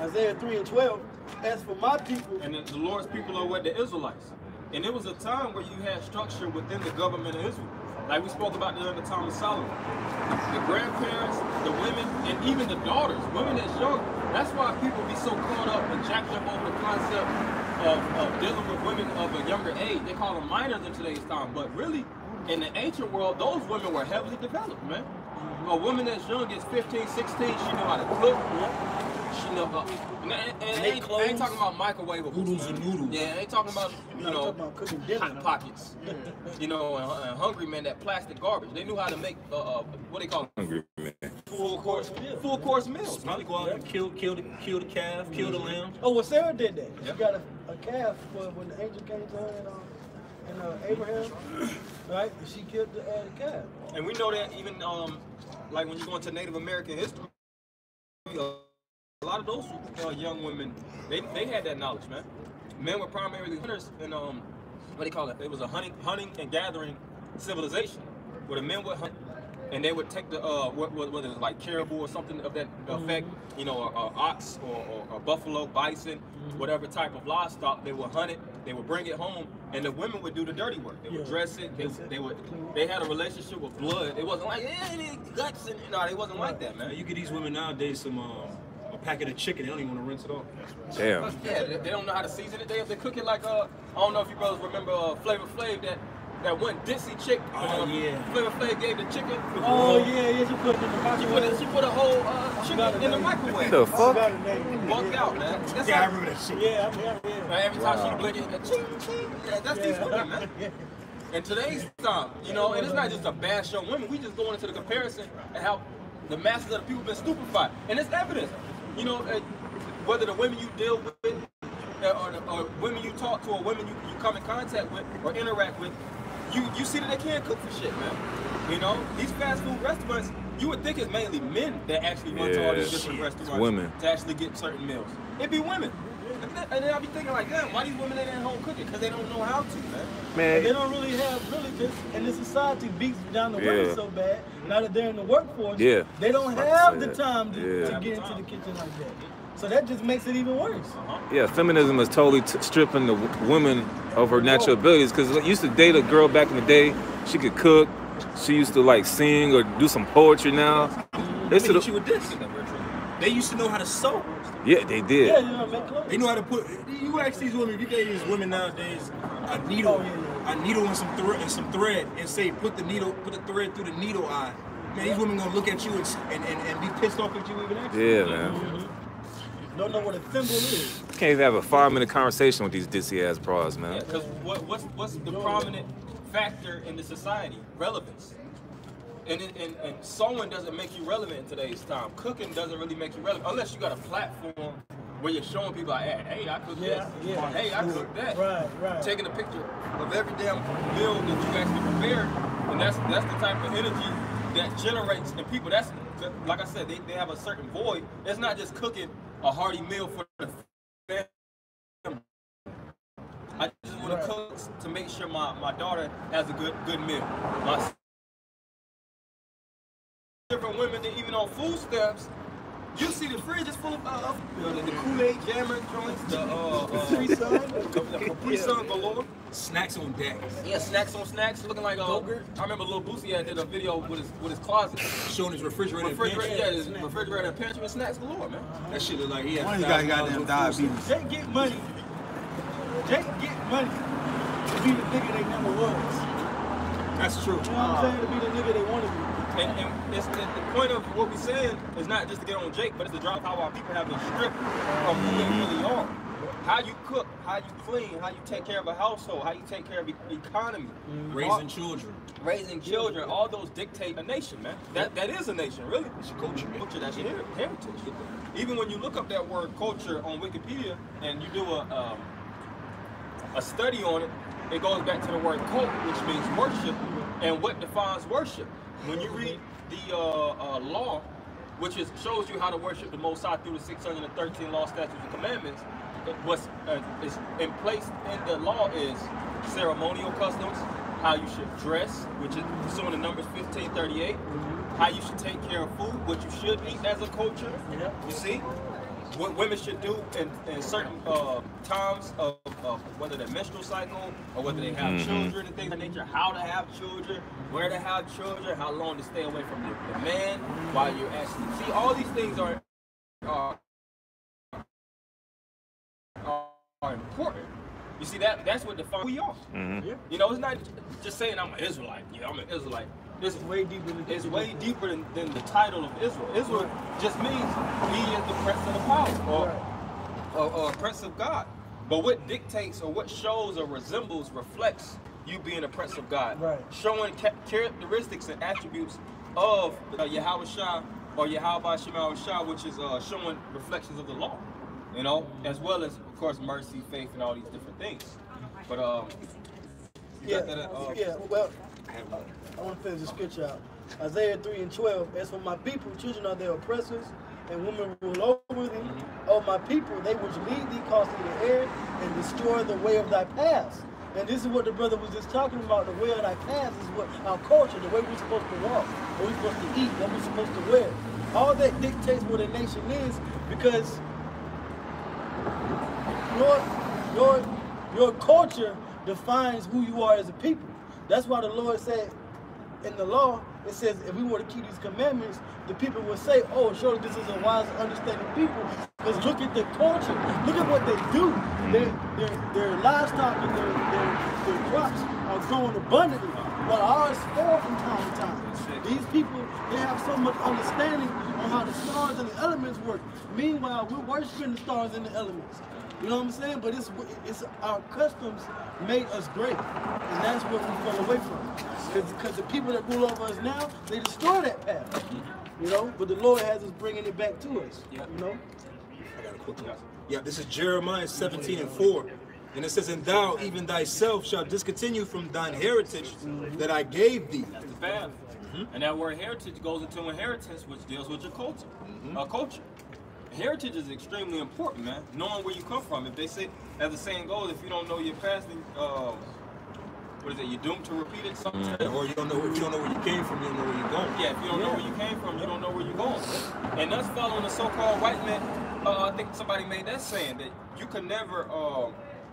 Isaiah 3 and 12. As for my people, and the Lord's people are what the Israelites. And it was a time where you had structure within the government of Israel. Like we spoke about during the time of Solomon. The grandparents, the women, and even the daughters, women that's young. That's why people be so caught up and jacked up over the concept of dealing with women of a younger age. They call them minors in today's time. But really, in the ancient world, those women were heavily developed, man. A woman that's young is 15, 16, she know how to cook. She know and I ain't talking about microwavable noodles and noodles. Yeah, I ain't talking about, cooking dinner, hot pockets. You know, and hungry men, that plastic garbage. They knew how to make what they call it? Hungry man. Full course meals. Probably go out and kill the calf, kill the lamb. oh, well, Sarah did that. She got a calf when the angel came to her Abraham, right? And she killed the calf. And we know that even like when you go into Native American history, a lot of those young women, they had that knowledge, man. Men were primarily hunters, and what they call it? It was a hunting and gathering civilization, where the men would hunt, and they would take the whether it was like caribou or something of that effect, you know, or ox or buffalo, bison, whatever type of livestock. They would hunt it, they would bring it home, and the women would do the dirty work. They would dress it. They had a relationship with blood. It wasn't like guts and it wasn't like that, man. You get these women nowadays some a packet of chicken, they don't even want to rinse it off. Damn. Yeah, they don't know how to season it. They cook it like I don't know if you brothers remember Flavor Flav, that one Dissy chick. Oh yeah. Flavor Flav gave the chicken. Oh yeah, she put it in the microwave. She put a whole chicken in the microwave. The fuck? Walked out, man. That's I remember that shit. Yeah. Every time she blinked, it ching ching. Yeah, that's these women, man. In today's time, you know, and it's not just a bash on women. We just going into the comparison and how the masses of the people been stupefied, and it's evidence. You know, whether the women you deal with, or women you talk to, or women you come in contact with or interact with, you see that they can't cook for shit, man. You know, these fast food restaurants, you would think it's mainly men that actually run to all these different restaurants to actually get certain meals. It'd be women. And then I'll be thinking like, damn, why these women ain't at home cooking? Because they don't know how to, man. They don't really just, and the society beats down the women so bad, now that they're in the workforce, they don't have the time to get into the kitchen like that. So that just makes it even worse. Yeah, feminism is totally stripping the woman of her natural abilities. Because I used to date a girl back in the day, she could cook, she used to like sing or do some poetry now. She would this. They used to know how to sew. Yeah, they did. They know how to put. You ask these women, you get these women nowadays, a needle and some thread, and say put the thread through the needle eye. Man, these women gonna look at you and be pissed off at you even after. Yeah, man. Don't know what a thimble is. Can't even have a 5-minute conversation with these dissy ass bras, man. Because what's the prominent factor in the society? Relevance. And sewing doesn't make you relevant in today's time. Cooking doesn't really make you relevant unless you got a platform where you're showing people like, hey, I cook this, or hey, I cook that. Right. Taking a picture of every damn meal that you actually prepared, and that's the type of energy that generates in people. That's, like I said, they have a certain void. It's not just cooking a hearty meal for the family. I just want to cook to make sure my daughter has a good meal. Different women that even on food stamps, you see the fridge is full of the Kool-Aid Jammer joints, the Capri Sun galore. Snacks on deck. Yeah, snacks on snacks, looking like I remember Lil Boosie did a video with his closet, showing his refrigerator. His refrigerator and pantry with snacks galore, man. That shit look like he had. One of you guys goddamn diabetes. Jake get money. Jake get money to be the nigga they never was. That's true. You know what I'm saying? To be the nigga they want to be. And it's the point of what we're saying is not just to get on Jake, but it's to drop how our people have been stripped from who they really are. How you cook, how you clean, how you take care of a household, how you take care of the economy. Raising children, all those dictate a nation, man. That is a nation, really. It's a culture. That's your heritage. Even when you look up that word culture on Wikipedia and you do a study on it, it goes back to the word cult, which means worship, and what defines worship. When you read the law, which shows you how to worship the Most High through the 613 law, statutes, and commandments, what's is in place in the law is ceremonial customs, how you should dress, which is shown in Numbers 15:38, how you should take care of food, what you should eat as a culture. You see, what women should do in certain times of whether their menstrual cycle or whether they have children and things of that nature, how to have children, where to have children, how long to stay away from the man while you're actually. See, all these things are important. You see, that's what defines who we are. You know, it's not just saying I'm an Israelite. Yeah, I'm an Israelite. It's way deeper than the title of Israel. Israel just means he is the prince of the power or prince of God. But what dictates or what shows or resembles, reflects you being a prince of God, showing characteristics and attributes of Yahweh Shah or Yahweh Shema Shah, which is showing reflections of the law, you know, as well as, of course, mercy, faith, and all these different things. But Yeah, well, I want to finish the scripture out. Isaiah 3:12, as for my people, children are their oppressors, and women rule over thee. O my people, they which lead thee cause thee to err, and destroy the way of thy paths. And this is what the brother was just talking about. The way of thy paths is what our culture, the way we're supposed to walk, what we're supposed to eat, what we're supposed to wear. All that dictates what a nation is, because your culture defines who you are as a people. That's why the Lord said in the law, it says if we were to keep these commandments, the people will say, oh, surely this is a wise, understanding people. Because look at the culture. Look at what they do. Their livestock and their crops are growing abundantly, while ours fall from time to time. These people, they have so much understanding on how the stars and the elements work. Meanwhile, we're worshiping the stars and the elements. You know what I'm saying? But it's our customs made us great, and that's what we fell away from. Because the people that rule over us now, they destroy that path. You know, but the Lord has us bringing it back to us. You know. I got a quick one. Yeah, this is Jeremiah 17:4, and it says, "And thou, even thyself, shalt discontinue from thine heritage that I gave thee." That's the path. And that word heritage goes into inheritance, which deals with your culture. Culture. Heritage is extremely important, man. Knowing where you come from. If they say, as the saying goes, if you don't know your past, then what is it? You're doomed to repeat it. Something. Or you don't know if you don't know where you came from, you don't know where you're going. Yeah, if you don't know where you came from, you don't know where you're going. And us following the so-called white man, I think somebody made that saying that you can never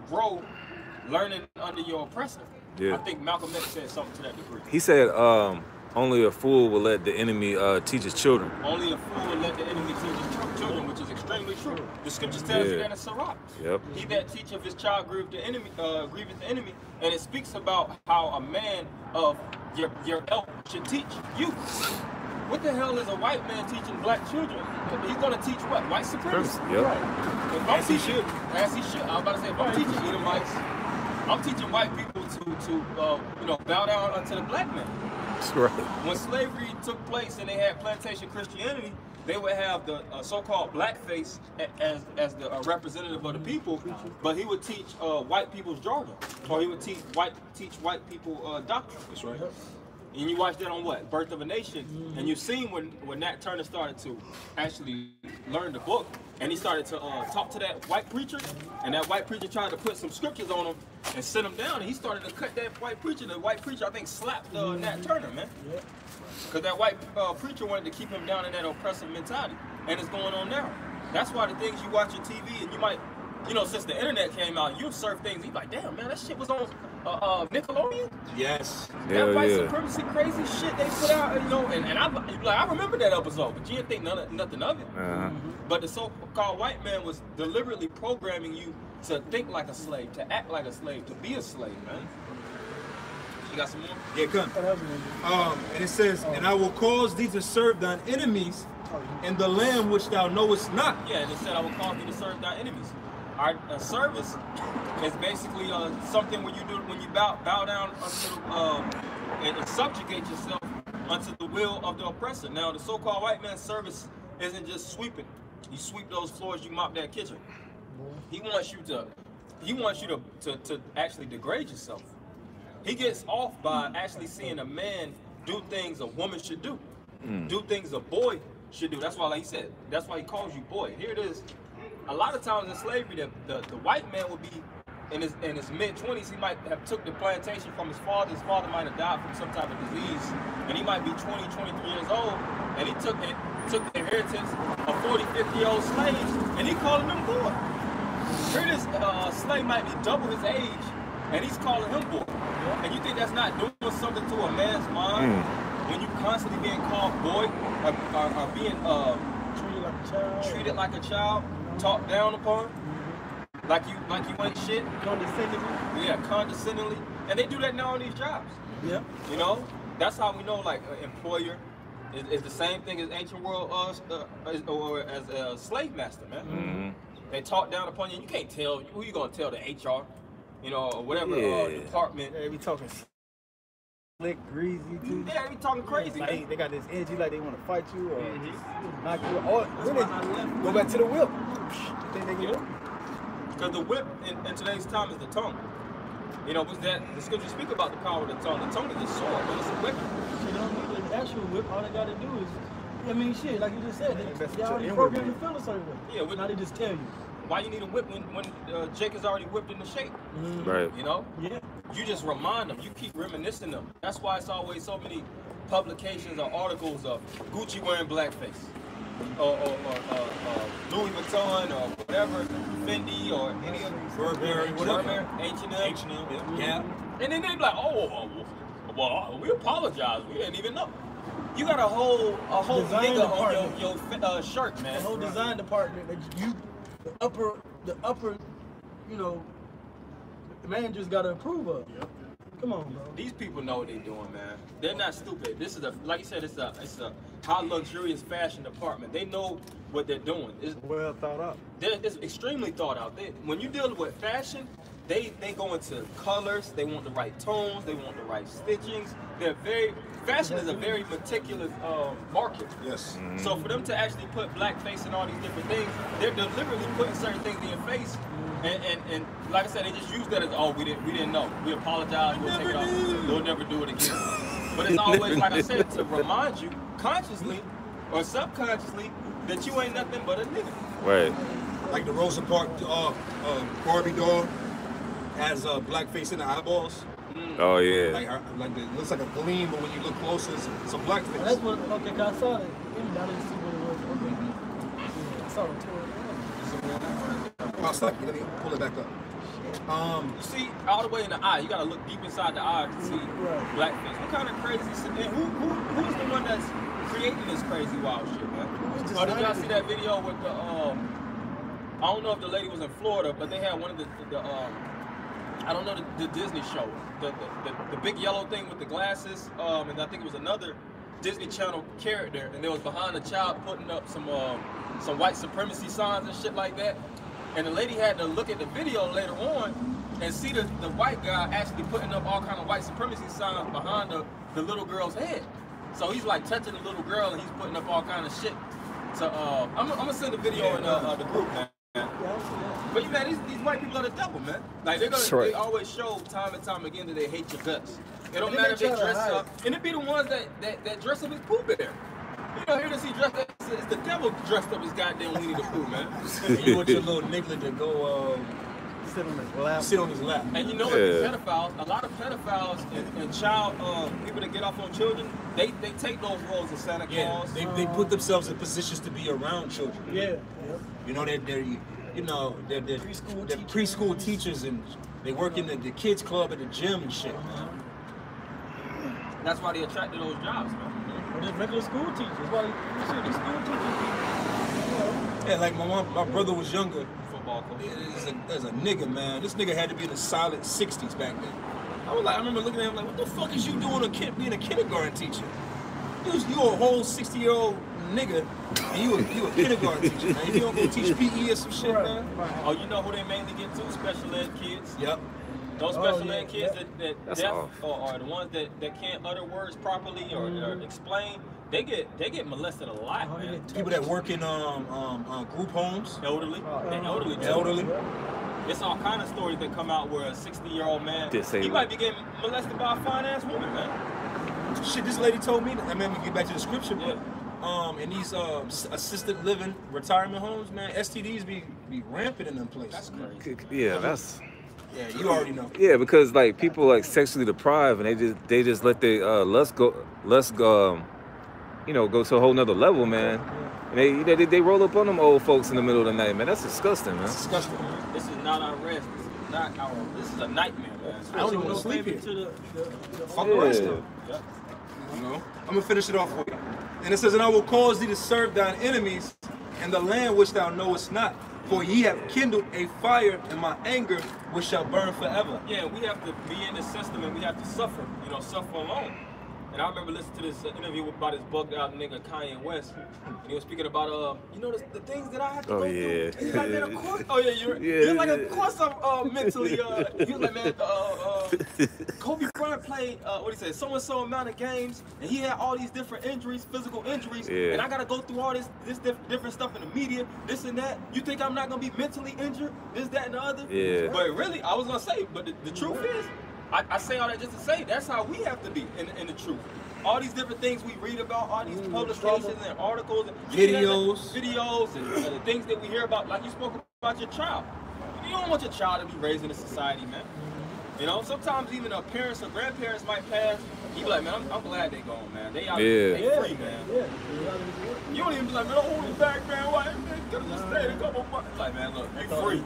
grow learning under your oppressor. Yeah. I think Malcolm X said something to that degree. He said, only a fool will let the enemy teach his children. Only a fool will let the enemy teach his children, which is extremely true. The scripture tells you that in Sirach. Yep. He that teacheth his child grieveth the enemy, and it speaks about how a man of your elk should teach you. What the hell is a white man teaching black children? He's gonna teach what? White supremacy. Yep. Right. If I'm teaching, as he should. I was about to say, if I'm teaching Edomites, I'm teaching white people to bow down unto the black man. That's right. When slavery took place and they had plantation Christianity, they would have the so-called blackface as the representative of the people, but he would teach white people's jargon, or he would teach white people doctrine. That's right. And you watch that on what? Birth of a Nation, and you've seen when Nat Turner started to actually learn the book, and he started to talk to that white preacher, and that white preacher tried to put some scriptures on him and sit him down, and he started to cut that white preacher. The white preacher, I think, slapped Nat Turner, man. Because that white preacher wanted to keep him down in that oppressive mentality, and it's going on now. That's why the things you watch on TV, and you might, since the internet came out, you surf things, you like, damn, man, that shit was on Nickelodeon? Yes. That white supremacy crazy shit they put out, and I remember that episode, but you didn't think nothing of it. But the so-called white man was deliberately programming you to think like a slave, to act like a slave, to be a slave, man. You got some more? Yeah, come. And it says, and I will cause thee to serve thine enemies in the land which thou knowest not. Yeah, and it said, I will cause thee to serve thy enemies. Our service is basically something when you bow down unto and subjugate yourself unto the will of the oppressor. Now, the so-called white man's service isn't just sweeping. You sweep those floors, you mop that kitchen. He wants you to actually degrade yourself. He gets off by actually seeing a man do things a woman should do, do things a boy should do. That's why, like he said, that's why he calls you boy. Here it is. A lot of times in slavery, the white man would be in his mid-20s. He might have took the plantation from his father. His father might have died from some type of disease, and he might be 20, 23 years old, and he took the inheritance of 40, 50-year-old slaves, and he calling them boy. Here this slave might be double his age, and he's calling him boy. And you think that's not doing something to a man's mind when you constantly being called boy or being treated like a child, talked down upon, like you ain't shit, condescendingly. Yeah, condescendingly, and they do that now on these jobs. Yeah, that's how we know like an employer is the same thing as ancient world or as a slave master, man. They talk down upon you. You can't tell who you gonna tell, the HR, or whatever department. They be talking slick, greasy too. Yeah, they be talking crazy. Like they got this energy, like they want to fight you or knock you out. Or really, go back to the whip. You think they can whip? Because the whip in today's time is the tongue. You know, was that the scripture speak about the power of the tongue? The tongue is a sword, but it's a weapon. They don't need an actual whip. All they got to do is, I mean, shit, like you just said, they already programmed to feel a certain way. Yeah, now they just tell you. Why you need a whip when Jake is already whipped into shape? Right. You know? Yeah. You just remind them. You keep reminiscing them. That's why it's always so many publications or articles of Gucci wearing blackface, or Louis Vuitton or whatever, Fendi or any of Burberry, whatever, H&M, yeah. And then they be like, well, we apologize. We didn't even know. You got a whole design nigga on your shirt, man. The whole design department that the upper, you know, the man just got to approve of. Yep. Come on, bro. These people know what they're doing, man. They're not stupid. This is like you said, it's a high luxurious fashion department. They know what they're doing. It's well thought out. It's extremely thought out. When you deal with fashion, they go into colors. They want the right tones. They want the right stitchings. Fashion is a very meticulous market. Yes. Mm-hmm. So for them to actually put blackface and all these different things, they're deliberately putting certain things in your face. And like I said, they just use that as, oh, we didn't know. We apologize. We'll take it off. We'll never do it again. But it's always, like I said, to remind you consciously or subconsciously that you ain't nothing but a nigga. Right. Like the Rosa Parks Barbie doll has blackface in the eyeballs. Oh yeah. Like it looks like a gleam, but when you look closer, it's a blackface. That's what. Okay, I saw that. I didn't see what it was. Okay. Yeah, I saw the tour. I'll stop you. Let me pull it back up. You see, all the way in the eye, you gotta look deep inside the eye to see blackface. What kind of crazy? And who's the one that's creating this crazy wild shit, man? Oh, did y'all see that video with the? I don't know if the lady was in Florida, but they had one of the I don't know the Disney show, the big yellow thing with the glasses, and I think it was another Disney Channel character, and they was behind a child putting up some white supremacy signs and shit like that. And the lady had to look at the video later on and see the white guy actually putting up all kind of white supremacy signs behind the little girl's head. So he's like touching the little girl and he's putting up all kind of shit. So I'm gonna send the video in the group, man. But man, these white people are the devil, man. Like they always show time and time again that they hate your guts. It don't matter if they dress up, and it be the ones that dress up as Pooh Bear. You know, here to see dressed up, it's the devil dressed up as goddamn Winnie the Pooh, man. And you want your little nigga to go sit on his lap. And you know what, pedophiles, a lot of pedophiles and child people that get off on children, they take those roles of Santa Claus. They put themselves in positions to be around children. Yeah. You know, they're preschool teachers, and they work in the kids club at the gym and shit. That's why they attracted those jobs, man. Or just regular school teachers. Why you see these school teachers? Yeah, like my brother was younger. Football coach. As a nigga, man. This nigga had to be in the solid 60s back then. I remember looking at him like, what the fuck is you doing being a kindergarten teacher? You a whole 60-year-old nigga, and you a kindergarten teacher, man. You don't go teach PE or some shit, man. Oh, you know who they mainly get to? Special ed kids. Yep. Those special ed kids that deaf or the ones that can't utter words properly or explain, they get molested a lot, man. People that work in group homes. Elderly. Elderly. It's all kind of stories that come out where a 60-year-old man, he might be getting molested by a fine-ass woman, man. Shit, this lady told me, I mean, we get back to the scripture, but in these assisted living retirement homes, man, STDs be rampant in them places. That's crazy. Yeah, that's... Yeah, you already know. Yeah, because like people like sexually deprived, and they just let their lust go, you know, go to a whole nother level, man. And they roll up on them old folks in the middle of the night, man. That's disgusting, man. That's disgusting, man. This is not our rest. This is a nightmare, man. I don't even want to sleep here. Fuck the rest of it. You know, I'm gonna finish it off for you. And it says, and I will cause thee to serve thine enemies, and the land which thou knowest not. For ye have kindled a fire in my anger, which shall burn forever. Yeah, we have to be in the system and we have to suffer, suffer alone. And I remember listening to this interview about this bugged out nigga Kanye West, and he was speaking about the things that I had to go through. He's like, man, of course. Oh yeah, you're like, of course I'm mentally. He was like, man, Kobe Bryant played, what he said, so-and-so amount of games, and he had all these different injuries, physical injuries, and I gotta go through all this different stuff in the media, this and that. You think I'm not gonna be mentally injured? This, that, and the other? Yeah. But really, I was gonna say, but the truth is, I say all that just to say, that's how we have to be in the truth. All these different things we read about, all these publications and articles, and videos and the things that we hear about, like you spoke about your child. You don't want your child to be raised in a society, man. You know, sometimes even parents or grandparents might pass. You be like, man, I'm glad they gone, man. They out they free, man. You don't even be like, man, don't hold it back, man. Why? Could have just stayed a couple months. Like, man, look, you free.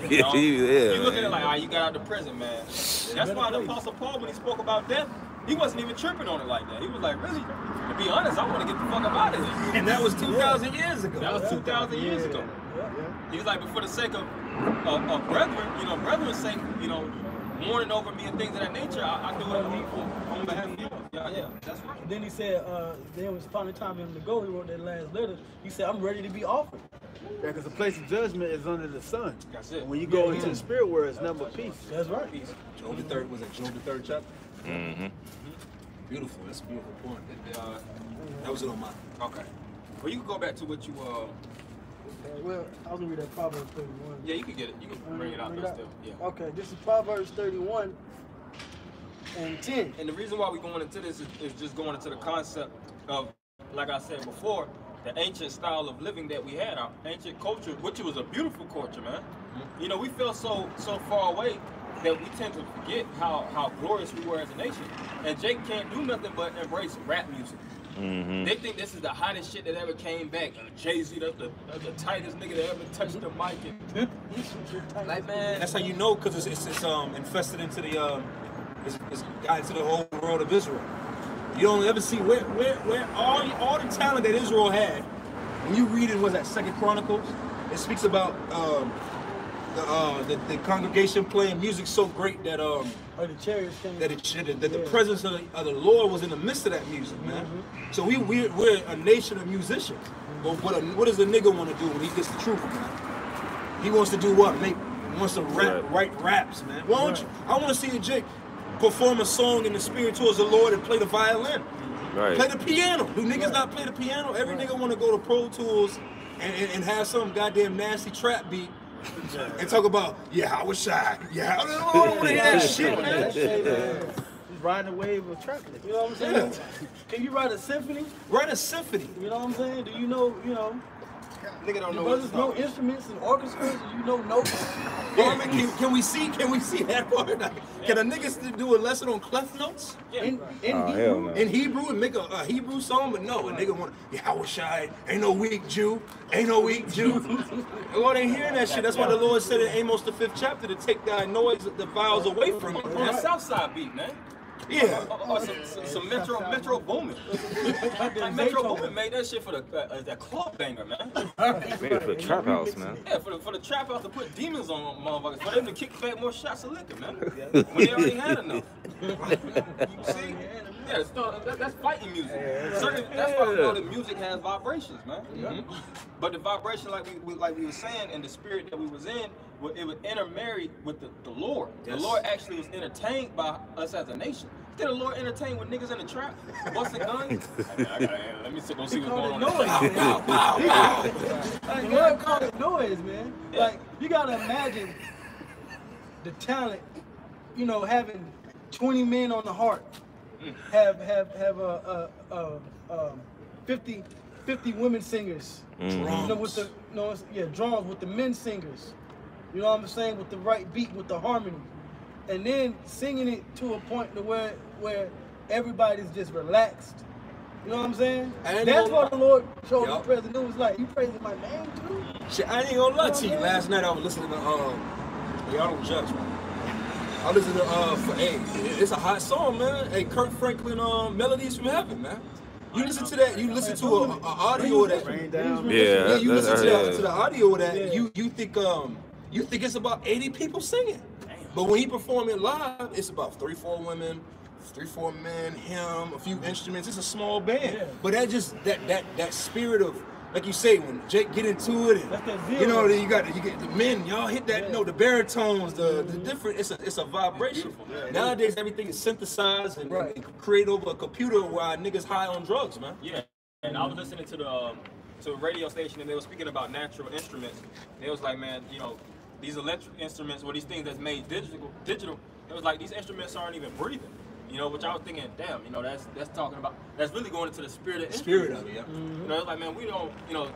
You know? You look at it like, you got out of prison, man. That's why the Apostle Paul, when he spoke about death, he wasn't even tripping on it like that. He was like, really? To be honest, I want to get the fuck up out of here. And that was 2,000 years ago. That was 2,000 years ago. He was like, but for the sake of brethren, you know, brethren's sake, you know, mourning over me and things of that nature, I do what I need for on behalf of you. Yeah, that's right. And then he said, there was finally time for him to go. He wrote that last letter. He said, I'm ready to be offered. Yeah, because the place of judgment is under the sun. That's it. And when you go into the spirit world, it's number peace. That's right. Job the third, was it Job the 3rd chapter? Mm-hmm. Beautiful. That's a beautiful point. That was it on mine. Okay. Well, you can go back to what you Well, I was gonna read that Proverbs 31. Yeah, you can get it. You can bring it out there still. Yeah. Okay, this is Proverbs 31 and 10. And the reason why we're going into this is just going into the concept of, like I said before, the ancient style of living that we had, our ancient culture, which was a beautiful culture, man. You know, we feel so far away that we tend to forget how glorious we were as a nation. And Jake can't do nothing but embrace rap music. They think this is the hottest shit that ever came back. Jay-Z, that's the tightest nigga that ever touched the mic. And, like, man, that's how you know, because it's infested into the it's got into the whole world of Israel. You don't ever see where all the talent that Israel had. When you read it, was that 2nd Chronicles? It speaks about the congregation playing music so great that the chariots came. That the presence of the Lord was in the midst of that music, man. So we're a nation of musicians. But what does the nigga want to do when he gets the truth, man? He wants to do what? He wants to write raps, man. Why don't you? I want to see Jake perform a song in the spirit towards the Lord and play the violin. Play the piano. Do niggas not play the piano? Every nigga want to go to Pro Tools and have some goddamn nasty trap beat and talk about, I was shy. I don't want to hear that shit, man. He's riding a wave of trap. You know what I'm saying? Can you write a symphony? Write a symphony. You know what I'm saying? Do you know, nigga don't know brothers know instruments and orchestras, and you know notes. Can we see that part? Can a nigga still do a lesson on clef notes? In hell no. In Hebrew and make a Hebrew song, but no, a nigga want I was shy, ain't no weak Jew. The Lord ain't hearing that shit. That's why the Lord said in Amos the 5th chapter to take thy noise, the vials away from it. That Southside beat, man. Yeah. Some Metro Boomin. Like Metro Boomin made that shit for the club banger, man. Made it for the trap house, man. Yeah, for the trap house to put demons on motherfuckers, for them to kick back more shots of liquor, man. When they already had enough. You see? Yeah, that's fighting music. That's why we know that music has vibrations, man. But the vibration, like we were saying, and the spirit that we was in, it would intermarry with the Lord. The Lord actually was entertained by us as a nation. Did the Lord entertain with niggas in the trap? Busting guns? Let me go see what's going on. The Lord called it noise, man. Like, you gotta imagine the talent, having 20 men on the harp, have 50 women singers, drums. Drums with the men singers. You know what I'm saying? With the right beat, with the harmony, and then singing it to a point to where everybody's just relaxed. You know what I'm saying? That's what the Lord showed the president. It was like, you praising my name too? Shit, I ain't gonna lie to you. Last night I was listening to y'all don't judge, man. I listened to it's a hot song, man. Hey, Kirk Franklin, Melodies from Heaven, man. You listen to that. You listen to an audio of that. You listen to the audio of that. You think it's about 80 people singing, but when he perform it live, it's about 3-4 women, 3-4 men, him, a few instruments. It's a small band, but that spirit of like you say, when Jake get into it, and, you know, then you get the men, y'all hit that, you know, the baritones, the different. It's a vibration. Nowadays, everything is synthesized and created over a computer while niggas high on drugs, man. Yeah, and I was listening to a radio station, and they were speaking about natural instruments. They was like, man, you know, these electric instruments or these things that's made digital. It was like these instruments aren't even breathing. You know, which I was thinking, damn, you know, that's talking about, that's really going into the spirit of instruments. Spirit of it, yeah. You know, it's like, man, we don't, you know,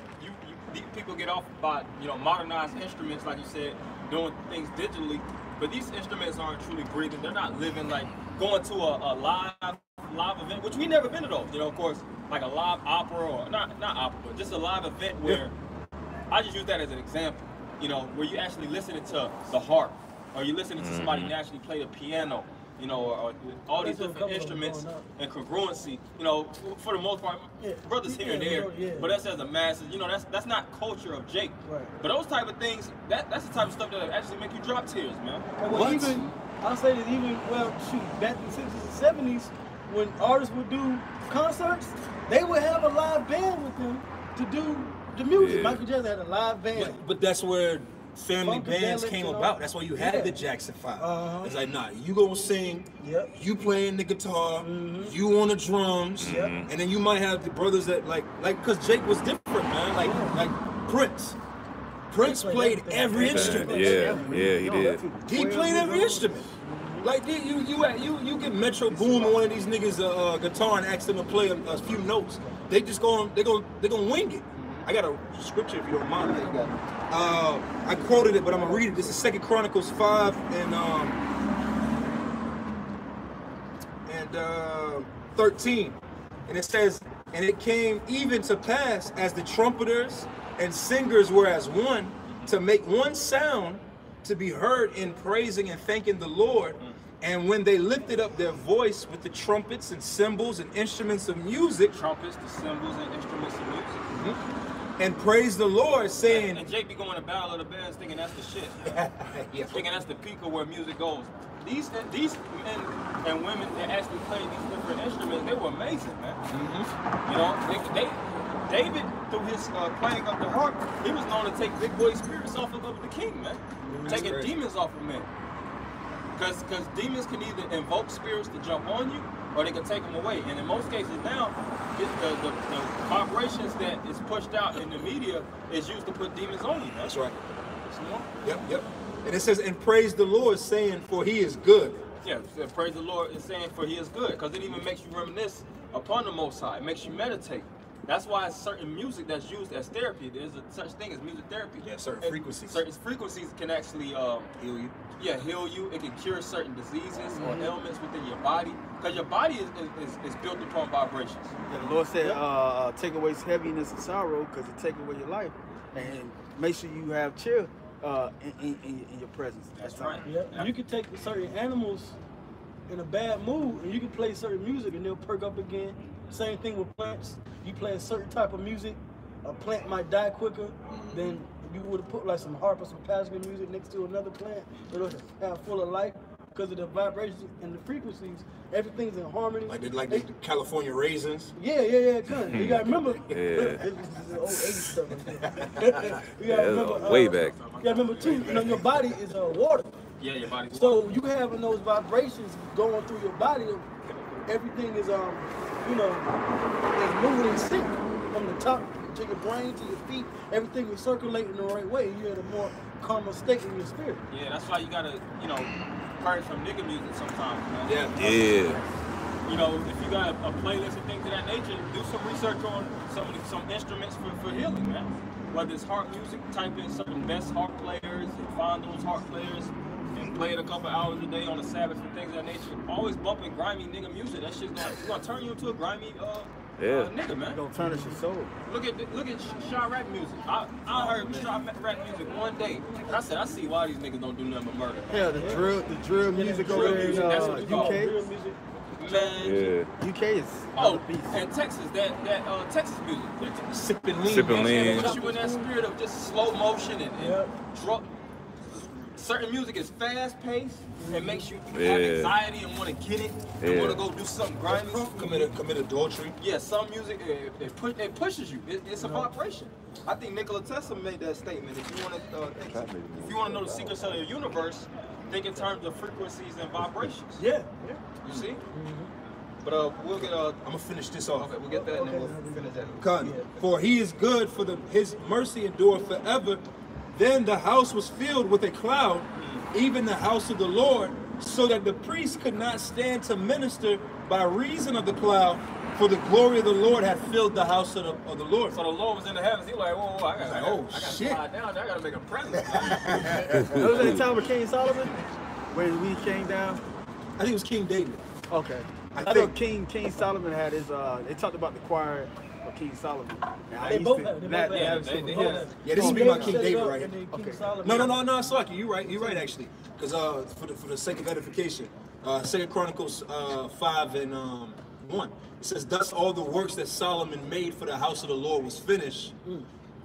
these people get off by, you know, modernized instruments, like you said, doing things digitally, but these instruments aren't truly breathing. They're not living, like going to a live event, which we never been to those. You know, of course, like a live opera, or not opera, but just a live event where, I just use that as an example, you know, where you actually listening to the harp, or you listening to somebody naturally play the piano, you know, or all these different instruments and congruency, you know, for the most part, brothers here and there, but that's as a masses, you know, that's not culture of Jake. Right. But those type of things, that's the type of stuff that actually make you drop tears, man. Well, even, I'll say that even, well, shoot, back in the 60s and 70s, when artists would do concerts, they would have a live band with them to do the music. Yeah. Michael Jackson had a live band. But that's where family bands came about. That's why you had the Jackson 5. It's like, nah, you gonna sing, you playing the guitar, you on the drums, and then you might have the brothers that like, cause Jake was different, man. Like Prince. Prince played every instrument. Yeah, he did. He played every instrument. Like you get Metro Boom and one of these niggas guitar and ask them to play a few notes. They just they gonna wing it. I got a scripture if you don't mind. I quoted it, but I'm gonna read it. This is 2 Chronicles 5 and 13, and it says, "And it came even to pass, as the trumpeters and singers were as one, to make one sound to be heard in praising and thanking the Lord. And when they lifted up their voice with the trumpets and cymbals and instruments of music," trumpets, the cymbals, and instruments of music, "and praised the Lord, saying," and Jake be going to Battle of the Bands thinking that's the shit, thinking that's the peak of where music goes. These men and women that actually played these different instruments, they were amazing, man. You know, David, through his playing of the harp, he was known to take big boy spirits off of the king, man. Taking demons off of men. Because demons can either invoke spirits to jump on you, or they can take them away. And in most cases now, the vibrations that is pushed out in the media is used to put demons on you. That's right. Yep. And it says, "And praise the Lord, saying, for he is good." Yeah, praise the Lord is saying, for he is good. Because it even makes you reminisce upon the Most High. It makes you meditate. That's why certain music that's used as therapy, there's such thing as music therapy. Yeah, certain frequencies. Certain frequencies can actually heal you. Yeah, heal you. It can cure certain diseases or ailments within your body. Because your body is built upon vibrations. Yeah, the Lord said, take away heaviness and sorrow, because it take away your life. And make sure you have cheer in your presence. That's right. Yeah. You can take certain animals in a bad mood, and you can play certain music, and they'll perk up again. Same thing with plants. You play a certain type of music, a plant might die quicker than you would have put like some harp or some classical music next to another plant. It'll have full of life because of the vibrations and the frequencies. Everything's in harmony. Like the California raisins. Yeah. You gotta remember. This is old 80s stuff. You gotta remember. Way back. You gotta remember too. You know, your body is water. Yeah, your body. So you having those vibrations going through your body. Everything is you know, is moving in sync from the top to your brain to your feet. Everything is circulating the right way. You're in a more calmer state in your spirit. Yeah, that's why you gotta, you know, purge from nigga music sometimes, man. Yeah. You know, if you got a playlist and things of that nature, do some research on some instruments for healing, man. Whether it's harp music, type in some of the best harp players and find those harp players and play it a couple hours a day on the Sabbath and things of that nature. Always bumping grimy nigga music. That shit's gonna turn you into a grimy nigga, man. Don't tarnish your soul. Look at Chirac music. I heard Chirac music one day, and I said, I see why these niggas don't do nothing but murder. Yeah, the drill music over there in UK. Man, UK is and Texas, that Texas music, Sipping lean. Push you in that spirit of just slow motion and drop. certain music is fast paced and makes you have anxiety and want to get it and want to go do something grimy. Commit adultery. Yeah, some music it pushes you. It's a vibration. I think Nikola Tesla made that statement. If you want to know the secrets of the universe, think in terms of frequencies and vibrations. Yeah. You see? But we'll get I'm gonna finish this off. Okay, we'll get that and then we'll finish that. God, for he is good, for his mercy endureth forever. Then the house was filled with a cloud, even the house of the Lord, so that the priest could not stand to minister by reason of the cloud, for the glory of the Lord had filled the house of the Lord. So the Lord was in the heavens. He was like, whoa, I gotta shit. slide down there. I gotta make a present. That was that time with King Solomon when we came down. I think it was King David. Okay. I thought King Solomon had his. They talked about the choir of King Solomon. They both have. Yeah, this is about King David, right? Okay. No, it's like you're right actually. Because for the sake of edification, 2 Chronicles 5 and 1. It says, thus all the works that Solomon made for the house of the Lord was finished.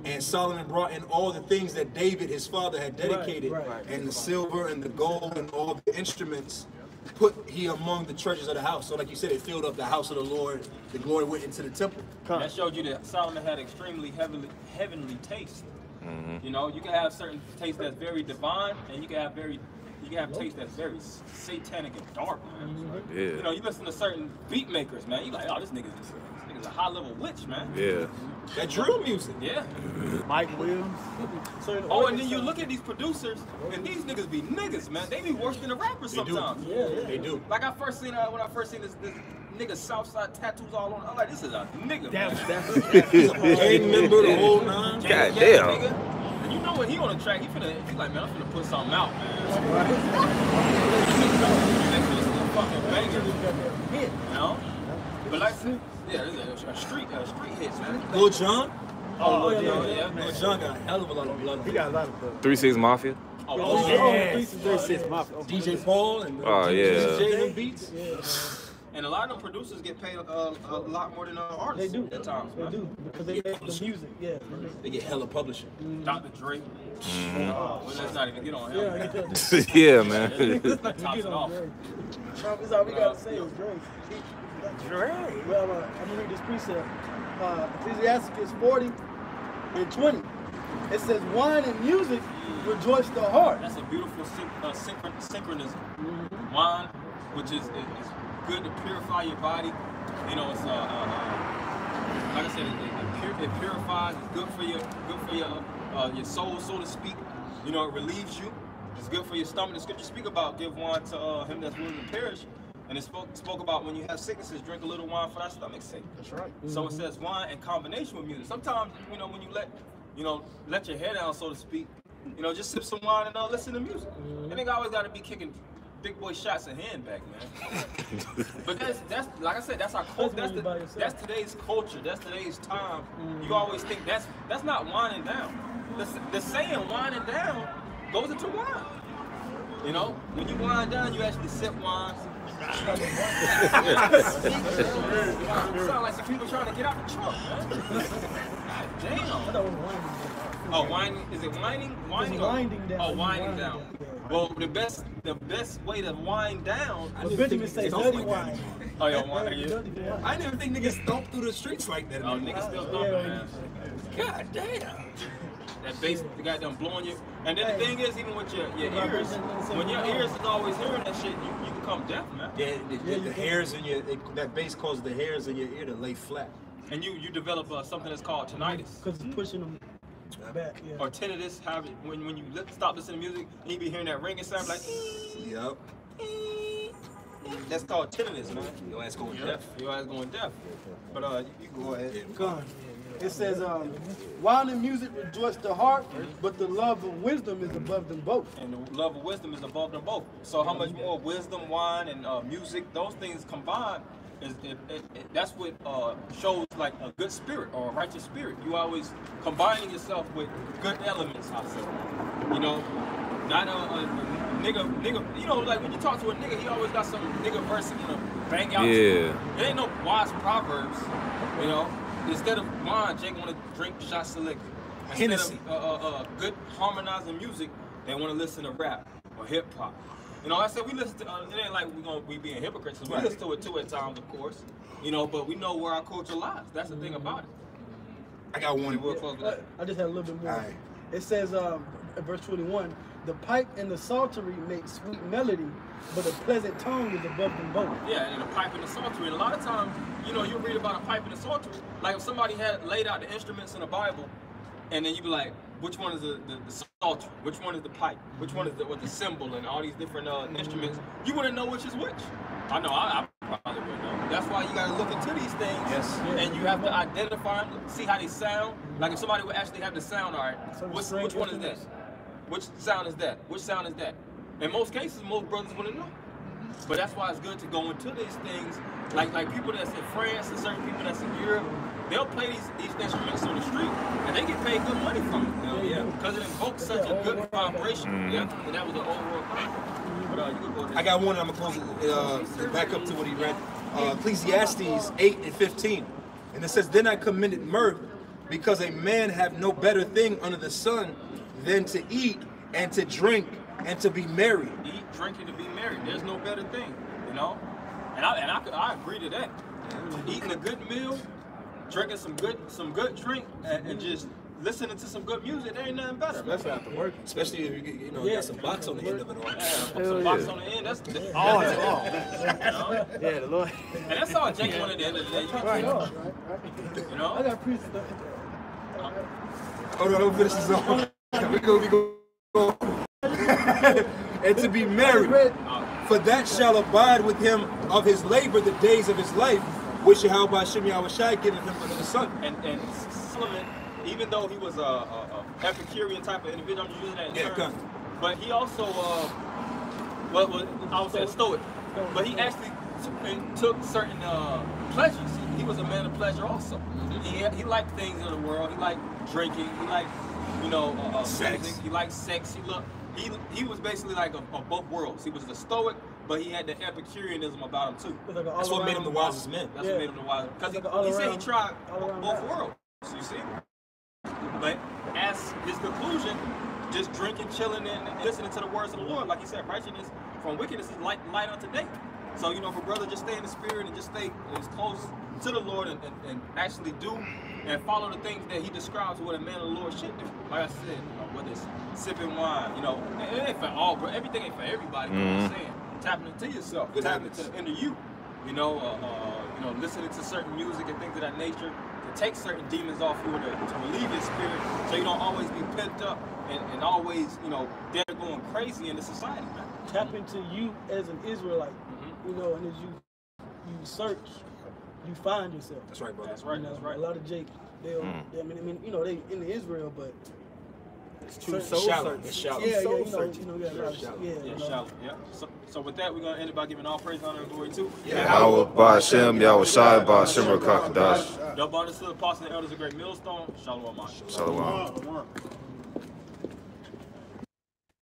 And Solomon brought in all the things that David, his father, had dedicated, and the silver and the gold and all the instruments put he among the treasures of the house. So like you said, it filled up the house of the Lord. The glory went into the temple. That showed you that Solomon had extremely heavenly taste. You know, you can have certain taste that's very divine, and you can have taste that's very satanic and dark, man. You know, you listen to certain beat makers, man. You like, oh, this nigga's a high level witch, man. Yeah. That drill music. Yeah. Mike Williams. Oh, and then you look at these producers, and these niggas be niggas, man. They be worse than the rappers sometimes. They do. Like when I first seen this nigga Southside tattoos all on. I'm like, this is a nigga. He's a gang member, the whole nine. God damn. Nigga. And you know when he on the track, he's like, man, I'm finna put something out, man. Fucking banger. You know? But like, yeah, this is a street hits, man. Lil Jon? Oh, Lil Jon, yeah. Lil Jon got a hell of a lot of blood. He got a lot of blood. 3 6 Mafia. Oh, yeah. 36 Mafia. DJ Paul and yeah. Beats. And a lot of them producers get paid a lot more than artists. They do. At times, They do because they make the music. Yeah. They get hella publishing. Dr. Dre. Well, let's not even get on him. Yeah, man. Tops it off. Trump is all we gotta say is Dre. Well, I'm gonna read this precept. Ecclesiastes 40 and 20. It says, wine and music rejoice the heart. That's a beautiful synchronism. Wine, which is good to purify your body. You know, it's like I said, it purifies. It's good for your soul, so to speak. You know, it relieves you. It's good for your stomach. The scripture speak about give wine to him that's willing to perish. And it spoke about when you have sicknesses, drink a little wine for thy stomach's sake. That's right. So it says wine in combination with music. Sometimes, you know, when you let your hair down, so to speak, you know, just sip some wine and listen to music. I think I always got to be kicking big boy shots of hand back, man. But that's like I said, that's our culture. That's today's culture. That's today's time. You always think that's not winding down. The saying winding down goes into wine. You know, when you wind down, you actually sip wine. Sound like some people trying to get out the trunk, man. Damn. Oh, whining? Is it whining? Whining? Winding down. Oh, winding down. Well, the best way to wind down. Benjamin says dirty wine. Oh, yeah, wine. Yeah. I didn't even think niggas stomp through the streets like that. Oh, niggas still stomping, man. God damn. That bass, the goddamn blowing you. And then the thing is, even with your ears, when your ears is always hearing that shit, you become deaf, man. Yeah, the hairs in your, that bass causes the hairs in your ear to lay flat. And you develop something that's called tinnitus. Because it's pushing them back, yeah. Or tinnitus, when you stop listening to music, and you be hearing that ringing sound like, yep. That's called tinnitus, man. Your ass going deaf. Your ass going deaf. But you go ahead. Go on. It says, wine and music rejoice the heart, but the love of wisdom is above them both. And the love of wisdom is above them both. So how much more wisdom, wine, and music, those things combined, that's what shows like a good spirit or a righteous spirit. You always combining yourself with good elements, I say. You know, not a nigga, you know, like when you talk to a nigga, he always got some nigga verse you know, bang out to you. There ain't no wise proverbs, you know. Instead of wine, Jake want to drink shots of liquor. Instead of good harmonizing music, They want to listen to rap or hip hop. You know, I said we listen to. It ain't like we being hypocrites. We listen to it too at times, of course. You know, but we know where our culture lies. That's the thing about it. I got one. We'll close with that. I just had a little bit more. Right. It says, verse 21, the pipe and the psaltery make sweet melody, but a pleasant tongue is above them both. Yeah, and the pipe and the psaltery. And a lot of times, you know, you read about a pipe and a psaltery. Like if somebody had laid out the instruments in the Bible, and then you be like, which one is the psaltery? Which one is the pipe? Which one is the cymbal and all these different instruments? You wouldn't know which is which. I know, I probably wouldn't know. That's why you got to look into these things. Yes. And you have to identify them, see how they sound. Like if somebody would actually have the sound, all right, which one is that? Which sound is that? Which sound is that? In most cases, most brothers wouldn't know. But that's why it's good to go into these things. Like people that's in France and certain people that's in Europe, they'll play these instruments on the street and they get paid good money from it. Yeah. Because it invokes such a good vibration. Yeah. And that was the overall point. But you can go ahead. I got one. I'm gonna close it back up to what he read. Ecclesiastes 8:15, and it says, "Then I committed mirth, because a man have no better thing under the sun than to eat and to drink and to be merry." Eat, drink, and to be merry. There's no better thing, you know. And I agree to that. Eating a good meal, drinking some good drink, and just listening to some good music, there ain't nothing better. Especially after work. Especially if you got some box on the end of it all. Yeah, some box on the end. That's the Lord. And that's all Jake wanted at the end of the day. You know? I got priests. Hold on, don't finish this off. We go. And to be married, for that shall abide with him of his labor the days of his life, which Yahweh Hashem Yahushai giveth him under the sun. And Solomon, even though he was a Epicurean type of individual, I'm just using that term, but he also, I would say a Stoic, but he actually took certain pleasures. He was a man of pleasure also. He liked things in the world. He liked drinking. He liked, sex. Music. He liked sex. He was basically like of both worlds. He was a Stoic, but he had the Epicureanism about him too. That's what made him the wisest man. That's what made him the wisest. Because he said he tried both worlds. You see? But as his conclusion, just drinking, chilling, and listening to the words of the Lord, like he said, righteousness from wickedness is light unto day. So, for brother, just stay in the spirit and just stay as close to the Lord and actually do and follow the things that he describes what a man of the Lord should do. Like I said, whether it's sipping wine, it ain't for all, bro. Everything ain't for everybody. You know what I'm saying? Tapping into yourself, tapping into you. Listening to certain music and things of that nature to take certain demons off you to relieve your spirit, so you don't always be pent up and always, they're going crazy in the society, man. Tap into you as an Israelite, and as you search, you find yourself. That's right, brother. That's right. That's right. A lot of Jake, they in Israel, but it's true soul search. It's shallow. So with that, we're gonna end it by giving all praise, honor, and glory to Yahweh Ba'Shem, Yahweh Shai Ba'Shem Rakakadash. Double honor to the apostles and elders of Great Millstone. Shalom. Shalom.